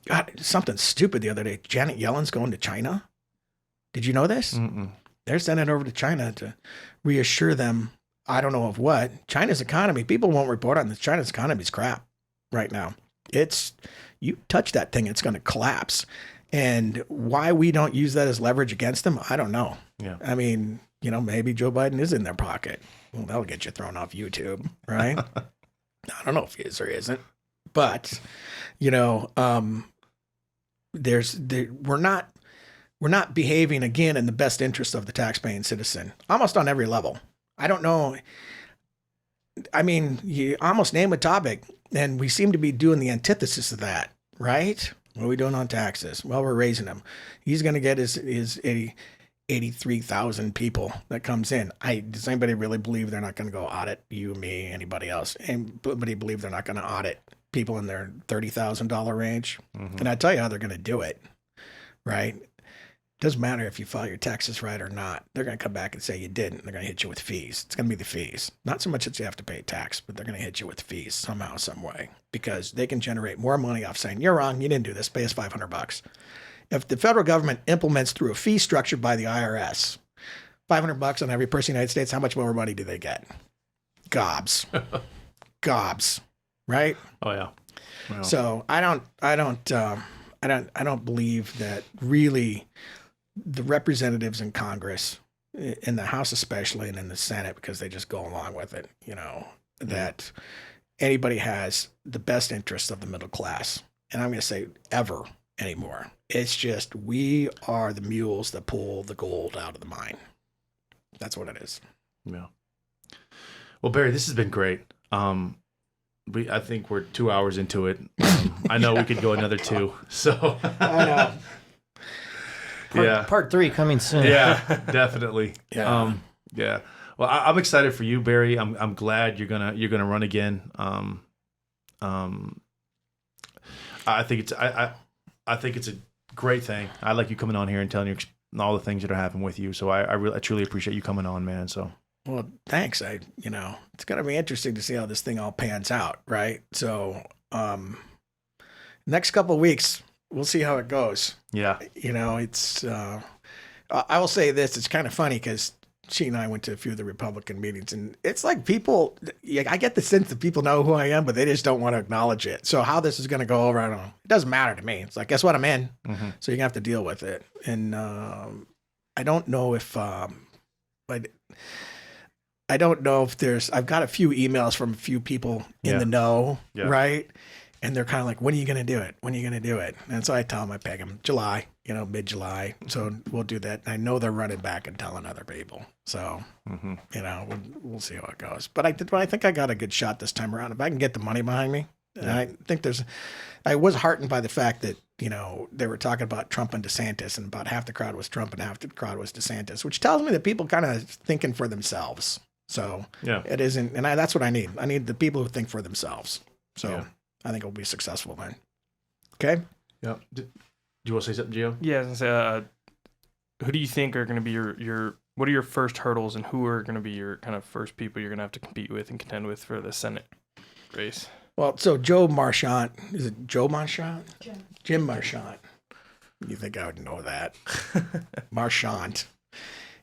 God, something stupid the other day. Janet Yellen's going to China. Did you know this? They're sending over to China to reassure them. I don't know of what. China's economy. People won't report on this. China's economy is crap right now. You touch that thing, it's going to collapse. And why we don't use that as leverage against them, I don't know. Yeah. I mean, maybe Joe Biden is in their pocket. Well, that'll get you thrown off YouTube, right? I don't know if he is or isn't, but we're not behaving again in the best interest of the taxpaying citizen, almost on every level. I don't know. I mean, you almost name a topic, and we seem to be doing the antithesis of that, right? What are we doing on taxes? Well, we're raising them. He's going to get his 83,000 people that comes in. Does anybody really believe they're not going to go audit you, me, anybody else? Anybody believe they're not going to audit people in their $30,000 range? And I tell you how they're going to do it, right? Doesn't matter if you file your taxes right or not. They're going to come back and say you didn't. They're going to hit you with fees. It's going to be the fees. Not so much that you have to pay tax, but they're going to hit you with fees somehow, some way, because they can generate more money off saying, you're wrong, you didn't do this, pay us $500. If the federal government implements through a fee structure by the IRS, $500 on every person in the United States, how much more money do they get? Gobs. Gobs. Right? Oh, yeah. Wow. So I don't believe that really the representatives in Congress, in the House especially, and in the Senate, because they just go along with it, that anybody has the best interests of the middle class. And I'm going to say ever anymore. It's just we are the mules that pull the gold out of the mine. That's what it is. Yeah. Well, Barry, this has been great. I think we're 2 hours into it. I know we could go another 2. So I know. Part 3 coming soon. Yeah, definitely. Yeah. Yeah. Well, I'm excited for you, Barry. I'm glad you're gonna run again. I think it's a gre't thing. I like you coming on here and telling you all the things that are happening with you. So I truly appreciate you coming on, man. So. Well, thanks. It's going to be interesting to see how this thing all pans out, right? So, next couple of weeks, we'll see how it goes. Yeah. It's, I will say this, it's kind of funny because she and I went to a few of the Republican meetings, and it's like people, I get the sense that people know who I am, but they just don't want to acknowledge it. So how this is going to go over, I don't know. It doesn't matter to me. It's like, guess what? I'm in. Mm-hmm. So you're going to have to deal with it. And I don't know if, I don't know if I've got a few emails from a few people in the know, right? And they're kind of like, when are you going to do it? When are you going to do it? And so I tell them, I peg them July, mid-July. So we'll do that. I know they're running back and telling other people. So, we'll see how it goes. But I think I got a good shot this time around. If I can get the money behind me, And I think I was heartened by the fact that, they were talking about Trump and DeSantis, and about half the crowd was Trump and half the crowd was DeSantis, which tells me that people kind of thinking for themselves. So it isn't, and that's what I need. I need the people who think for themselves. So I think it'll be successful then. Okay. Yeah. Do you want to say something, Gio? Yeah, I was gonna say, who do you think are going to be your what are your first hurdles, and who are going to be your kind of first people you're going to have to compete with and contend with for the Senate race? Well, so Joe Marchant, is it Joe Marchant? Jim Marchant. You think I would know that? Marchant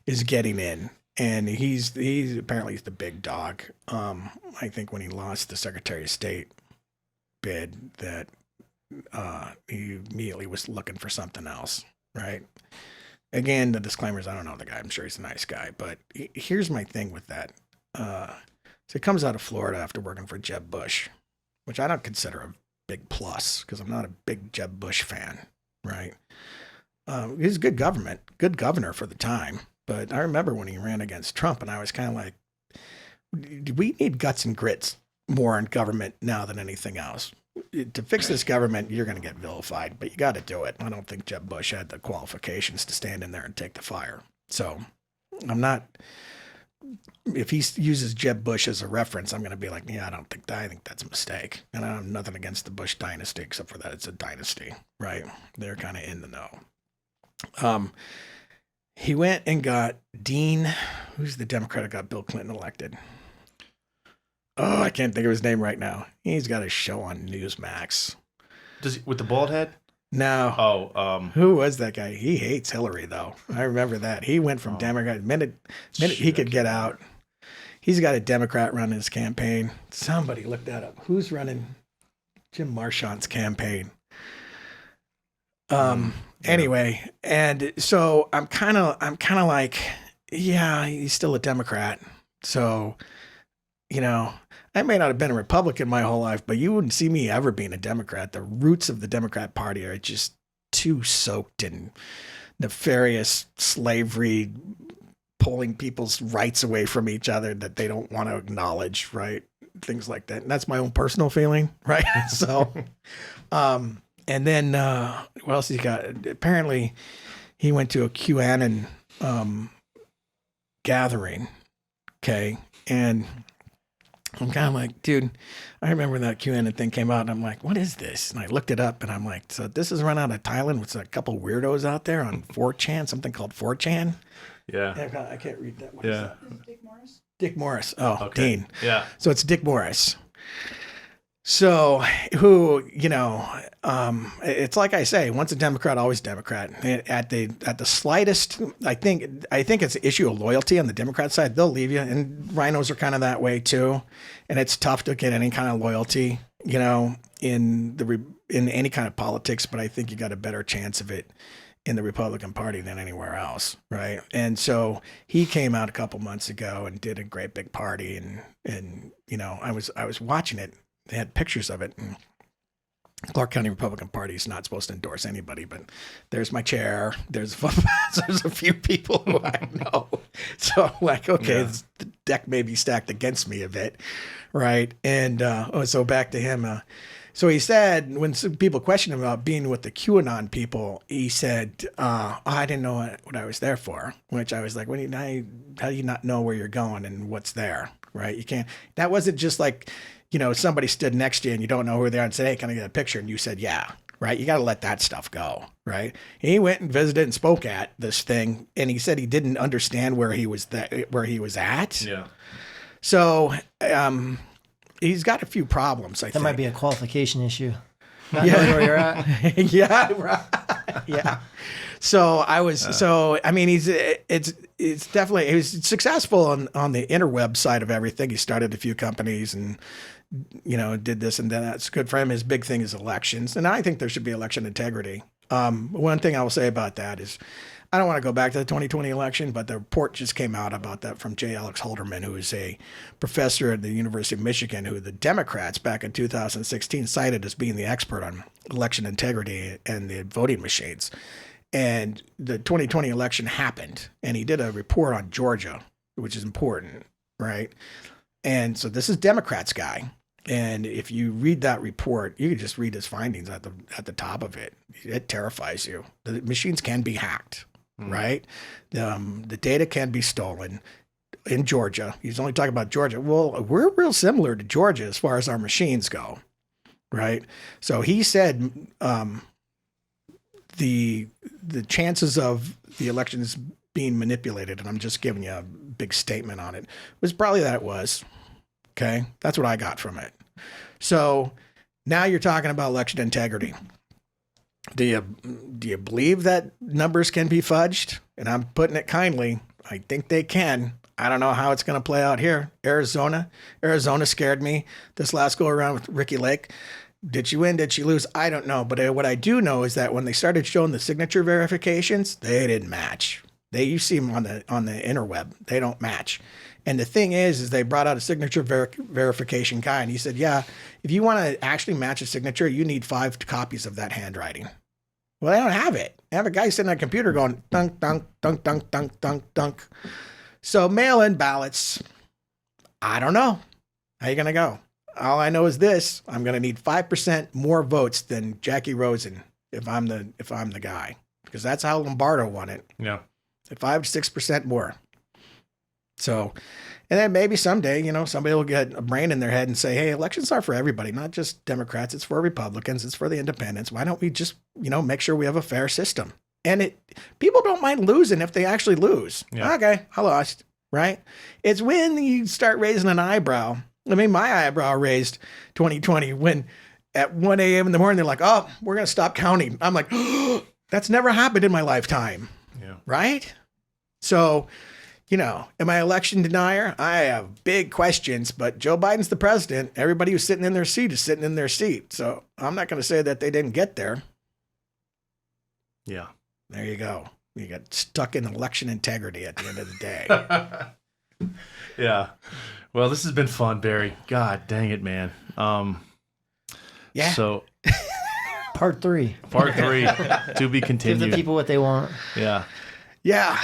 is getting in, and he's apparently the big dog. I think when he lost the Secretary of State bid, that he immediately was looking for something else, right? Again, the disclaimers, I don't know the guy. I'm sure he's a nice guy, but here's my thing with that. So he comes out of Florida after working for Jeb Bush, which I don't consider a big plus because I'm not a big Jeb Bush fan, right? He's a good governor for the time. But I remember when he ran against Trump, and I was kind of like, we need guts and grits more in government now than anything else. To fix this government, you're going to get vilified, but you got to do it. I don't think Jeb Bush had the qualifications to stand in there and take the fire. So I'm not, if he uses Jeb Bush as a reference, I'm going to be like, yeah, I think that's a mistake. And I have nothing against the Bush dynasty, except for that it's a dynasty, right? They're kind of in the know. He went and got Dean, who's the Democrat that got Bill Clinton elected? Oh, I can't think of his name right now. He's got a show on Newsmax. Does he, with the bald head? No. Oh, who was that guy? He hates Hillary, though. I remember that. He went from Democrat minute he could get out. He's got a Democrat running his campaign. Somebody look that up. Who's running Jim Marchant's campaign? Anyway, and so I'm kind of like, yeah, he's still a Democrat. So, I may not have been a Republican my whole life, but you wouldn't see me ever being a Democrat. The roots of the Democrat Party are just too soaked in nefarious slavery, pulling people's rights away from each other that they don't want to acknowledge, right? Things like that. And that's my own personal feeling, right? So, and then what else he got? Apparently, he went to a QAnon gathering, okay? And I'm kind of like, dude, I remember that QAnon thing came out, and I'm like, what is this? And I looked it up, and I'm like, so this is run out of Thailand with a couple weirdos out there on 4chan, something called 4chan? Yeah. I can't read that. What is that? Dick Morris? Dick Morris. Oh, okay. Dean. Yeah. So it's Dick Morris. So who, it's like I say, once a Democrat, always Democrat. At the slightest, I think it's an issue of loyalty on the Democrat side. They'll leave you, and rhinos are kind of that way too. And it's tough to get any kind of loyalty, in any kind of politics. But I think you got a better chance of it in the Republican Party than anywhere else, right? And so he came out a couple months ago and did a great big party, and I was watching it. They had pictures of it, and Clark County Republican Party is not supposed to endorse anybody, but there's my chair. There's a few people who I know. So I'm like, okay, the deck may be stacked against me a bit, right? And so back to him. So he said, when some people questioned him about being with the QAnon people, he said, I didn't know what I was there for, which I was like, how do you not know where you're going and what's there, right? You can't, that wasn't just like, somebody stood next to you and you don't know who they are and said, hey, can I get a picture? And you said, yeah, right? You got to let that stuff go, right? He went and visited and spoke at this thing, and he said he didn't understand where he was at. Yeah. So he's got a few problems, I think. That might be a qualification issue. Not knowing where you're at. Yeah, right. Yeah. So I was, it's definitely, he was successful on the interweb side of everything. He started a few companies and, did this and then that's good for him. His big thing is elections. And I think there should be election integrity. One thing I will say about that is I don't want to go back to the 2020 election, but the report just came out about that from J. Alex Halderman, who is a professor at the University of Michigan, who the Democrats back in 2016 cited as being the expert on election integrity and the voting machines. And the 2020 election happened, and he did a report on Georgia, which is important, right? And so this is Democrats guy. And if you read that report, you can just read his findings at the top of it. It terrifies you. The machines can be hacked, right? The data can be stolen in Georgia. He's only talking about Georgia. Well, we're real similar to Georgia as far as our machines go, right? So he said the chances of the elections being manipulated, and I'm just giving you a big statement on it, was probably that it was. Okay, that's what I got from it. So now you're talking about election integrity. Do you believe that numbers can be fudged? And I'm putting it kindly. I think they can. I don't know how it's going to play out here. Arizona scared me this last go around with Ricky Lake. Did she win? Did she lose? I don't know. But what I do know is that when they started showing the signature verifications, they didn't match. You see them on the interweb. They don't match. And the thing is they brought out a signature verification guy, and he said, yeah, if you want to actually match a signature, you need 5 copies of that handwriting. Well, they don't have it. They have a guy sitting on a computer going, dunk, dunk, dunk, dunk, dunk, dunk, dunk. So mail-in ballots, I don't know. How you going to go? All I know is this. I'm going to need 5% more votes than Jackie Rosen if I'm the guy, because that's how Lombardo won it. Yeah. At 5 to 6% more. So, and then maybe someday, somebody will get a brain in their head and say, hey, elections are for everybody, not just Democrats. It's for Republicans. It's for the independents. Why don't we just, make sure we have a fair system? And people don't mind losing if they actually lose. Yeah. Okay, I lost, right? It's when you start raising an eyebrow. I mean, my eyebrow raised 2020 when at 1 a.m. in the morning, they're like, oh, we're going to stop counting. I'm like, oh, that's never happened in my lifetime. Yeah. Right? So, am I election denier? I have big questions, but Joe Biden's the president. Everybody who's sitting in their seat is sitting in their seat. So I'm not going to say that they didn't get there. Yeah. There you go. You got stuck in election integrity at the end of the day. Yeah. Well, this has been fun, Barry. God dang it, man. Yeah. So Part 3 to be continued. Give the people what they want. Yeah. Yeah.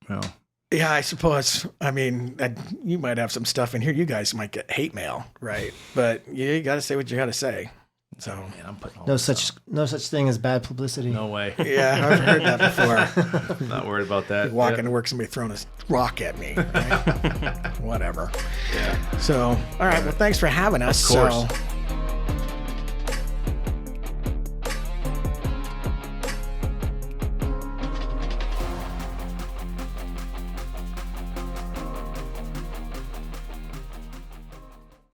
Well. Yeah, I suppose. I mean, you might have some stuff in here. You guys might get hate mail, right? But you got to say what you got to say. So man, I'm putting no such thing as bad publicity. No way. Yeah, I've heard that before. I'm not worried about that. Walking to work, somebody throwing a rock at me. Right? Whatever. Yeah. So, all right. Well, thanks for having us. Of course. So,